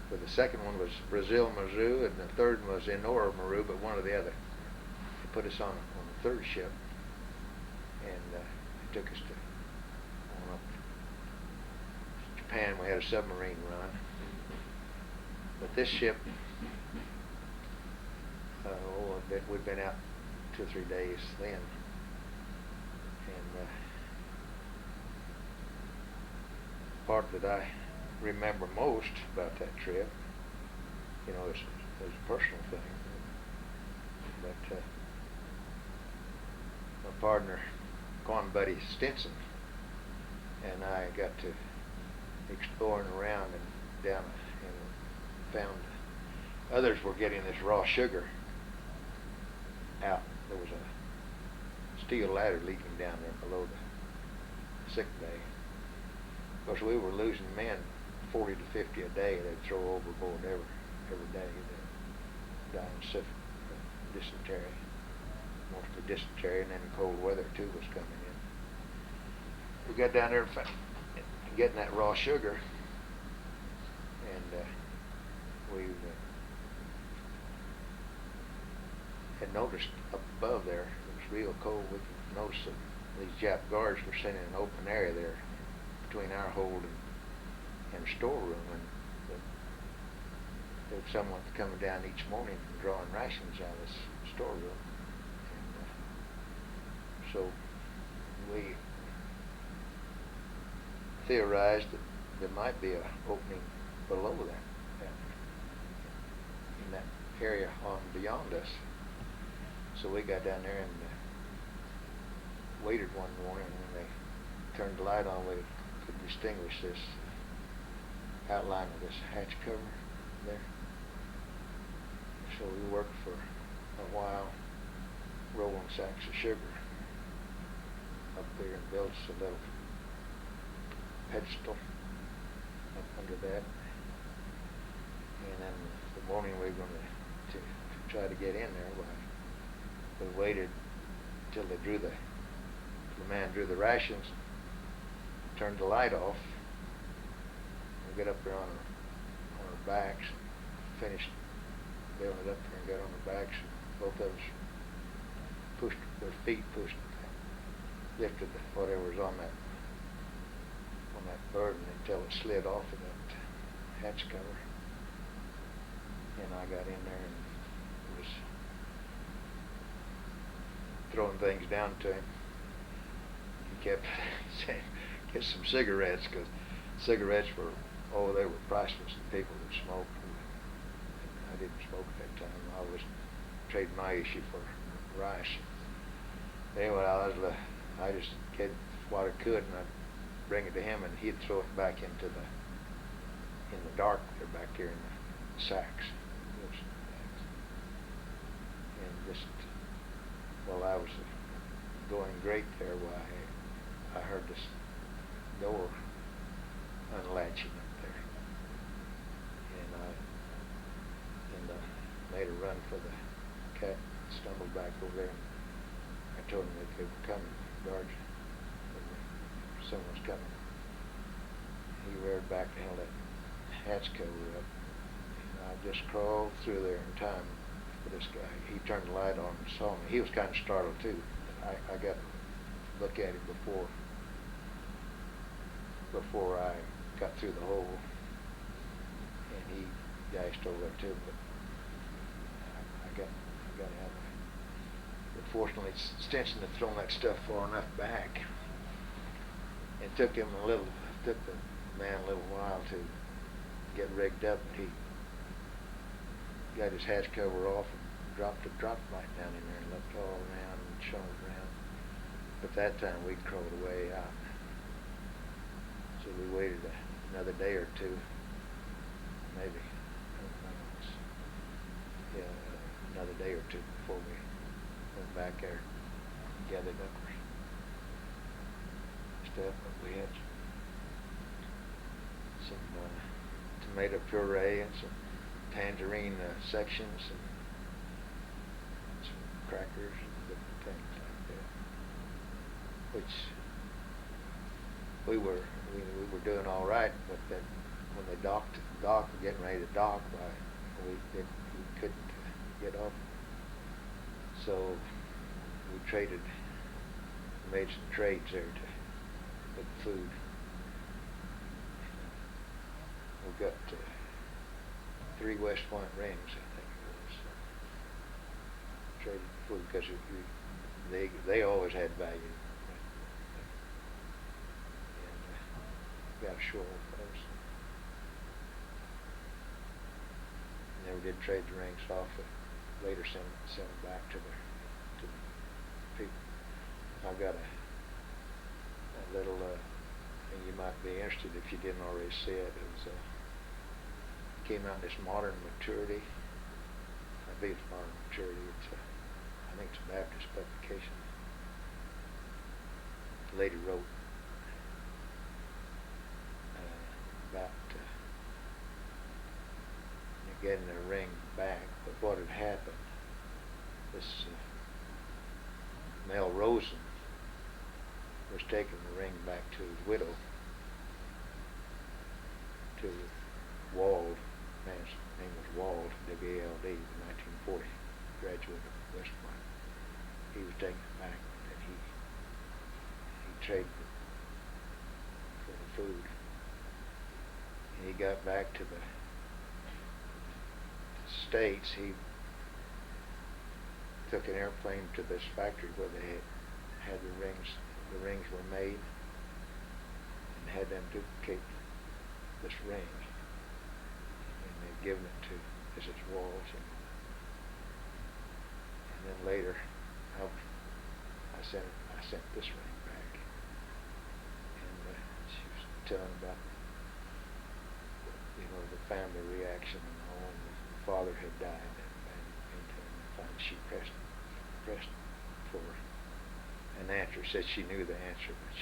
but the second one was Brazil Maru, and the third one was Inora Maru, but one or the other. They put us on the third ship, and they took us on up to Japan. We had a submarine run, but this ship, we'd been out 2 or 3 days then, and part that I remember most about that trip, you know, is a personal thing, but my partner, Con Buddy Stinson, and I got to exploring around and down and found others were getting this raw sugar out. There was a steel ladder leaking down there below the sick bay. Of course, we were losing men 40 to 50 a day. They'd throw overboard every day. They'd die of dysentery, mostly dysentery, and then cold weather too was coming in. We got down there and getting that raw sugar, and we had noticed up above there, it was real cold. We could notice that these Jap guards were sitting in an open area there between our hold and storeroom, and there was someone coming down each morning and drawing rations out of this storeroom. And so we theorized that there might be an opening below that in that area on beyond us. So we got down there and waited one morning, and when they turned the light on, we could distinguish this outline of this hatch cover there. So we worked for a while rolling sacks of sugar up there and built us a little pedestal up under that. And then the morning we were going to try to get in there. We waited till the man drew the rations, turned the light off. We got up there on our backs, finished building it up there and got on our backs. Both of us pushed their feet, lifted whatever was on that burden until it slid off of that hatch cover. And I got in there and was throwing things down to him. He kept saying, "Get some cigarettes," because cigarettes were, they were priceless to people that smoked. I didn't smoke at that time. I was trading my issue for rice. Anyway, I just get what I could, and I'd bring it to him, and he'd throw it back in the dark there, back there in the sacks. And just while I was going great there, I heard this door unlatching up there, and made a run for the cat, stumbled back over there. I told him that they were coming, guards. Someone was coming. He reared back and held that hatch cover up. And I just crawled through there in time for this guy. He turned the light on and saw me. He was kind of startled too. I got to look at him before I got through the hole, and he dashed over to him. But I got out of it. But fortunately, Stinson had thrown that stuff far enough back. It took the man a little while to get rigged up. He got his hatch cover off and dropped right down in there and looked all around and shone around. But that time we'd crawled way out. So we waited another day or two, maybe, another day or two before we went back there and gathered up our stuff. But we had some tomato puree and some tangerine sections and some crackers and different things like that, which we were doing all right. But then when they docked, getting ready to dock, we couldn't get off. So we made some trades there with food. We got 3 West Point rings, I think it was. Traded food because they always had value. And got ashore with those. Never did trade the rings off, but later sent them back to the people. I've got a little thing you might be interested if you didn't already see it. It was came out in this Modern Maturity. I think it's Modern Maturity. I think it's a Baptist publication. The lady wrote about getting their ring back, but what had happened, this Mel Rosen was taking the ring back to his widow, to Wald. Man's name was Wald, W-A-L-D, the 1940 graduate of West Point. He was taking it back, and he traded it for the food. And he got back to the States. He took an airplane to this factory where they had the rings were made, and had them duplicate this ring. And they'd given it to Mrs. Walls. And then later, I sent this ring back. And she was telling about the family reaction and all. And the father had died, and finally she pressed for an answer. Said she knew the answer, but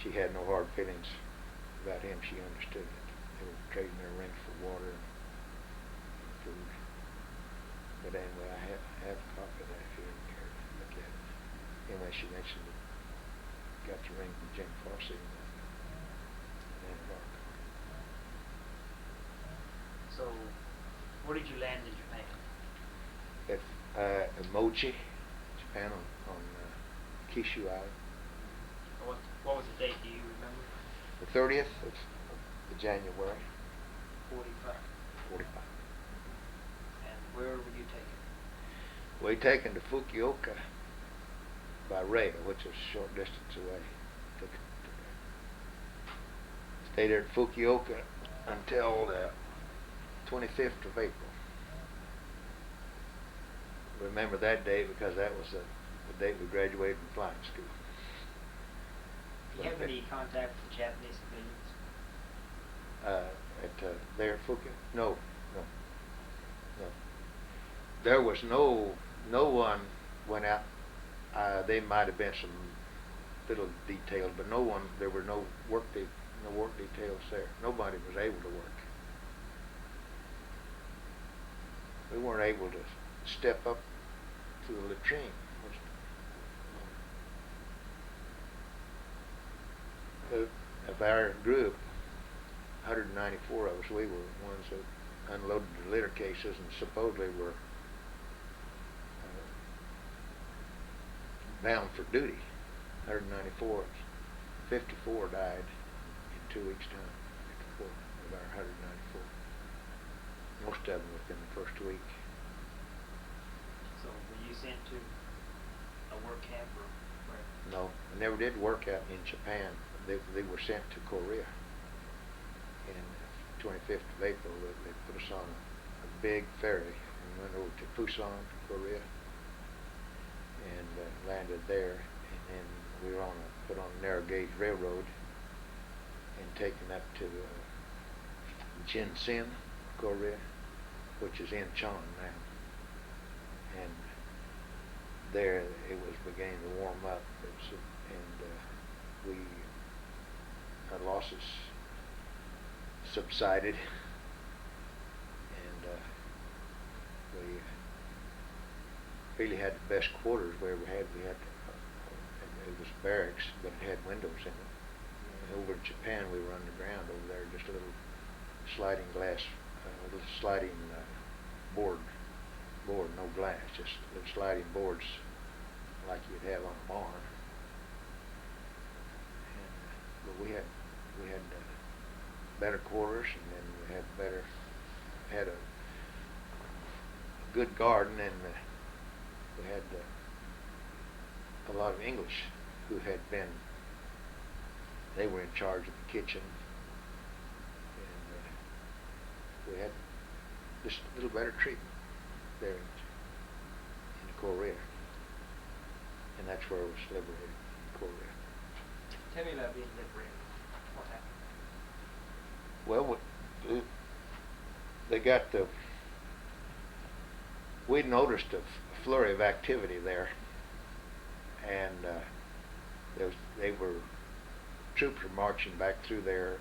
she had no hard feelings about him. She understood it. They were trading their rings for water and food. But anyway, I have a copy of that if you ever care to look at it. Anyway, she mentioned it. Got the ring from James Fossey and So, where did you land in Japan? At Mochi, Japan, on Kishu Island. What was the date? Do you remember? The 30th of January. 45. 45. And where were you taken? We taken to Fukuoka by rail, which is a short distance away. Stayed there at Fukuoka until the 25th of April. Remember that date because that was the date we graduated from flying school. Do you have any contact with the Japanese civilians? There at Fukuoka? No. There was no one went out. There might have been some little details, but there were no work details there. Nobody was able to work. we weren't able to step up to the latrine. Of our group, 194 of us, we were ones that unloaded the litter cases and supposedly were bound for duty. 194, 54 died in 2 weeks' time. 54 of our 194. Most of them within the first week. So were you sent to a work camp or where? No, I never did work out in Japan. They were sent to Korea. In 25th of April, they put us on a big ferry and went over to Busan, Korea, and landed there. And then we were put on a narrow gauge railroad and taken up to Jinsen, Korea, which is Incheon now. And there it was beginning to warm up, our losses subsided, and we really had the best quarters we ever had. It was barracks, but it had windows in it. And over in Japan, we were underground over there, just a little sliding glass, a little sliding board, no glass, just little sliding boards like you'd have on a barn. And, but we had better quarters, and then we had a good garden, and we had a lot of English who they were in charge of the kitchen, and we had just a little better treatment there in Korea, and that's where it was liberated, in Korea. Tell me about being liberated. What happened? Well, we noticed a flurry of activity there, and troops were marching back through there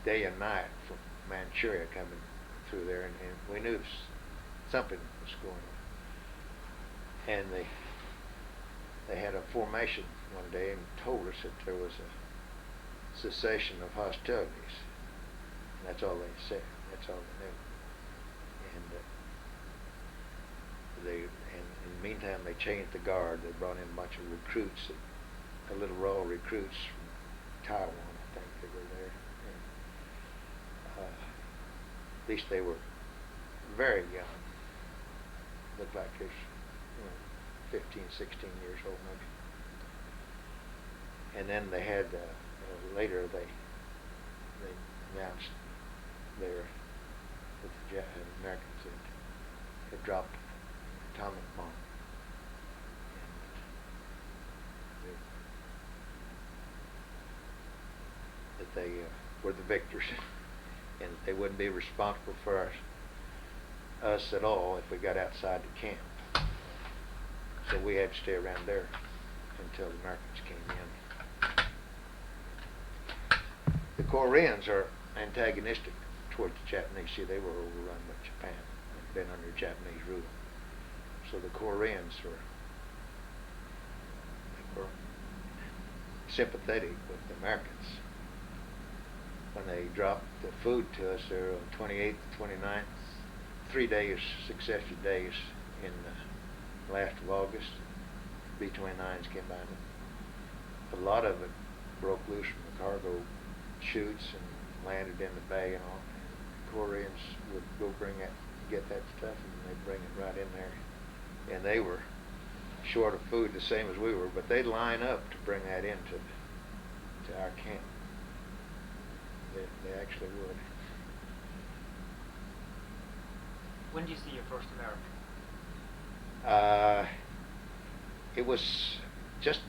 day and night from Manchuria coming through there, and we knew something was going on. And they had a formation one day and told us that there was a cessation of hostilities. And that's all they said. That's all they knew. And in the meantime, they changed the guard. They brought in a bunch of recruits, a little row of recruits from Taiwan, I think they were there. And, at least they were very young. Looked like they were 15, 16 years old maybe. And then they had, later they announced there that the Americans had dropped an atomic bomb. And that they were the victors, and that they wouldn't be responsible for us at all if we got outside the camp. So we had to stay around there until the Americans came in. The Koreans are antagonistic towards the Japanese. See, they were overrun by Japan and been under Japanese rule. So the Koreans were sympathetic with the Americans. When they dropped the food to us there on 28th, 29th, 3 days, successive days in last of August, B-29s came by. A lot of it broke loose from the cargo chutes and landed in the bay and all. And Koreans would go get that stuff, and they'd bring it right in there. And they were short of food the same as we were, but they'd line up to bring that into our camp. They actually would. When did you see your first American? It was just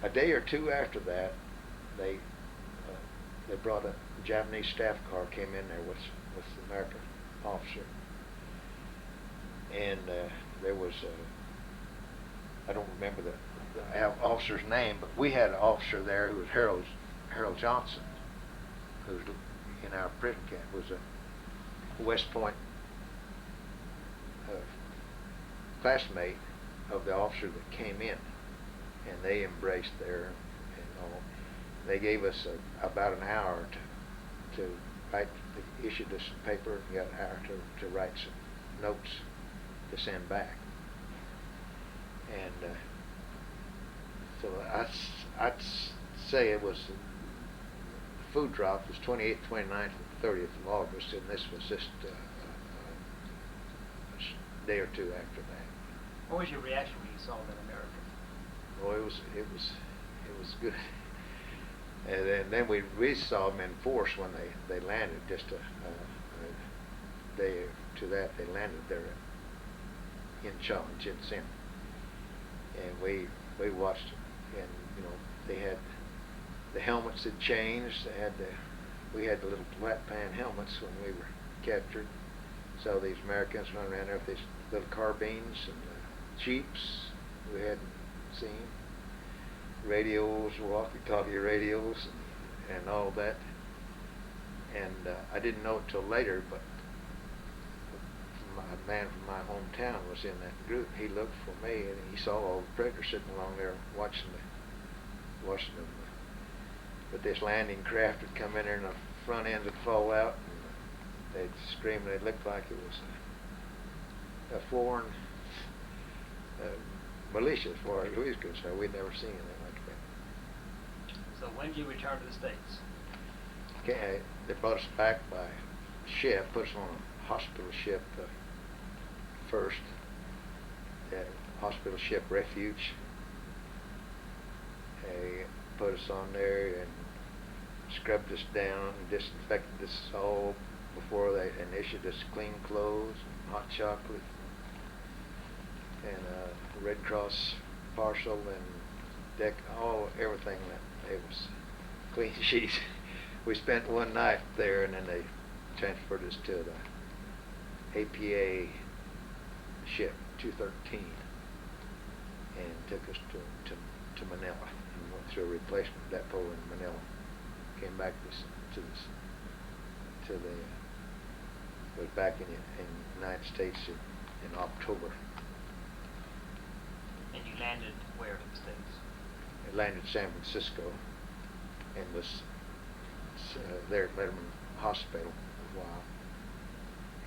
a day or two after that. They brought a Japanese staff car, came in there with the American officer, and there was I don't remember the officer's name, but we had an officer there who was Harold Johnson, who's in our prison camp, was a West Point classmate of the officer that came in, and they embraced there and all. They gave us about an hour to write. They issued us some paper. We got an hour to write some notes to send back. And so I'd say it was the food drop was 28th, 29th, and 30th of August, and this was just a day or two after that. What was your reaction when you saw that American? Well, it was good. And then we saw them in force when they landed. Just a day to that, they landed there in Chin, and we watched them. And you know, they had the helmets had changed. We had the little flat pan helmets when we were captured. So these Americans running around there with these little carbines and jeeps we hadn't seen, radios, walkie-talkie radios, and all that. And I didn't know it till later, but a man from my hometown was in that group. He looked for me, and he saw all the prisoners sitting along there watching them. But this landing craft would come in there, and the front ends would fall out, and they'd scream. It looked like it was a foreign militia, as far as we was concerned. We'd never seen anything like that. So when did you return to the States? Okay, they brought us back by ship, put us on a hospital ship first. The hospital ship Refuge. They put us on there and scrubbed us down and disinfected us all before they issued us clean clothes and hot chocolate and a Red Cross parcel and everything. That it was clean sheets. We spent one night there, and then they transferred us to the APA ship 213 and took us to Manila, and went through a replacement depot in Manila. Came back was back in the United States in October. And you landed where in the States? I landed in San Francisco and was there at Letterman Hospital for a while,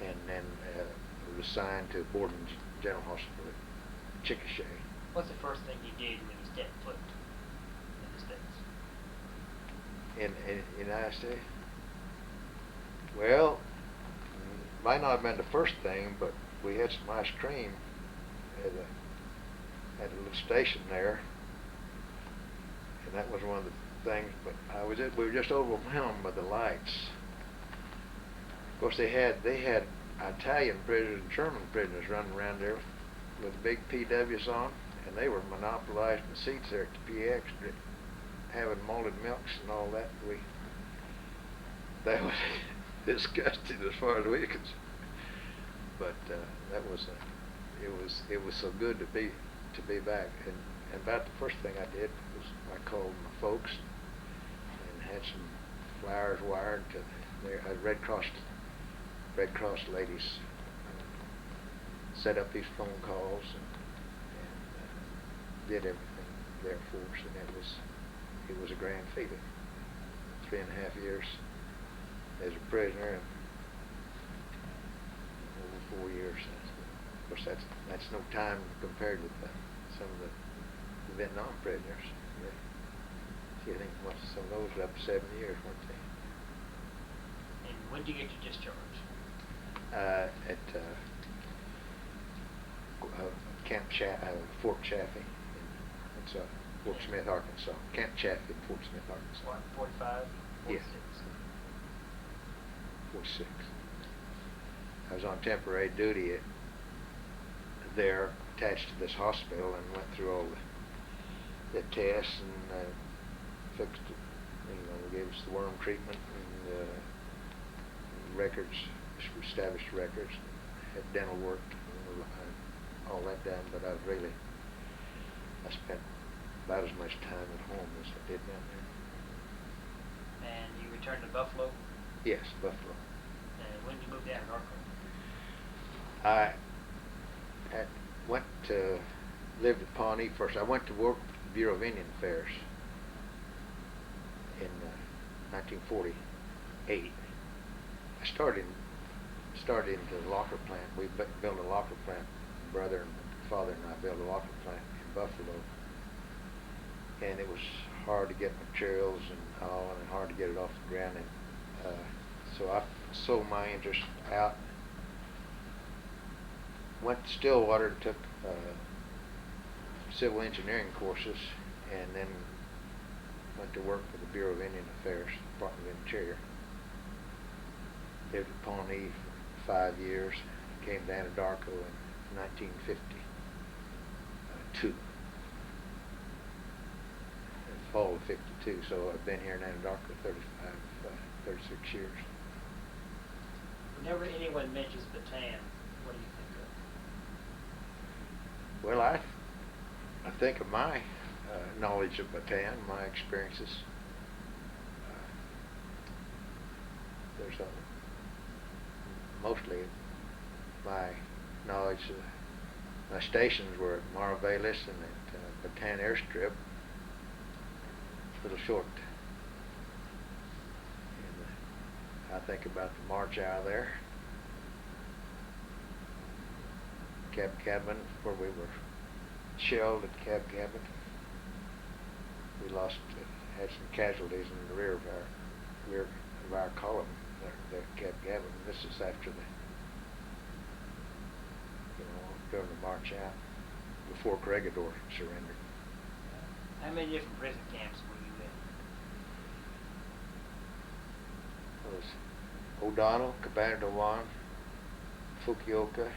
and then was assigned to Borden General Hospital at Chickasha. What's the first thing you did when you stepped foot in the States? In the United States? Well, might not have been the first thing, but we had some ice cream at a little station there, and that was one of the things. But we were just overwhelmed by the lights. Of course, they had Italian prisoners and German prisoners running around there with big PWs on, and they were monopolizing the seats there at the PX, having malted milks and all that. That was disgusting as far as we were concerned. But it was so good to be back. And about the first thing I did was I called my folks and had some flyers wired to their Red Cross ladies. Set up these phone calls and did everything there for us, and it was a grand feeling. 3.5 years as a prisoner, and over 4 years. Of course, that's no time compared with some of the Vietnam prisoners. I think some of those were up to 7 years, weren't they? And when did you get your discharge? At Fort Chaffee. It's Fort Smith, Arkansas. Camp Chaffee, Fort Smith, Arkansas. What, 45? 46? Yes. 46. I was on temporary duty there, attached to this hospital, and went through all the tests and fixed it. They gave us the worm treatment and records, established records, had dental work, all that done. But I spent about as much time at home as I did down there. And you returned to Buffalo? Yes, Buffalo. And when did you move down to Anadarko? I went to, lived at Pawnee first. I went to work at the Bureau of Indian Affairs in 1948. I started in the locker plant. We built a locker plant. My brother and father and I built a locker plant in Buffalo. And it was hard to get materials and all, and hard to get it off the ground. And so I sold my interest out. Went to Stillwater, took civil engineering courses, and then went to work for the Bureau of Indian Affairs, Department of Interior. Lived at Pawnee for 5 years. Came to Anadarko in 1952. Fall of 52, so I've been here in Anadarko 36 years. Whenever anyone mentions Bataan, what do you think of? Well, I think of my knowledge of Bataan, my experiences. There's mostly my knowledge of my stations were at Marvelis and at Bataan Airstrip. Little short. And I think about the march out of there. Cab Cabin, where we were shelled at Cab Cabin. We had some casualties in the rear of our column there at Cab Cabin. This is after during the march out, before Corregidor surrendered. How many different prison camps were you in? It was O'Donnell, Cabana de Juan, Fukuoka,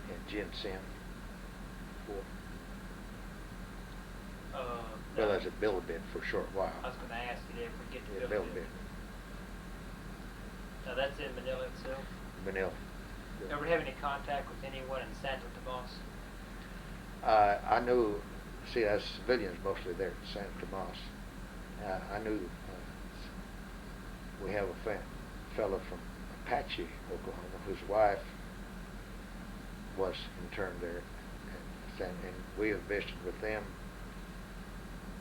and Jinsen. Well, as a Bilibid for a short while. I was going to ask you, did you ever get to Bilibid. Now that's in Manila itself? Manila. Ever have any contact with anyone in Santo Tomas? I knew, see, as civilians mostly there at San Tomas. I knew we have a fellow from Apache, Oklahoma, whose wife was interned there, and we have visited with them,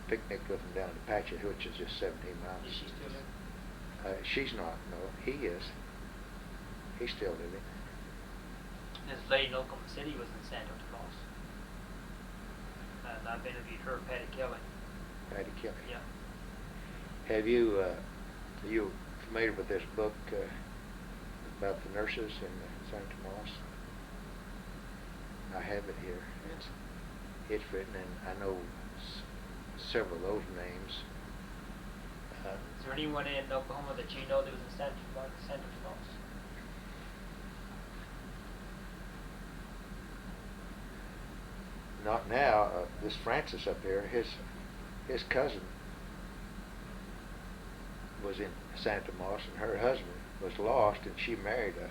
picnicked with them down at Apache, which is just 17 miles. Is she still living? She's not, no. He is. He's still living. This lady in Oklahoma City was in Santo Tomas. And I've interviewed her, Patty Kelly. Patty Kelly. Yeah. Have you, are you familiar with this book about the nurses in San Tomas? I have it here. It's written, and I know several of those names. Is there anyone in Oklahoma that you know that was in Santo Tomas? Not now. This Francis up here, his cousin was in San Tomas, and her husband was lost, and she married a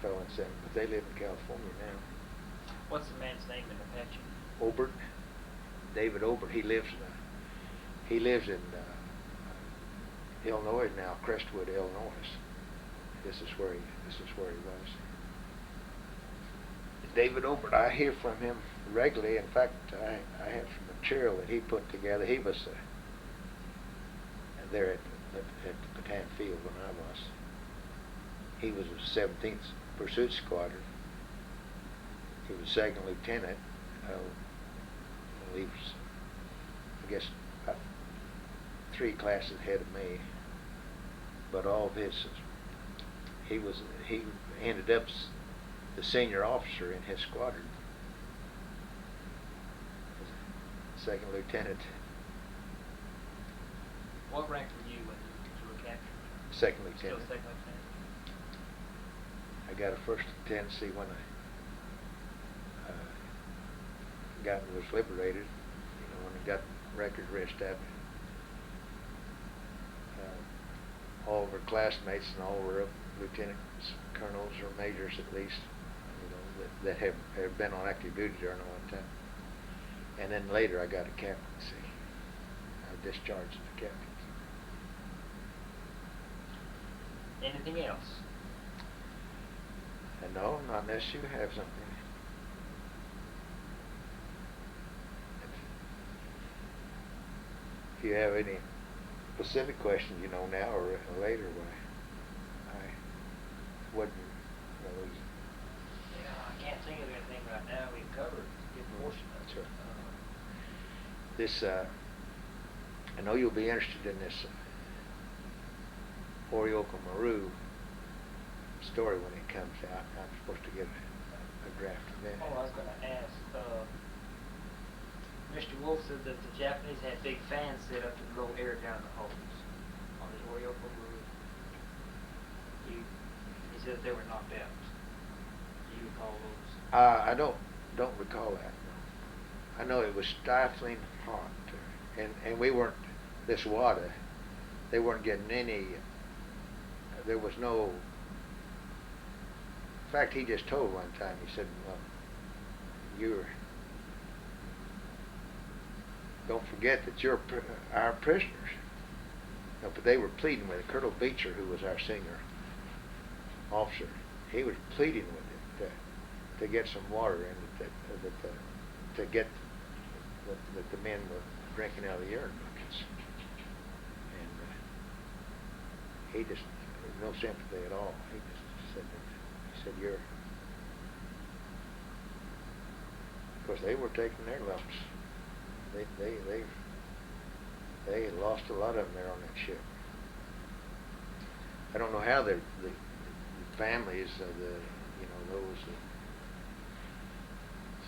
fellow in San, but they live in California now. What's the man's name in Apache? Obert, David Obert. He lives in Illinois now, Crestwood, Illinois. This is where he was. David Obert, I hear from him regularly. In fact, I have some material that he put together. He was there at the Bataan Field when I was. He was a 17th Pursuit Squadron. He was second lieutenant. He was, I guess, about 3 classes ahead of me. But all of he ended up the senior officer in his squadron. Second lieutenant. What rank were you when you were captured? Second lieutenant. Still second lieutenant. I got a first lieutenancy when I was liberated. When I got record reestablished. All of our classmates and all were up lieutenants, colonels, or majors at least, that have been on active duty during all that time. And then later I got a captaincy. I discharged as a captain. Anything else? And no, not unless you have something. you have any specific questions, you know, now or later, why I wouldn't. Yeah, I can't think of anything right now. We've covered a good portion of it. Sure. This, I know you'll be interested in this Orioco Maru story when it comes out. I'm supposed to get a draft of that. Oh, I was going to ask. Mr. Wolf said that the Japanese had big fans set up to blow air down the holes on the Orioco Maru. He said they were knocked out. Do you recall those? I don't recall that. No. I know it was stifling hot, and we weren't this water. They weren't getting any. There was no. In fact, he just told one time. He said, "Well, don't forget that you're our prisoners." No, but they were pleading with it. Colonel Beecher, who was our senior officer, he was pleading with it to get some water in, to get that the men were drinking out of the urine buckets, and he just no sympathy at all. He just said you're. Of course, they were taking their lumps. They had lost a lot of them there on that ship. I don't know how the families of those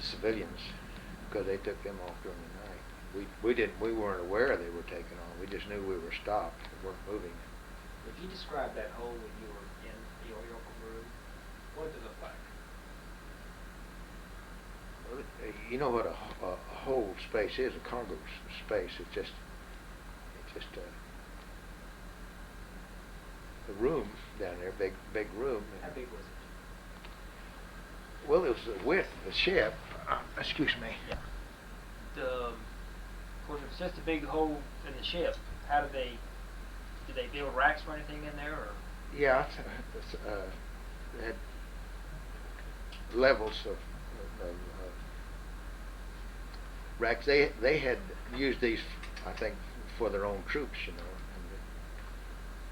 civilians, because they took them off during the night. We weren't aware they were taken on. We just knew we were stopped and weren't moving. If you describe that hole when you were in the Orioco Maru, what did it look like? Well, you know what a whole space is, a cargo space. It's just a room down there, big room. How big was it? Well, it was the width of the ship. Excuse me. Of course, if it's just a big hole in the ship, did they build racks or anything in there, or? Yeah, they had levels of racks. They had used these, I think, for their own troops,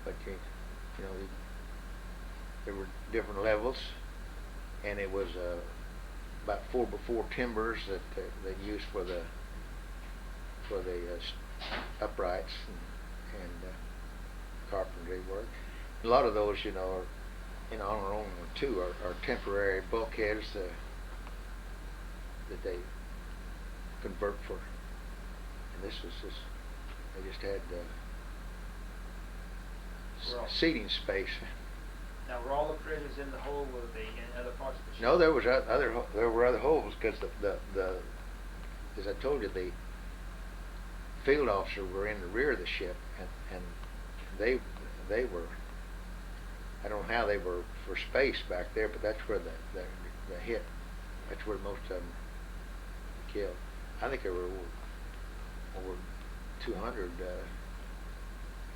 but there were different levels, and it was about 4x4 timbers that they used for the uprights and carpentry work. A lot of those, are on our own too, are temporary bulkheads that they convert for. And this was just, they just had seating space. Now, were all the prisoners in the hole? Were they in other parts of the ship? No, there were other holes, because as I told you, the field officers were in the rear of the ship, and they were. I don't know how they were for space back there, but that's where the hit. That's where most of them were killed. I think there were over 200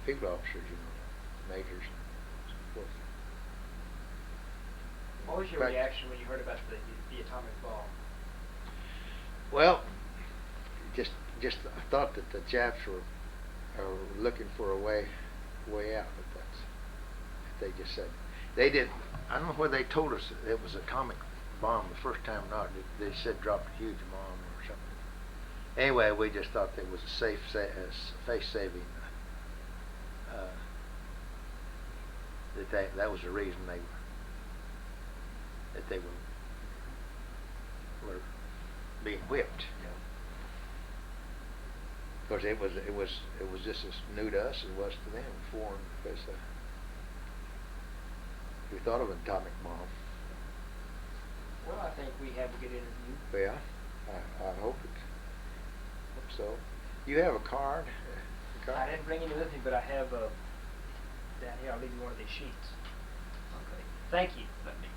field officers, majors, and so forth. What was your reaction when you heard about the atomic bomb? Well, just I thought that the Japs were looking for a way out, but they just said they didn't. I don't know whether they told us it was atomic bomb the first time or not. They said dropped a huge bomb or something. Anyway, we just thought that was a face-saving. That was the reason they were being whipped. Because it was just as new to us as it was to them, foreign, because we thought of an atomic bomb. Well, I think we have a good interview. Yeah, I hope so. You have a card? I didn't bring any with me, but I have down here. I'll leave you one of these sheets. Okay. Thank you. Let me.